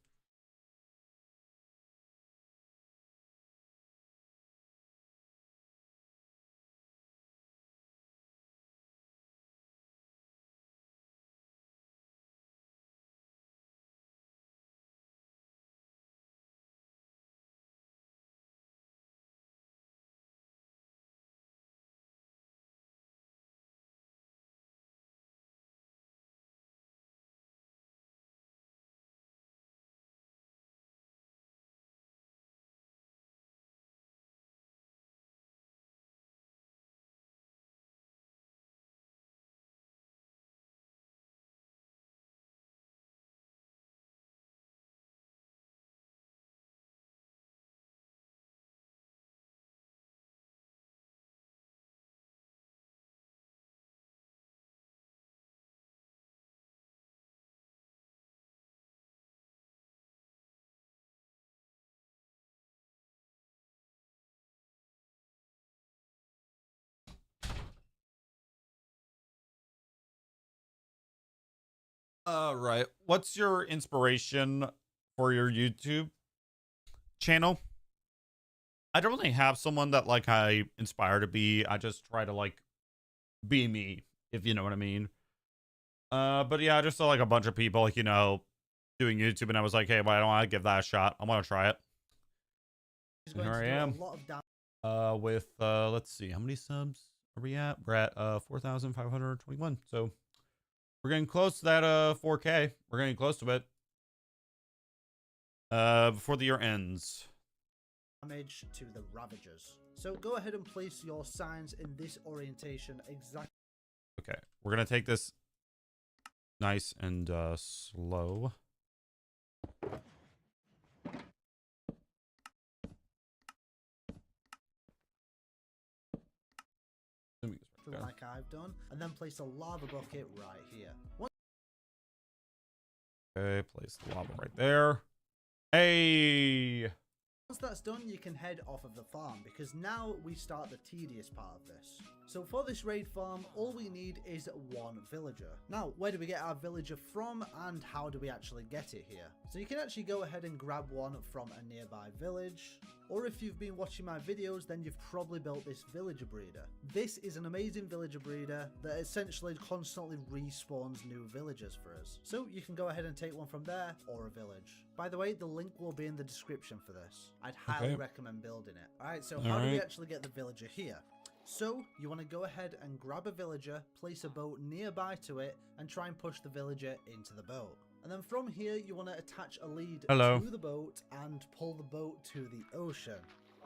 Right. What's your inspiration for your YouTube channel? I don't really have someone that like I inspire to be. I just try to like be me, if you know what I mean. But yeah, I just saw like a bunch of people like, you know, doing YouTube, and I was like, hey, why don't I give that a shot? I want to try it. He's And going here to I do am. a lot of damage. With let's see, how many subs are we at? We're at 4,521. So we're getting close to that 4K. We're getting close to it. Before the year ends. Damage to the Ravagers. So go ahead and place your signs in this orientation exactly. Okay, we're gonna take this nice and slow. Like I've done, and then place a lava bucket right here. Okay, place the lava right there. Hey! Once that's done, you can head off of the farm, because now we start the tedious part of this. So for this raid farm, all we need is one villager. Now, where do we get our villager from, and how do we actually get it here? So you can actually go ahead and grab one from a nearby village, or if you've been watching my videos, then you've probably built this villager breeder. This is an amazing villager breeder that essentially constantly respawns new villagers for us. So you can go ahead and take one from there, or a village. By the way, the link will be in the description for this. I'd highly recommend building it. Alright, so how do we actually get the villager here? So, you want to go ahead and grab a villager, place a boat nearby to it, and try and push the villager into the boat. And then from here, you want to attach a lead to the boat and pull the boat to the ocean,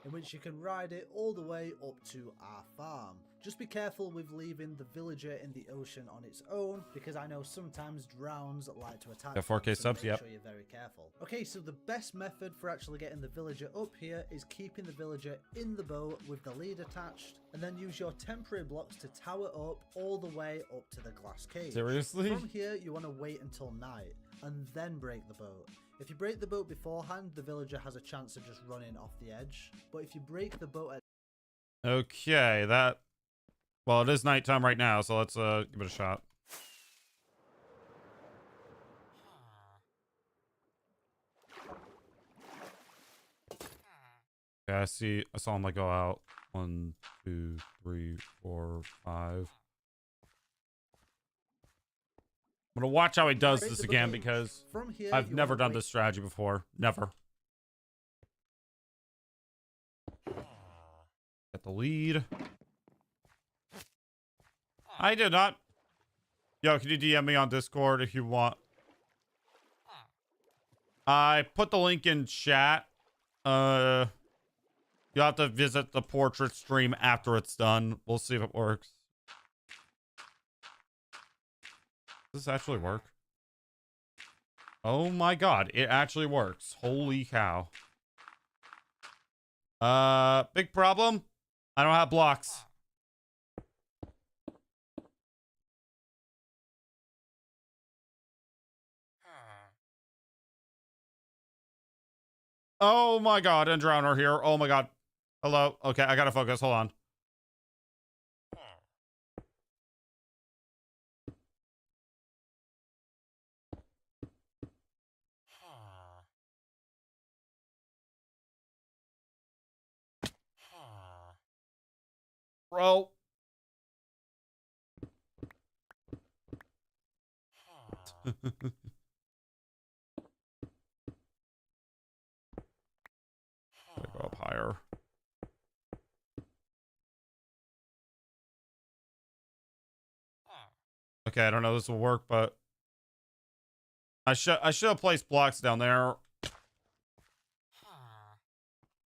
in which you can ride it all the way up to our farm. Just be careful with leaving the villager in the ocean on its own, because I know sometimes drowns like to attack. Yeah, 4K subs, so yep. make sure you're very careful. Okay, so the best method for actually getting the villager up here is keeping the villager in the boat with the lead attached, and then use your temporary blocks to tower up all the way up to the glass cage. Seriously? From here, you want to wait until night, and then break the boat. If you break the boat beforehand, the villager has a chance of just running off the edge, but if you break the boat at Okay, that... Well, it is nighttime right now, so let's give it a shot. Yeah, I saw him like go out. 1, 2, 3, 4, 5. I'm gonna watch how he does this again, because from here, I've never done this strategy before. Never. Get the lead. I did not. Yo, can you DM me on Discord if you want? I put the link in chat. You have to visit the portrait stream after it's done. We'll see if it works. Does this actually work? Oh my god, it actually works. Holy cow. Big problem. I don't have blocks. Oh my god, and Drowner here. Oh my god. Hello. Okay, I gotta focus. Hold on. Bro. Go up higher. Okay, I don't know if this will work, but I should have placed blocks down there.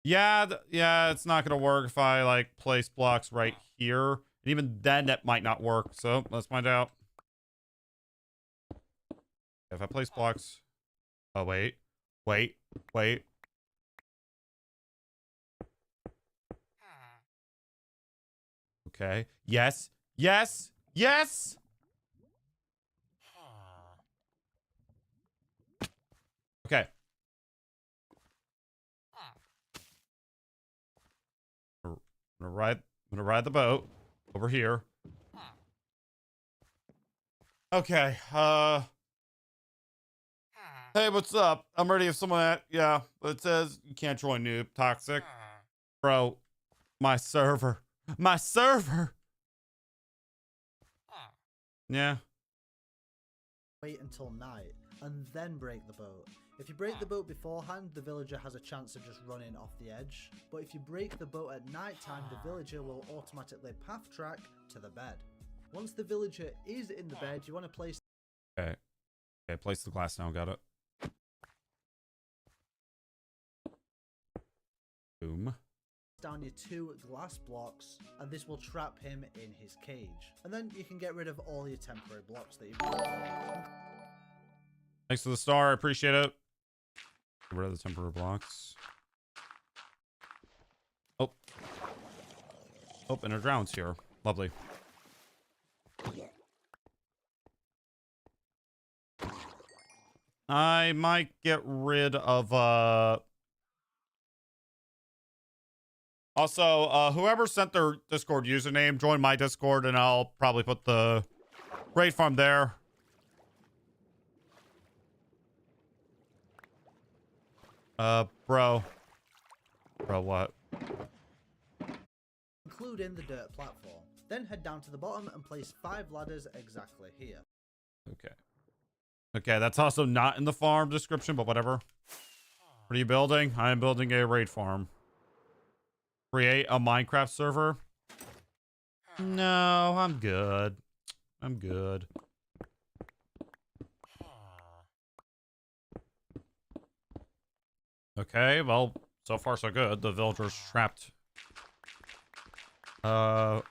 Yeah, yeah, it's not gonna work if I like place blocks right here. And even then, that might not work. So let's find out. If I place blocks, oh wait. Okay. Yes. Okay. I'm gonna ride the boat over here. Okay. Hey, what's up? I'm ready if someone yeah, but it says you can't join noob. Toxic. Bro, my server. My server. Yeah. Wait until night and then break the boat. If you break the boat beforehand, the villager has a chance of just running off the edge. But if you break the boat at night time, the villager will automatically path track to the bed. Once the villager is in the bed, you want to place... Okay. Okay, place the glass now. Got it. Boom. down your 2 glass blocks, and this will trap him in his cage. And then you can get rid of all your temporary blocks that you've got. Thanks for the star. I appreciate it. Get rid of the temporary blocks. Oh. Oh, and it drowns here. Lovely. I might get rid of also whoever sent their Discord username, join my Discord and I'll probably put the raid farm there. Bro what? Include in the dirt platform. Then head down to the bottom and place 5 ladders exactly here. Okay. Okay, that's also not in the farm description, but whatever. What are you building? I am building a raid farm. Create a Minecraft server? No, I'm good. I'm good. Okay, well, so far so good. The villager's trapped. Okay,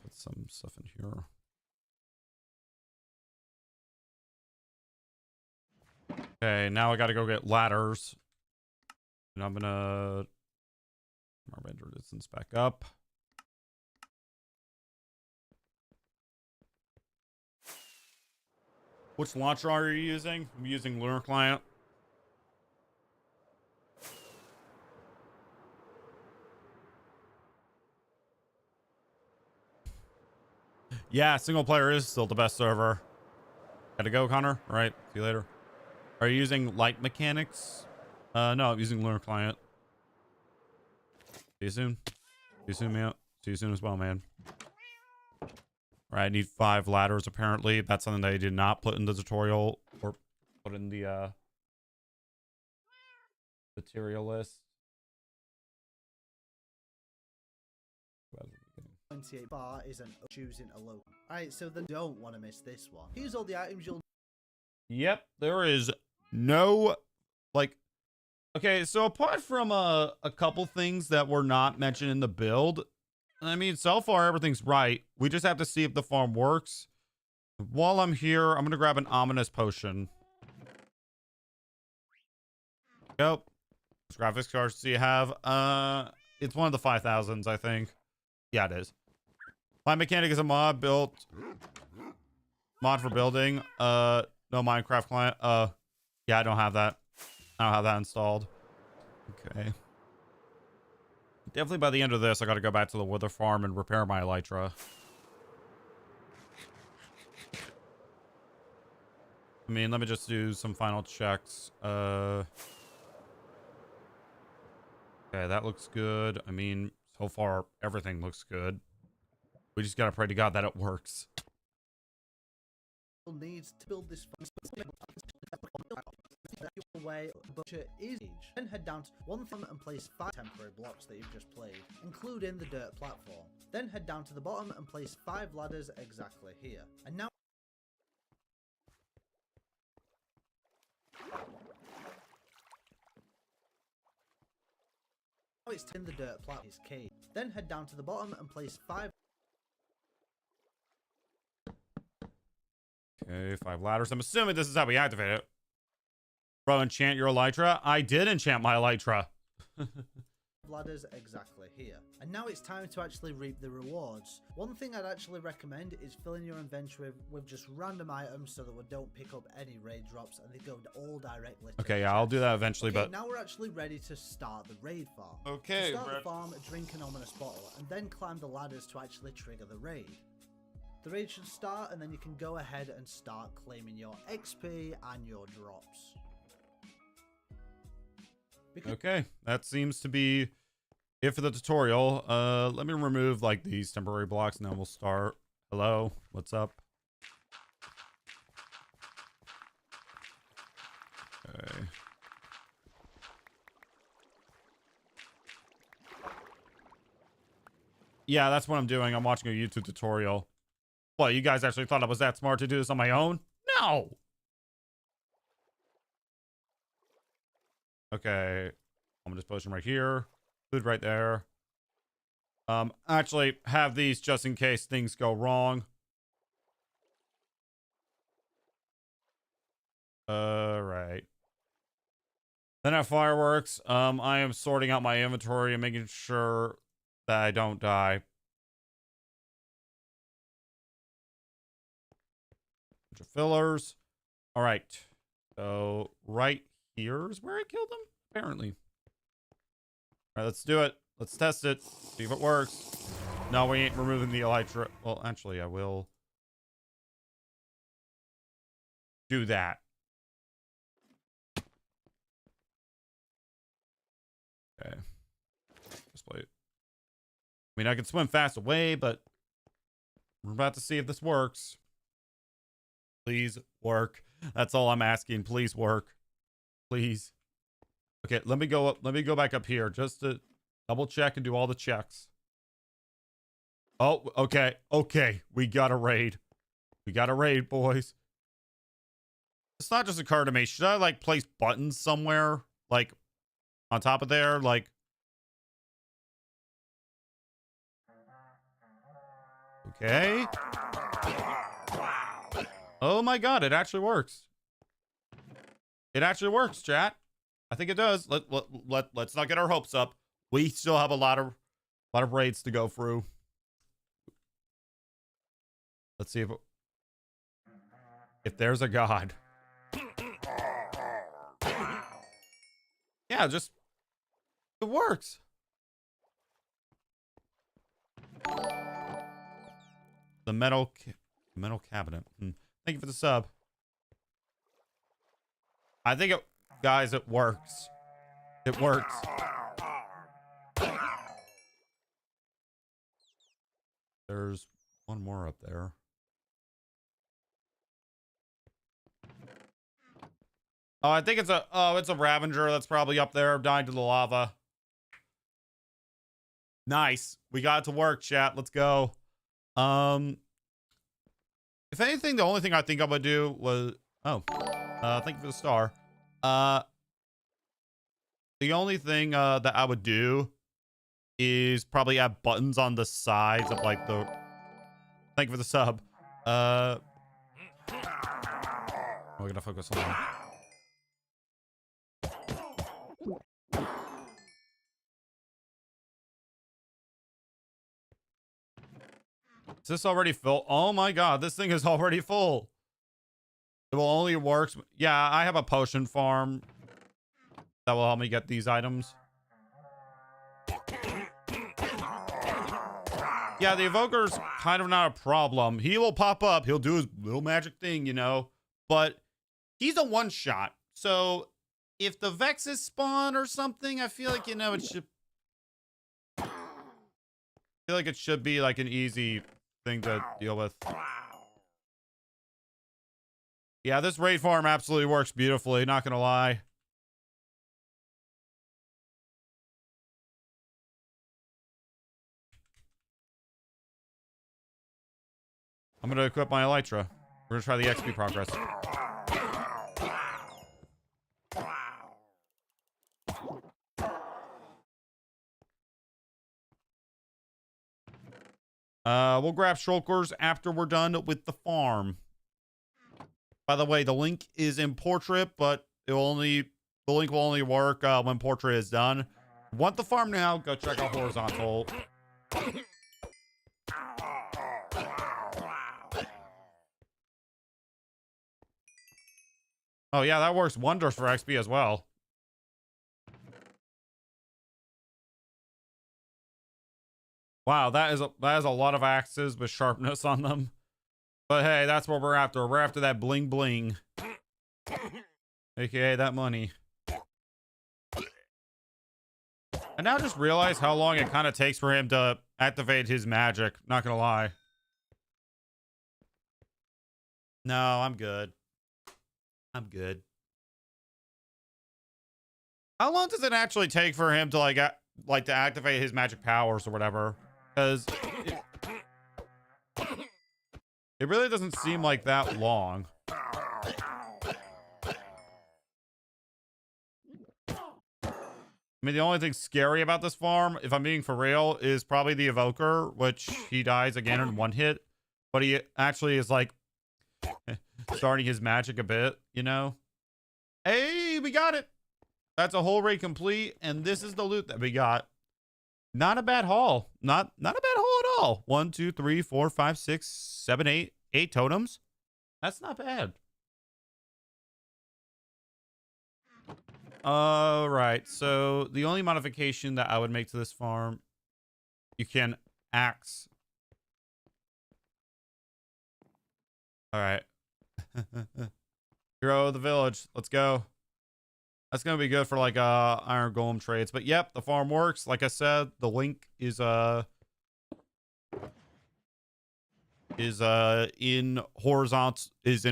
put some stuff in here. Okay, now I gotta go get ladders. And I'm gonna my render distance back up. Which launcher are you using? I'm using Lunar Client. Yeah, single player is still the best server. Gotta go, Connor. All right, see you later. Are you using light mechanics? No, I'm using Lunar Client. See you soon. See you soon, man. See you soon as well, man. All right, I need 5 ladders, apparently. That's something that I did not put in the tutorial or put in the material list. 28 bar isn't choosing a local. Alright, so then don't want to miss this one. Here's all the items you'll... Yep, there is no, like... Okay, so apart from a couple things that were not mentioned in the build, I mean, so far everything's right. We just have to see if the farm works. While I'm here, I'm gonna grab an ominous potion. Yep. Which graphics cards do you have? It's one of the 5000s, I think. Yeah, it is. My mechanic is a mod built. Mod for building. No Minecraft client. Yeah, I don't have that. I don't have that installed. Okay. Definitely by the end of this, I got to go back to the Wither farm and repair my Elytra. I mean, let me just do some final checks. Okay, that looks good. I mean, so far, everything looks good. We just got to pray to God that it works. Needs to build this way butcher is age. Then head down to one thumb and place 5 temporary blocks that you've just played, including the dirt platform. Then head down to the bottom and place 5 ladders exactly here. And now it's in the dirt platform his cave. Then head down to the bottom and place 5. Okay, 5 ladders. I'm assuming this is how we activate it. Bro, enchant your Elytra? I did enchant my Elytra. Ladders exactly here. And now it's time to actually reap the rewards. One thing I'd actually recommend is filling your inventory with just random items so that we don't pick up any raid drops and they go all directly to Okay, the yeah, I'll chest. do that eventually, Okay, but... now we're actually ready to start the raid farm. Okay, to start Brett. the farm, drink an ominous bottle and then climb the ladders to actually trigger the raid. The raid should start, and then you can go ahead and start claiming your XP and your drops. Okay, that seems to be it for the tutorial. Let me remove like these temporary blocks and then we'll start. Hello, what's up? Okay. Yeah, that's what I'm doing. I'm watching a YouTube tutorial. What, you guys actually thought I was that smart to do this on my own? No! Okay. I'm just posting right here. Food right there. Actually have these just in case things go wrong. Right. Then I have fireworks. I am sorting out my inventory and making sure that I don't die. Bunch of fillers. All right. So right here is where I killed them, apparently. All right, let's do it. Let's test it. See if it works. No, we ain't removing the elytra. Well, actually, I will do that. Okay. Just wait. I mean, I can swim fast away, but we're about to see if this works. Please work. That's all I'm asking. Please work. Please. Okay, let me go up. Let me go back up here just to double check and do all the checks. Oh, okay. Okay. We got a raid. We got a raid, boys. It's not just occurred to me. Should I like place buttons somewhere? Like on top of there? Like. Okay. Oh my god, it actually works. It actually works, chat. I think it does. Let's not get our hopes up. We still have a lot of raids to go through. Let's see if there's a god. Yeah, just it works. The metal cabinet. Thank you for the sub. I think it, guys, it works. It works. There's one more up there. Oh, I think it's a Ravager that's probably up there dying to the lava. Nice. We got it to work, chat. Let's go. If anything, the only thing I think I'm gonna do was thank you for the star. The only thing that I would do is probably add buttons on the sides of like the thank you for the sub. We're gonna focus on that. Is this already full? Oh my god, this thing is already full. It will only work. Yeah, I have a potion farm that will help me get these items. Yeah, the evoker's kind of not a problem. He will pop up. He'll do his little magic thing, you know, but he's a one shot. So if the Vexes spawn or something, I feel like, you know, it should be like an easy thing to deal with. Yeah, this raid farm absolutely works beautifully, not gonna lie. I'm gonna equip my elytra. We're gonna try the XP progress. We'll grab shulkers after we're done with the farm. By the way, the link is in portrait, but the link will only work when portrait is done. Want the farm now? Go check out horizontal. Oh yeah, that works wonders for XP as well. Wow, that is a lot of axes with sharpness on them. But hey, that's what we're after. We're after that bling bling. AKA that money. I now just realize how long it kind of takes for him to activate his magic. Not gonna lie. No, I'm good. I'm good. How long does it actually take for him to like to activate his magic powers or whatever? Because it really doesn't seem like that long. I mean, the only thing scary about this farm, if I'm being for real, is probably the Evoker, which he dies again in one hit. But he actually is like starting his magic a bit, you know? Hey, we got it. That's a whole raid complete, and this is the loot that we got. Not a bad haul. Not a bad haul at all. 1, 2, 3, 4, 5, 6, 7, 8. 8 totems. That's not bad. All right. So the only modification that I would make to this farm, you can axe. All right. Hero of the village. Let's go. That's going to be good for like iron golem trades. But yep, the farm works. Like I said, the link is in horizontal, is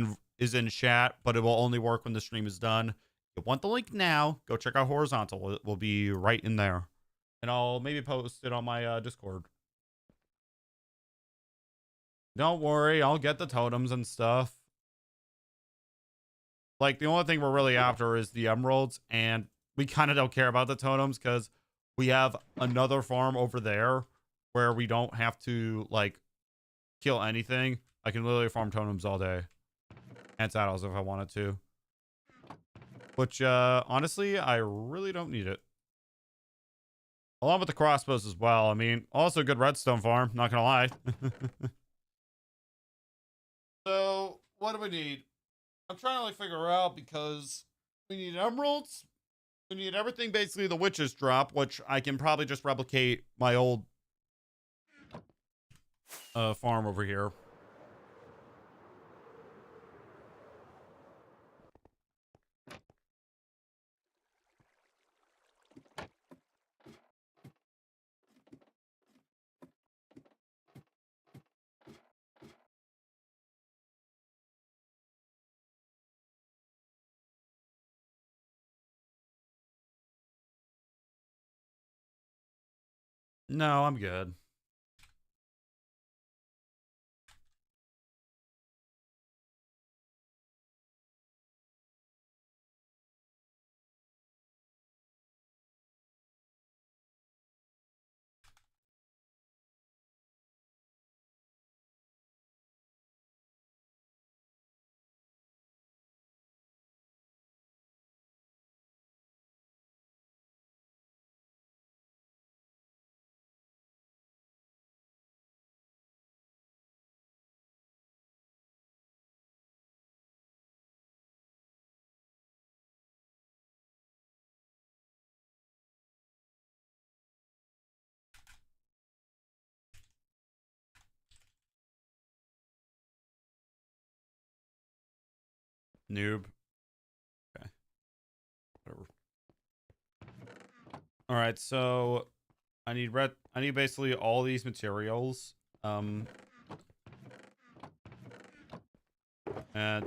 in chat, but it will only work when the stream is done. If you want the link now, go check out horizontal. It will be right in there. And I'll maybe post it on my Discord. Don't worry, I'll get the totems and stuff. Like, the only thing we're really after is the emeralds, and we kind of don't care about the totems because we have another farm over there where we don't have to, like, kill anything. I can literally farm totems all day. And saddles if I wanted to. Which, honestly, I really don't need it. Along with the crossbows as well. I mean, also good redstone farm, not gonna lie. So, what do we need? I'm trying to like figure out because we need emeralds. We need everything basically the witches drop, which I can probably just replicate my old farm over here. No, I'm good. Noob. Okay. Whatever. All right, so I need basically all these materials. And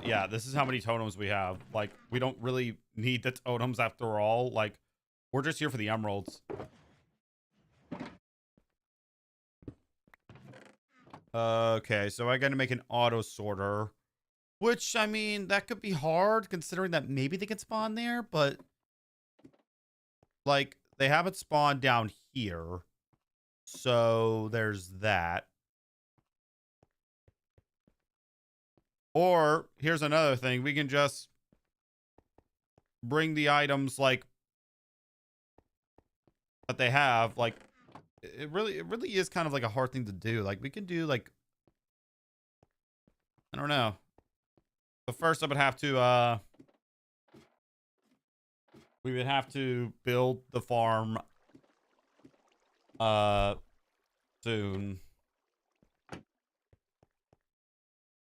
yeah, this is how many totems we have. Like, we don't really need the totems after all. Like, we're just here for the emeralds. Okay, so I gotta make an auto sorter. Which, I mean, that could be hard considering that maybe they can spawn there, but like, they haven't spawned down here. So there's that. Or here's another thing. We can just bring the items like that they have. Like, it really is kind of like a hard thing to do. Like, we can do like, I don't know. But first I would have to we would have to build the farm soon.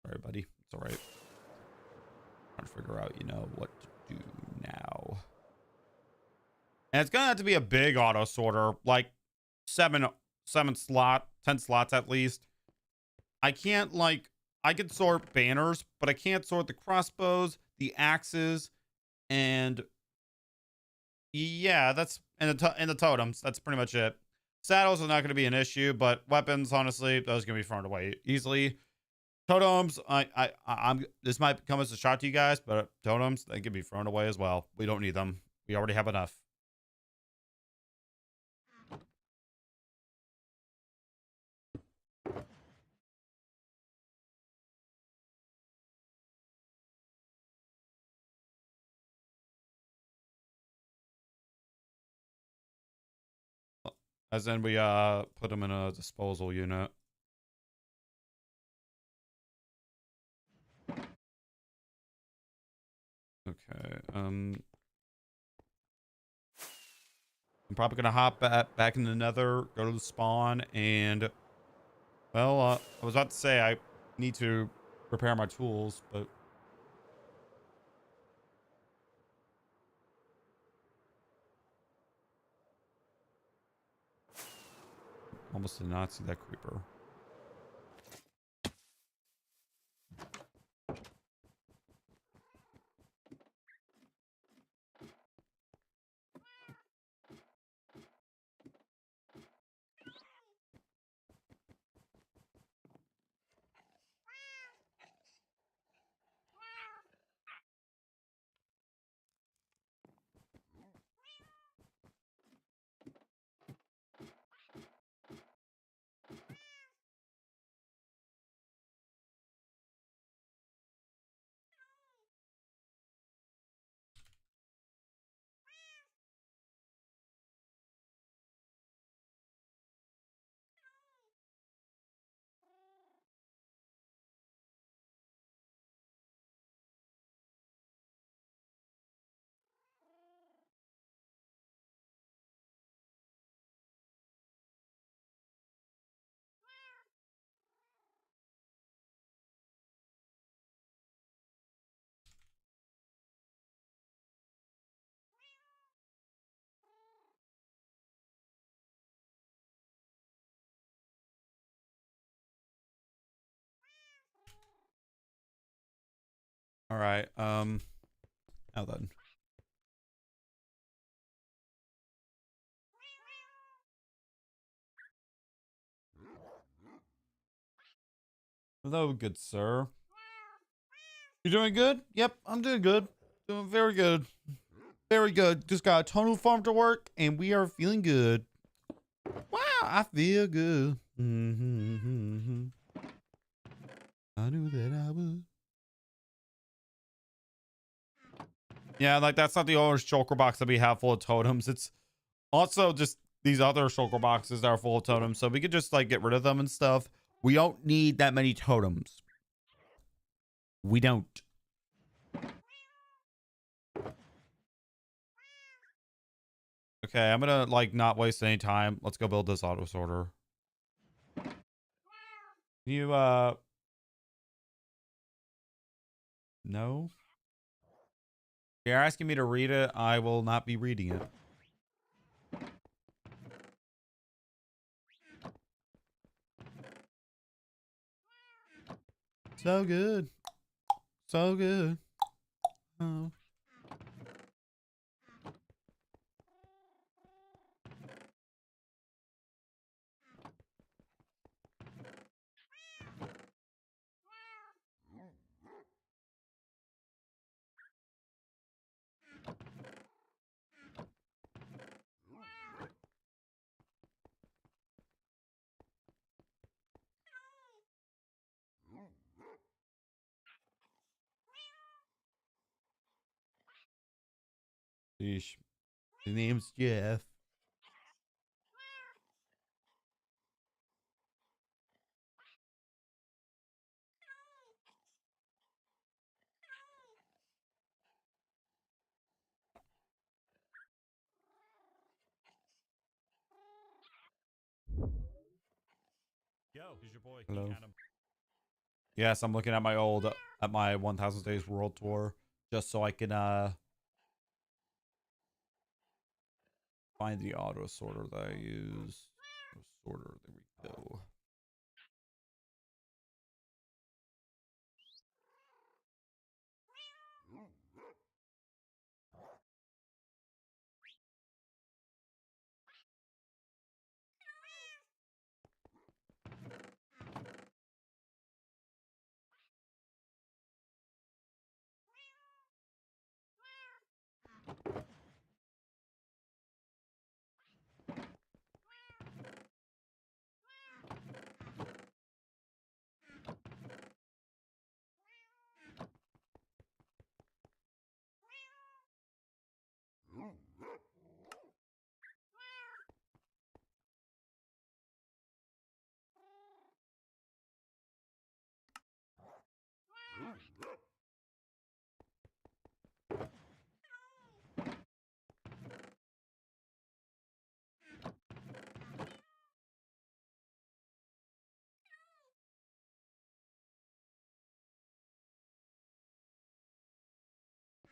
Sorry, buddy. It's all right. Trying to figure out, you know, what to do now. And it's gonna have to be a big auto sorter, like 10 slots at least. I can't like, I can sort banners, but I can't sort the crossbows, the axes, and yeah, that's and the totems. That's pretty much it. Saddles are not going to be an issue, but weapons, honestly, those can be thrown away easily. Totems, I'm. This might come as a shock to you guys, but totems, they can be thrown away as well. We don't need them. We already have enough. As in, we put them in a disposal unit. Okay. I'm probably gonna hop back in the Nether, go to the spawn, and well, I was about to say I need to prepare my tools, but almost did not see that creeper. All right. Now then. Hello, good sir. You doing good? Yep, I'm doing good. Doing very good. Very good. Just got a ton of farm to work, and we are feeling good. Wow, I feel good. I knew that I would. Yeah, like that's not the only shulker box that we have full of totems. It's also just these other shulker boxes that are full of totems, so we could just like get rid of them and stuff. We don't need that many totems. We don't. Okay, I'm gonna like not waste any time. Let's go build this auto sorter. You no? You're asking me to read it. I will not be reading it. So good. So good. Oh. Sheesh. His name's Jeff. Yo, here's your boy, Hello. King Adam. Yes, I'm looking at my 1000 Days World Tour just so I can find the auto sorter that I use. Sorter, there we go.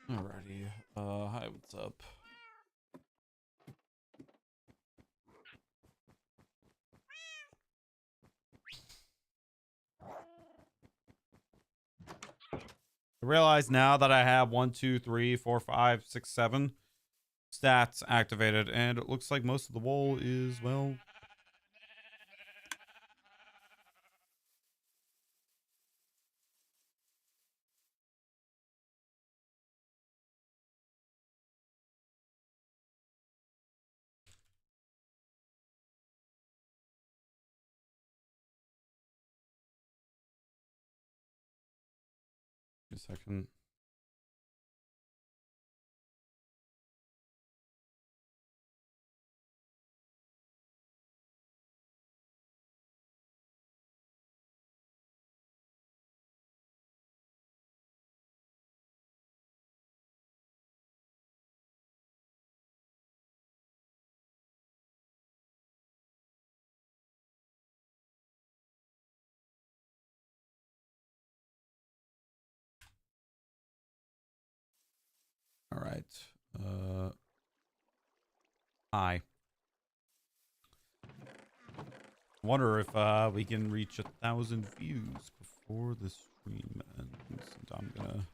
Alrighty. Hi, what's up? I realize now that I have 1, 2, 3, 4, 5, 6, 7 stats activated, and it looks like most of the wool is, well, a second. All right. Hi. Wonder if we can reach 1,000 views before the stream ends. And I'm gonna.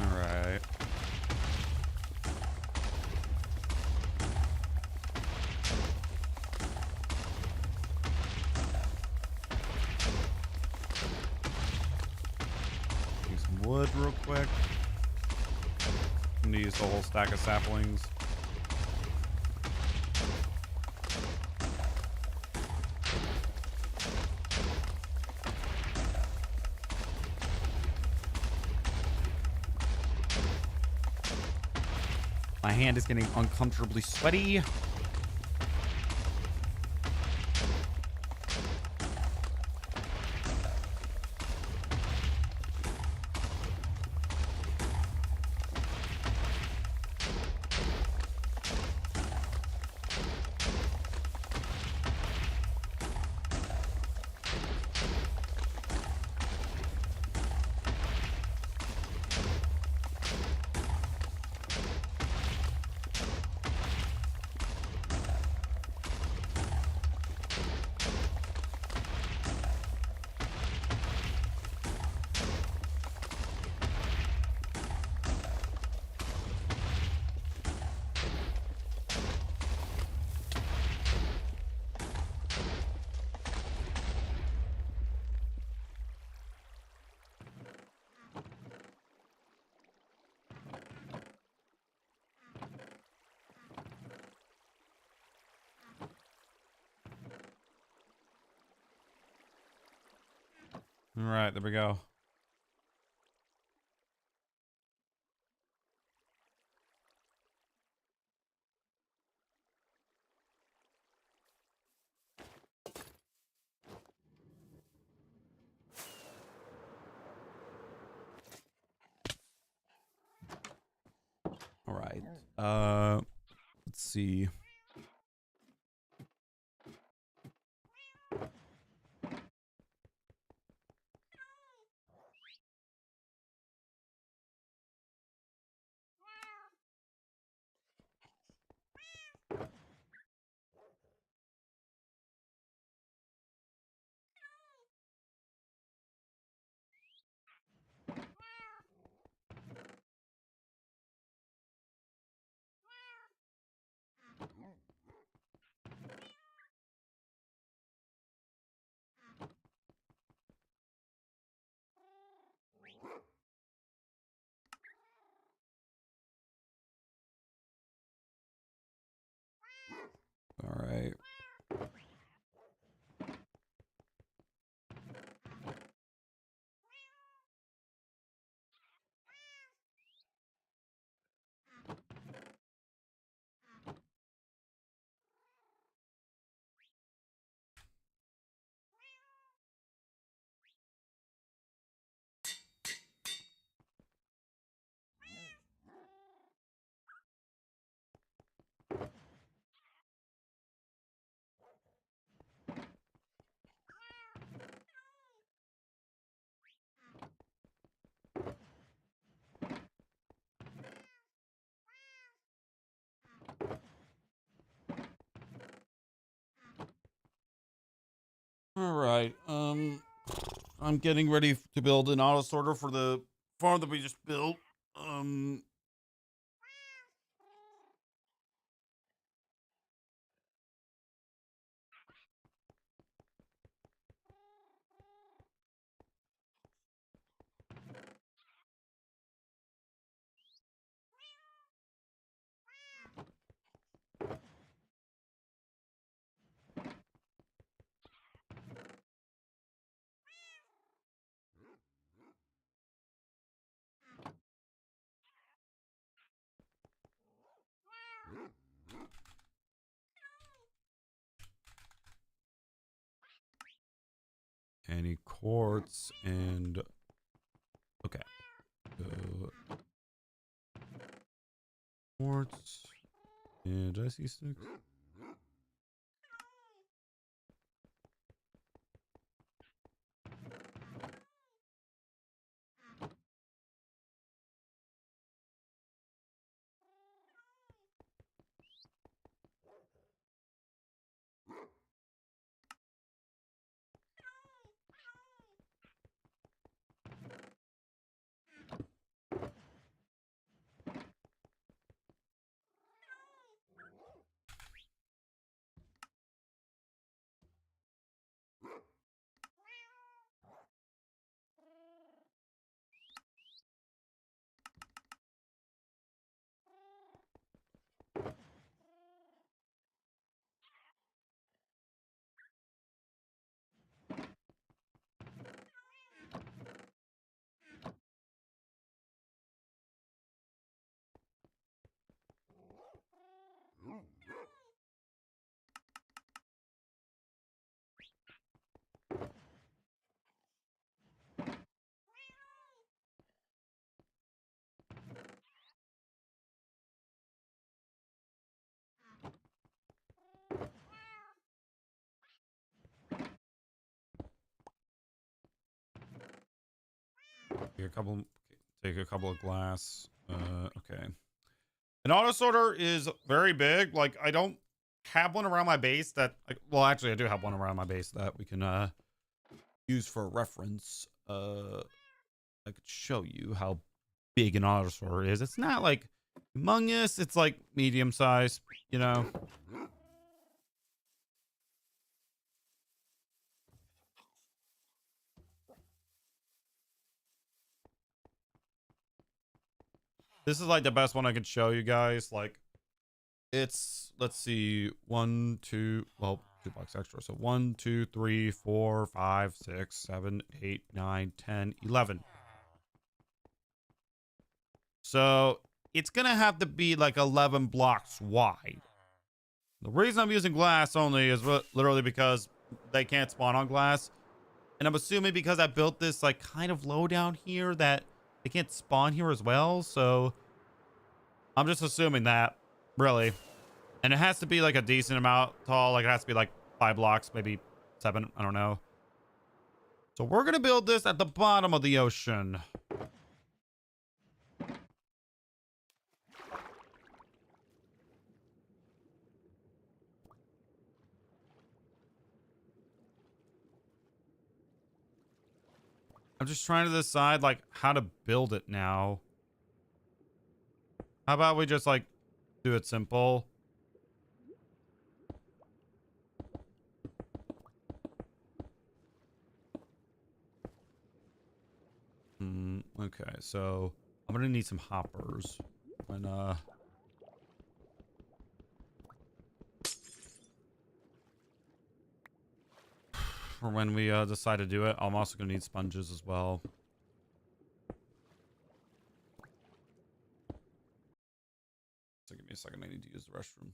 All right. Take some wood real quick. I'm gonna use the whole stack of saplings. My hand is getting uncomfortably sweaty. All right, there we go. All right. Let's see. All right. All right. I'm getting ready to build an auto sorter for the farm that we just built. Um, any quartz and okay. Quartz and did I see sticks? Take a couple of glass. Okay. An auto sorter is very big. Like I don't have one around my base that well actually I do have one around my base that we can use for reference. I could show you how big an auto sorter is. It's not like humongous, it's like medium size, you know. This is like the best one I could show you guys. Like it's let's see, 1, 2, well, 2 blocks extra. So 1, 2, 3, 4, 5, 6, 7, 8, 9, 10, 11. So it's going to have to be like 11 blocks wide. The reason I'm using glass only is literally because they can't spawn on glass. And I'm assuming because I built this like kind of low down here that they can't spawn here as well. So I'm just assuming that, really. And it has to be like a decent amount tall. Like it has to be like 5 blocks, maybe 7. I don't know. So we're going to build this at the bottom of the ocean. I'm just trying to decide like how to build it now. How about we just like do it simple? Okay, so I'm gonna need some hoppers when for when we decide to do it. I'm also gonna need sponges as well. So give me a second, I need to use the restroom.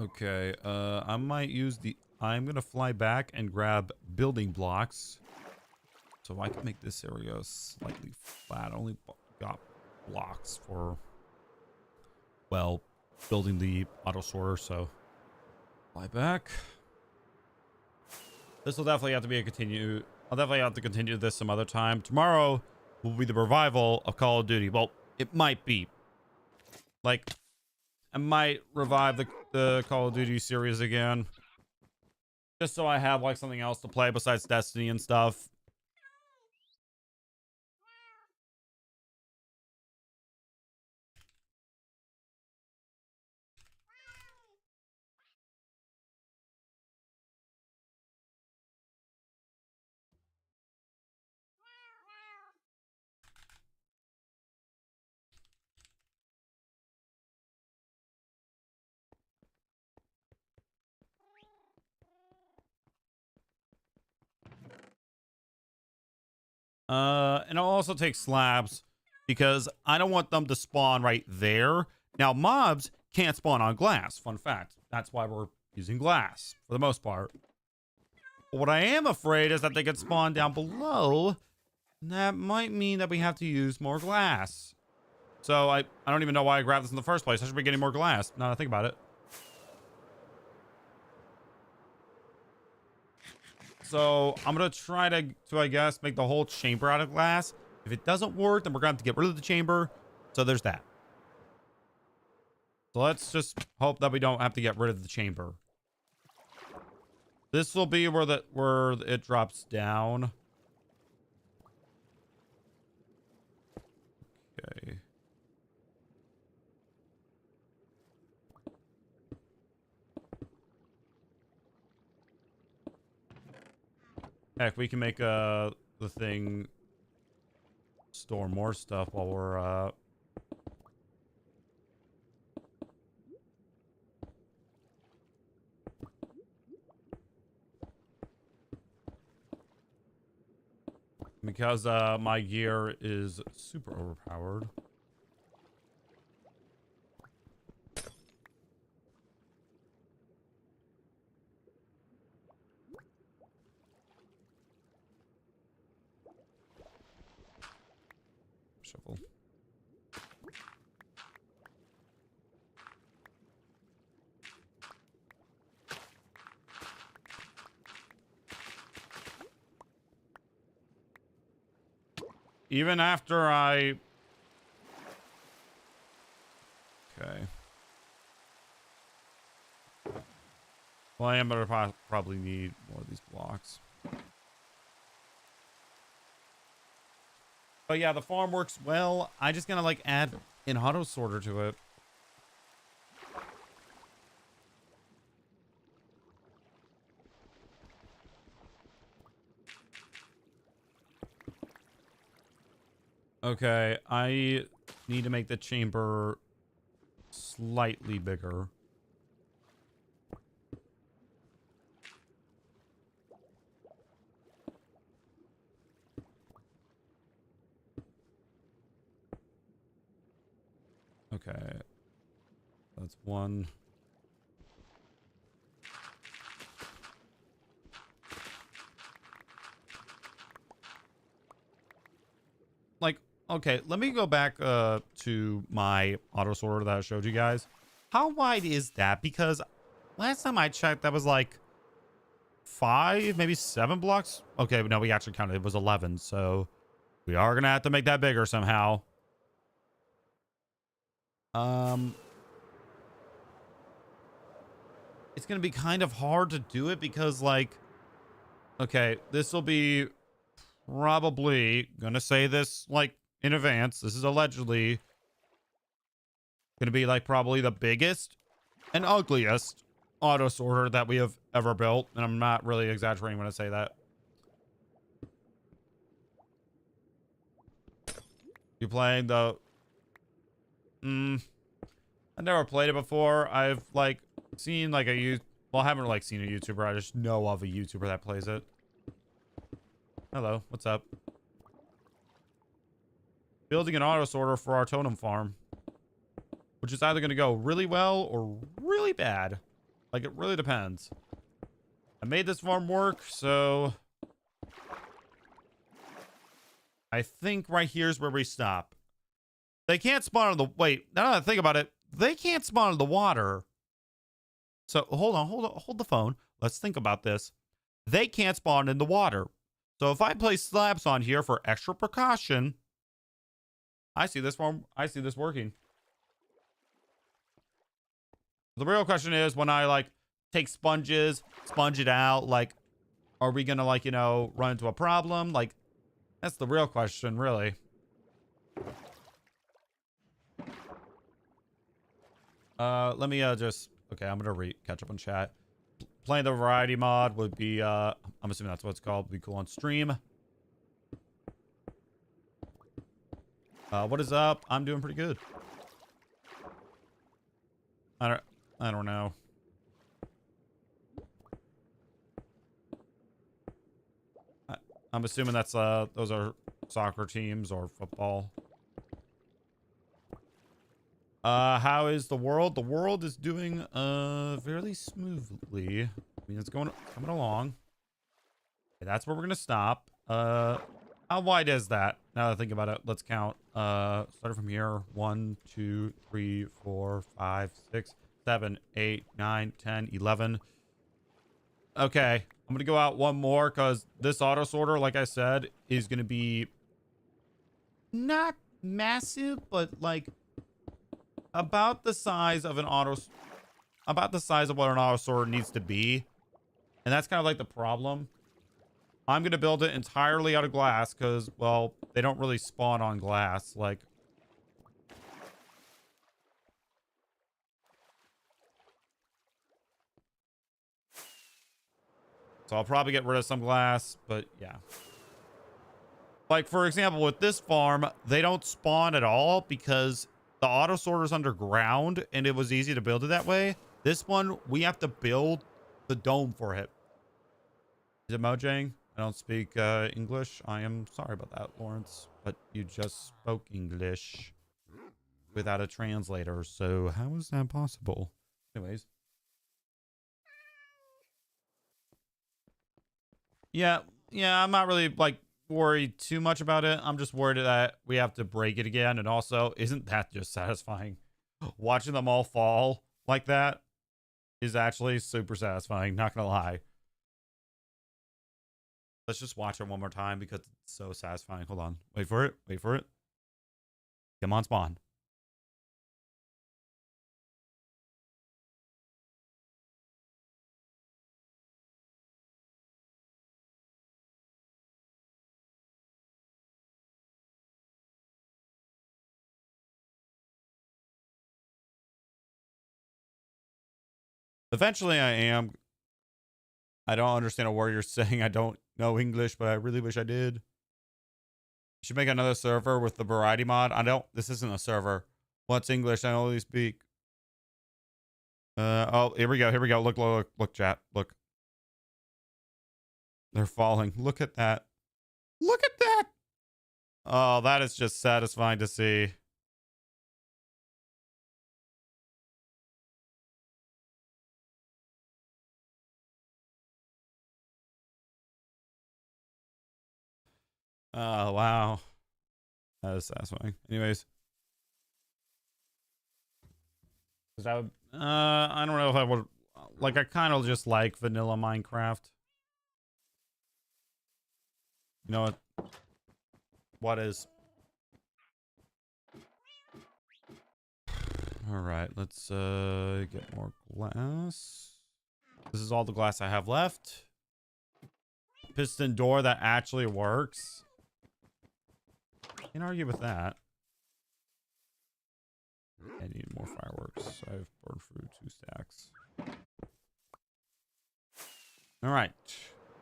Okay, I might use I'm gonna fly back and grab building blocks so I can make this area slightly flat. I only got blocks for, well, building the auto sorter, so fly back. This will definitely have to be I'll definitely have to continue this some other time. Tomorrow will be the revival of Call of Duty. Well, it might be. Like, I might revive the Call of Duty series again. Just so I have like something else to play besides Destiny and stuff. And I'll also take slabs because I don't want them to spawn right there. Now, mobs can't spawn on glass. Fun fact. That's why we're using glass for the most part. But what I am afraid is that they could spawn down below. And that might mean that we have to use more glass. So I don't even know why I grabbed this in the first place. I should be getting more glass now that I think about it. So I'm going to try to, I guess, make the whole chamber out of glass. If it doesn't work, then we're going to have to get rid of the chamber. So there's that. So let's just hope that we don't have to get rid of the chamber. This will be where it drops down. Okay. Heck, we can make the thing store more stuff while we're because my gear is super overpowered. Shuffle. Even after I... Okay. Well, I am going to probably need more of these blocks. But yeah, the farm works well. I just gonna like add an auto sorter to it. Okay, I need to make the chamber slightly bigger. Okay, that's one. Like, okay, let me go back to my auto sorter that I showed you guys. How wide is that? Because last time I checked, that was like 5, maybe 7 blocks. Okay, but no, we actually counted. It was 11, so we are gonna have to make that bigger somehow. It's gonna be kind of hard to do it because, like, okay, this will be probably, gonna say this like in advance, this is allegedly gonna be like probably the biggest and ugliest auto sorter that we have ever built, and I'm not really exaggerating when I say that. You playing the I never played it before. I've like seen like well, I haven't like seen a YouTuber. I just know of a YouTuber that plays it. Hello, what's up? Building an auto sorter for our totem farm, which is either going to go really well or really bad. Like, it really depends. I made this farm work, so I think right here's where we stop. They can't spawn in the... Wait, now that I think about it, they can't spawn in the water. So, hold the phone. Let's think about this. They can't spawn in the water. So if I place slabs on here for extra precaution, I see this working. The real question is, when I like take sponges, sponge it out, like, are we gonna like, you know, run into a problem? Like, that's the real question, really. Let me just, okay, I'm gonna catch up on chat. Playing the variety mod would be, I'm assuming that's what it's called, would be cool on stream. What is up? I'm doing pretty good. I don't know. I'm assuming that's, those are soccer teams or football. How is the world? The world is doing, fairly smoothly. I mean, it's coming along. Okay, that's where we're gonna stop. How wide is that? Now that I think about it, let's count. Starting from here. 1, 2, 3, 4, 5, 6, 7, 8, 9, 10, 11. Okay, I'm gonna go out one more because this auto sorter, like I said, is gonna be not massive, but like about the size of what an auto sorter needs to be. And that's kind of like the problem. I'm going to build it entirely out of glass because, well, they don't really spawn on glass. Like, so I'll probably get rid of some glass, but yeah. Like, for example, with this farm, they don't spawn at all because the auto sorter's underground and it was easy to build it that way. This one, we have to build the dome for it. Is it Mojang? I don't speak English. I am sorry about that, Lawrence. But you just spoke English without a translator. So how is that possible? Anyways. Yeah, I'm not really like worried too much about it. I'm just worried that we have to break it again. And also, isn't that just satisfying? Watching them all fall like that is actually super satisfying. Not gonna lie. Let's just watch it one more time because it's so satisfying. Hold on. Wait for it. Wait for it. Come on, spawn. Eventually I am. I don't understand a word you're saying. I don't know English, but I really wish I did. You should make another server with the variety mod. I don't. This isn't a server. What's English? I only speak. Oh, here we go. Here we go. Look, look, look, chat. Look. They're falling. Look at that. Look at that. Oh, that is just satisfying to see. Oh, wow. That is satisfying. Anyways. Because I would, I don't know if I would, like, I kind of just like vanilla Minecraft. You know what? What is? All right, let's get more glass. This is all the glass I have left. Piston door that actually works. Can't argue with that. I need more fireworks. I've burned through 2 stacks. All right.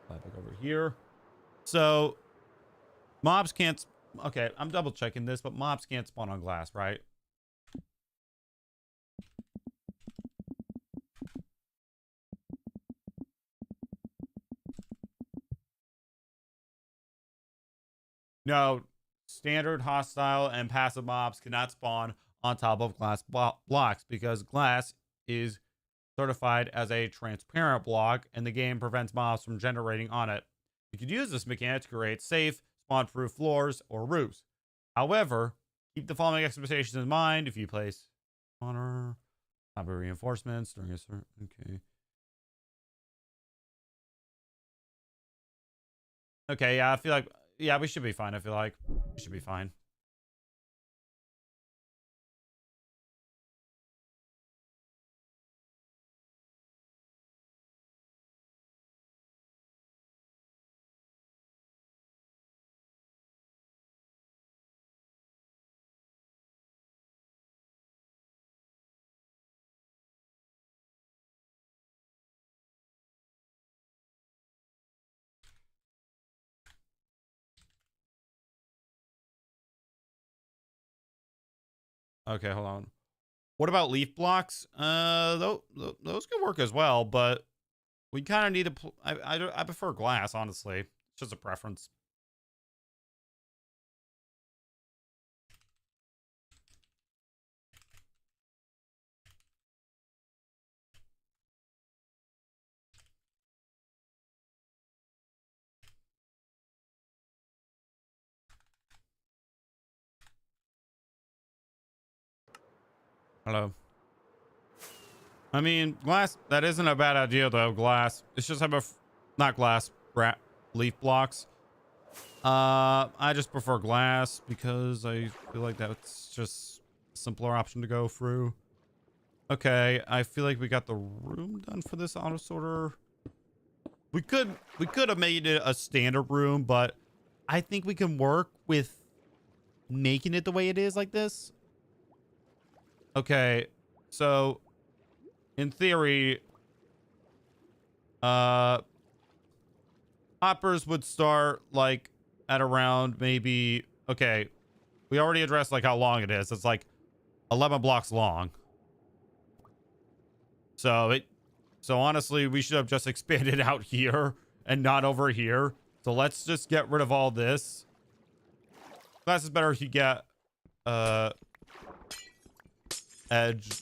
Back over here. So, mobs can't... Okay, I'm double checking this, but mobs can't spawn on glass, right? No. Standard, hostile, and passive mobs cannot spawn on top of glass blocks because glass is certified as a transparent block and the game prevents mobs from generating on it. You could use this mechanic to create safe, spawn-proof floors or roofs. However, keep the following expectations in mind if you place honor, top of reinforcements during a certain... Okay. Okay, yeah, I feel like... Yeah, we should be fine, I feel like. We should be fine. Okay, hold on. What about leaf blocks? Those can work as well, but we kind of need to... I prefer glass, honestly. It's just a preference. Hello. I mean, glass, that isn't a bad idea, though. Glass. It's just have a... Not glass. Leaf blocks. I just prefer glass because I feel like that's just a simpler option to go through. Okay, I feel like we got the room done for this auto sorter. We could have made it a standard room, but I think we can work with making it the way it is like this. Okay, so in theory, hoppers would start like at around maybe, okay, we already addressed like how long it is. It's like 11 blocks long. So honestly, we should have just expanded out here and not over here So let's just get rid of all this. Glass is better if you get edge.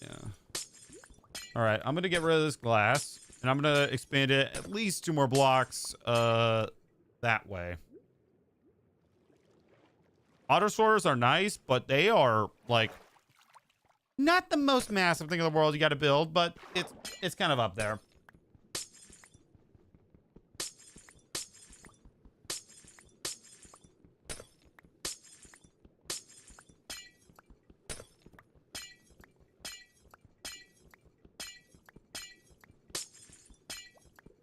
Yeah. All right, I'm gonna get rid of this glass, and I'm gonna expand it at least 2 more blocks that way. Auto sorters are nice, but they are like not the most massive thing in the world you got to build, but it's kind of up there.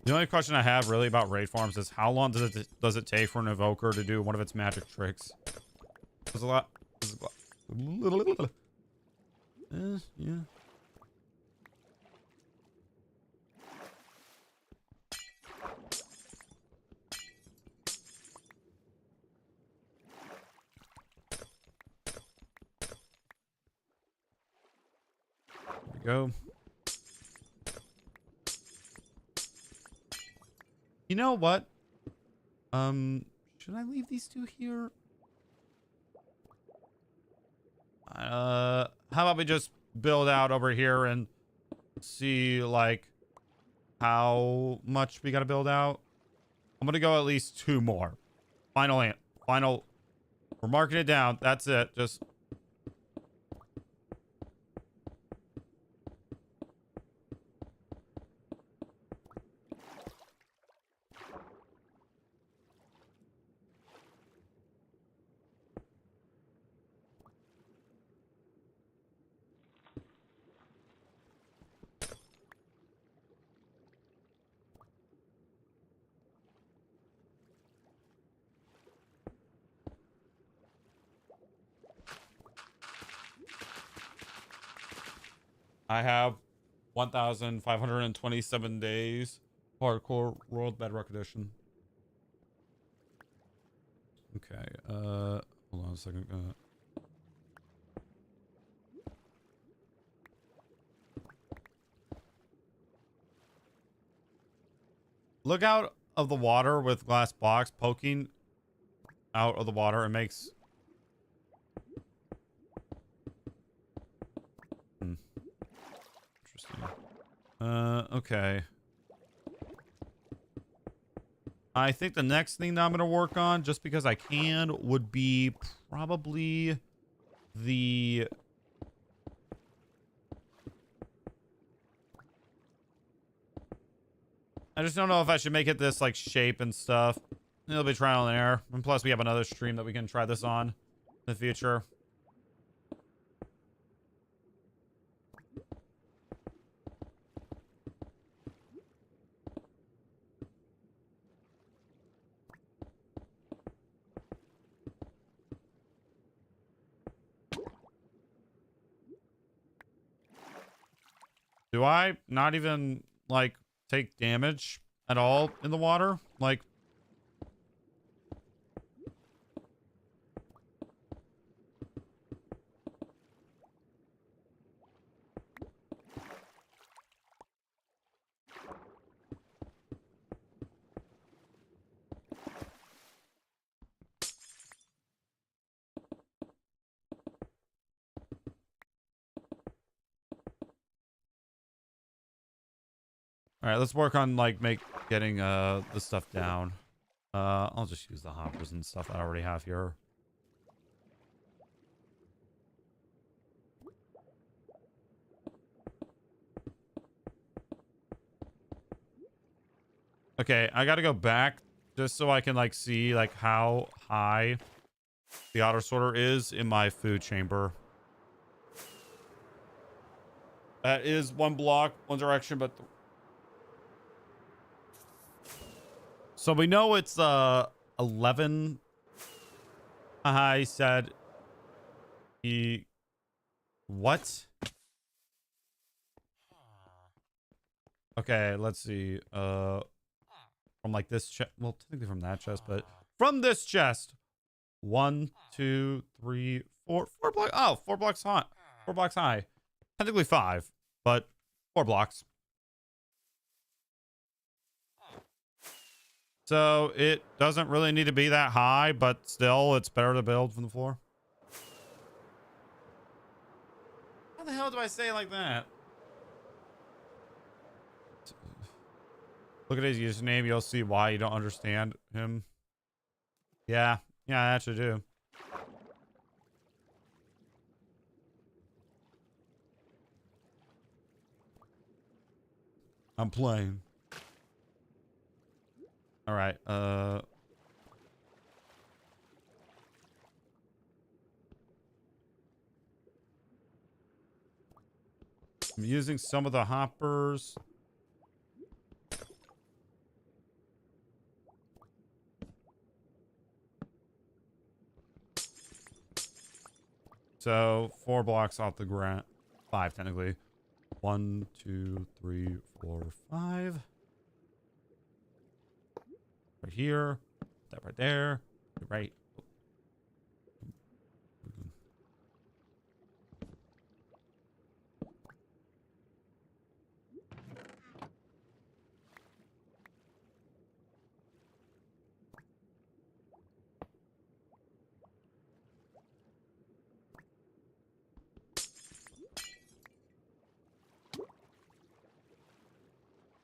The only question I have really about raid farms is how long does it take for an evoker to do one of its magic tricks? There's a lot. Yeah. There we go. You know what? Should I leave these 2 here? How about we just build out over here and see like how much we got to build out? I'm gonna go at least 2 more. Final. We're marking it down. That's it. Just. I have 1,527 days. Hardcore World Bedrock Edition. Okay. Hold on a second. Look out of the water with glass box poking out of the water. It makes. Okay. I think the next thing that I'm going to work on, just because I can, would be probably the... I just don't know if I should make it this, like, shape and stuff. It'll be trial and error. And plus, we have another stream that we can try this on in the future. Do I not even, like, take damage at all in the water? Like... All right, let's work on like getting the stuff down. I'll just use the hoppers and stuff I already have here. Okay, I got to go back just so I can like see like how high the auto sorter is in my food chamber. That is 1 block, 1 direction, but so we know it's 11. I said he what? Okay, let's see. From like this chest, well, technically from that chest, but from this chest. 1, 2, 3, 4 blocks. Oh, 4 blocks high. 4 blocks high. Technically 5, but 4 blocks. So it doesn't really need to be that high, but still it's better to build from the floor. How the hell do I say it like that? Look at his username. You'll see why you don't understand him. Yeah. Yeah, I actually do. I'm playing. All right. I'm using some of the hoppers. So 4 blocks off the ground. 5 technically. 1, 2, 3, 4, 5. Right here. That right there. Right.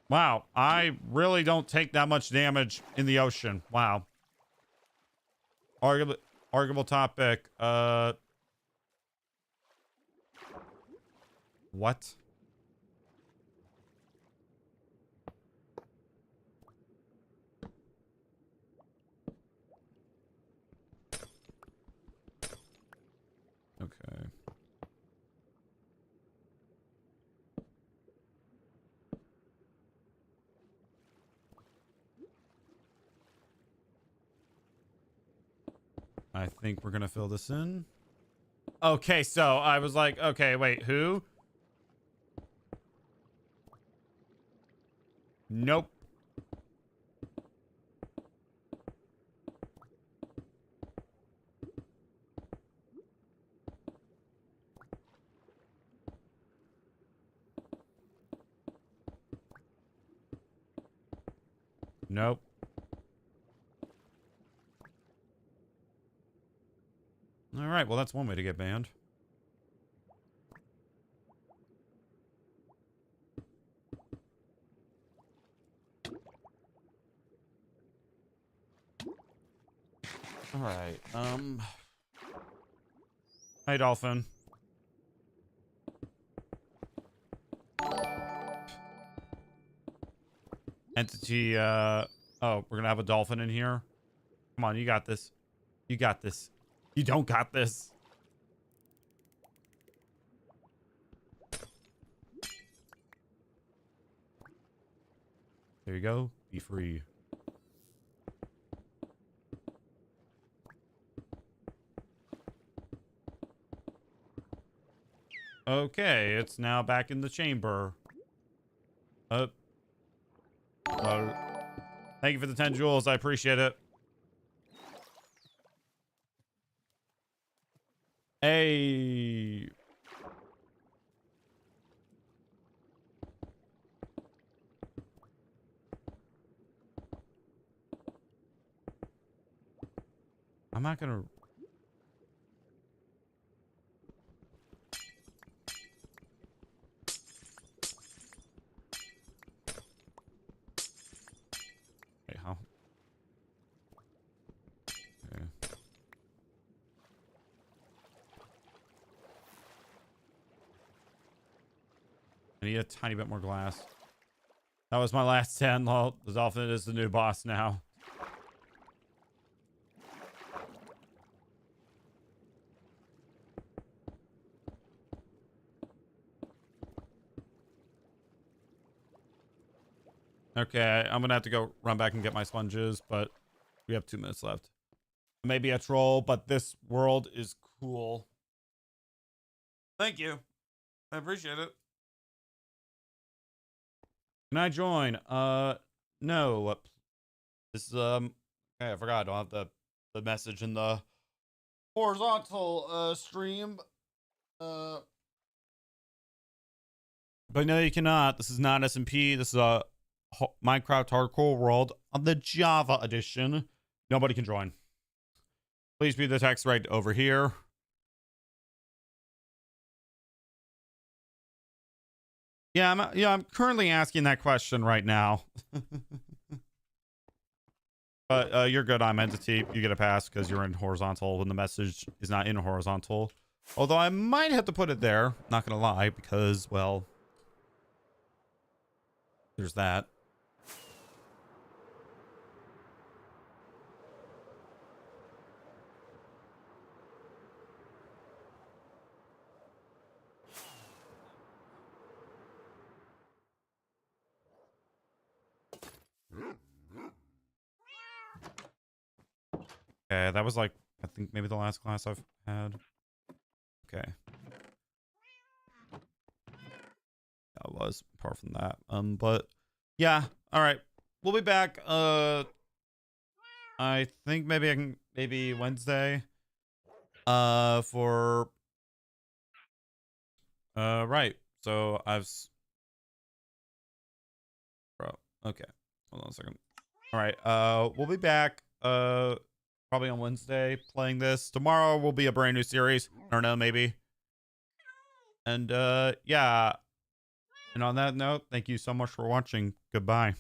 Wow, I really don't take that much damage in the ocean. Wow. Arguable topic. What? Okay. I think we're gonna fill this in. Okay, so I was like, okay, wait, who? Nope. Nope. All right, well, that's one way to get banned. All right. Hey, Dolphin. Entity, oh, we're gonna have a dolphin in here. Come on, you got this. You got this. You don't got this. There you go. Be free. Okay, it's now back in the chamber. Thank you for the 10 jewels. I appreciate it. Hey. I'm not gonna... Wait, how? Okay. I need a tiny bit more glass. That was my last 10. Lol. The dolphin is the new boss now. Okay, I'm gonna have to go run back and get my sponges, but we have 2 minutes left. Maybe a troll, but this world is cool. Thank you. I appreciate it. Can I join? No. This is, okay, I forgot. I don't have the message in the horizontal, stream. But no, you cannot. This is not SMP. This is a Minecraft Hardcore World on the Java edition. Nobody can join. Please read the text right over here. Yeah, I'm currently asking that question right now. But you're good. I'm entity. You get a pass because you're in horizontal when the message is not in horizontal. Although I might have to put it there. Not gonna lie, because well, there's that. Okay, that was like, I think maybe the last class I've had. Okay. That was apart from that. But yeah, all right. We'll be back. I think maybe I can, maybe Wednesday. For right. So bro. Okay. Hold on a second. All right. We'll be back. Probably on Wednesday playing this. Tomorrow will be a brand new series. I don't know, maybe. And yeah. And on that note, thank you so much for watching. Goodbye.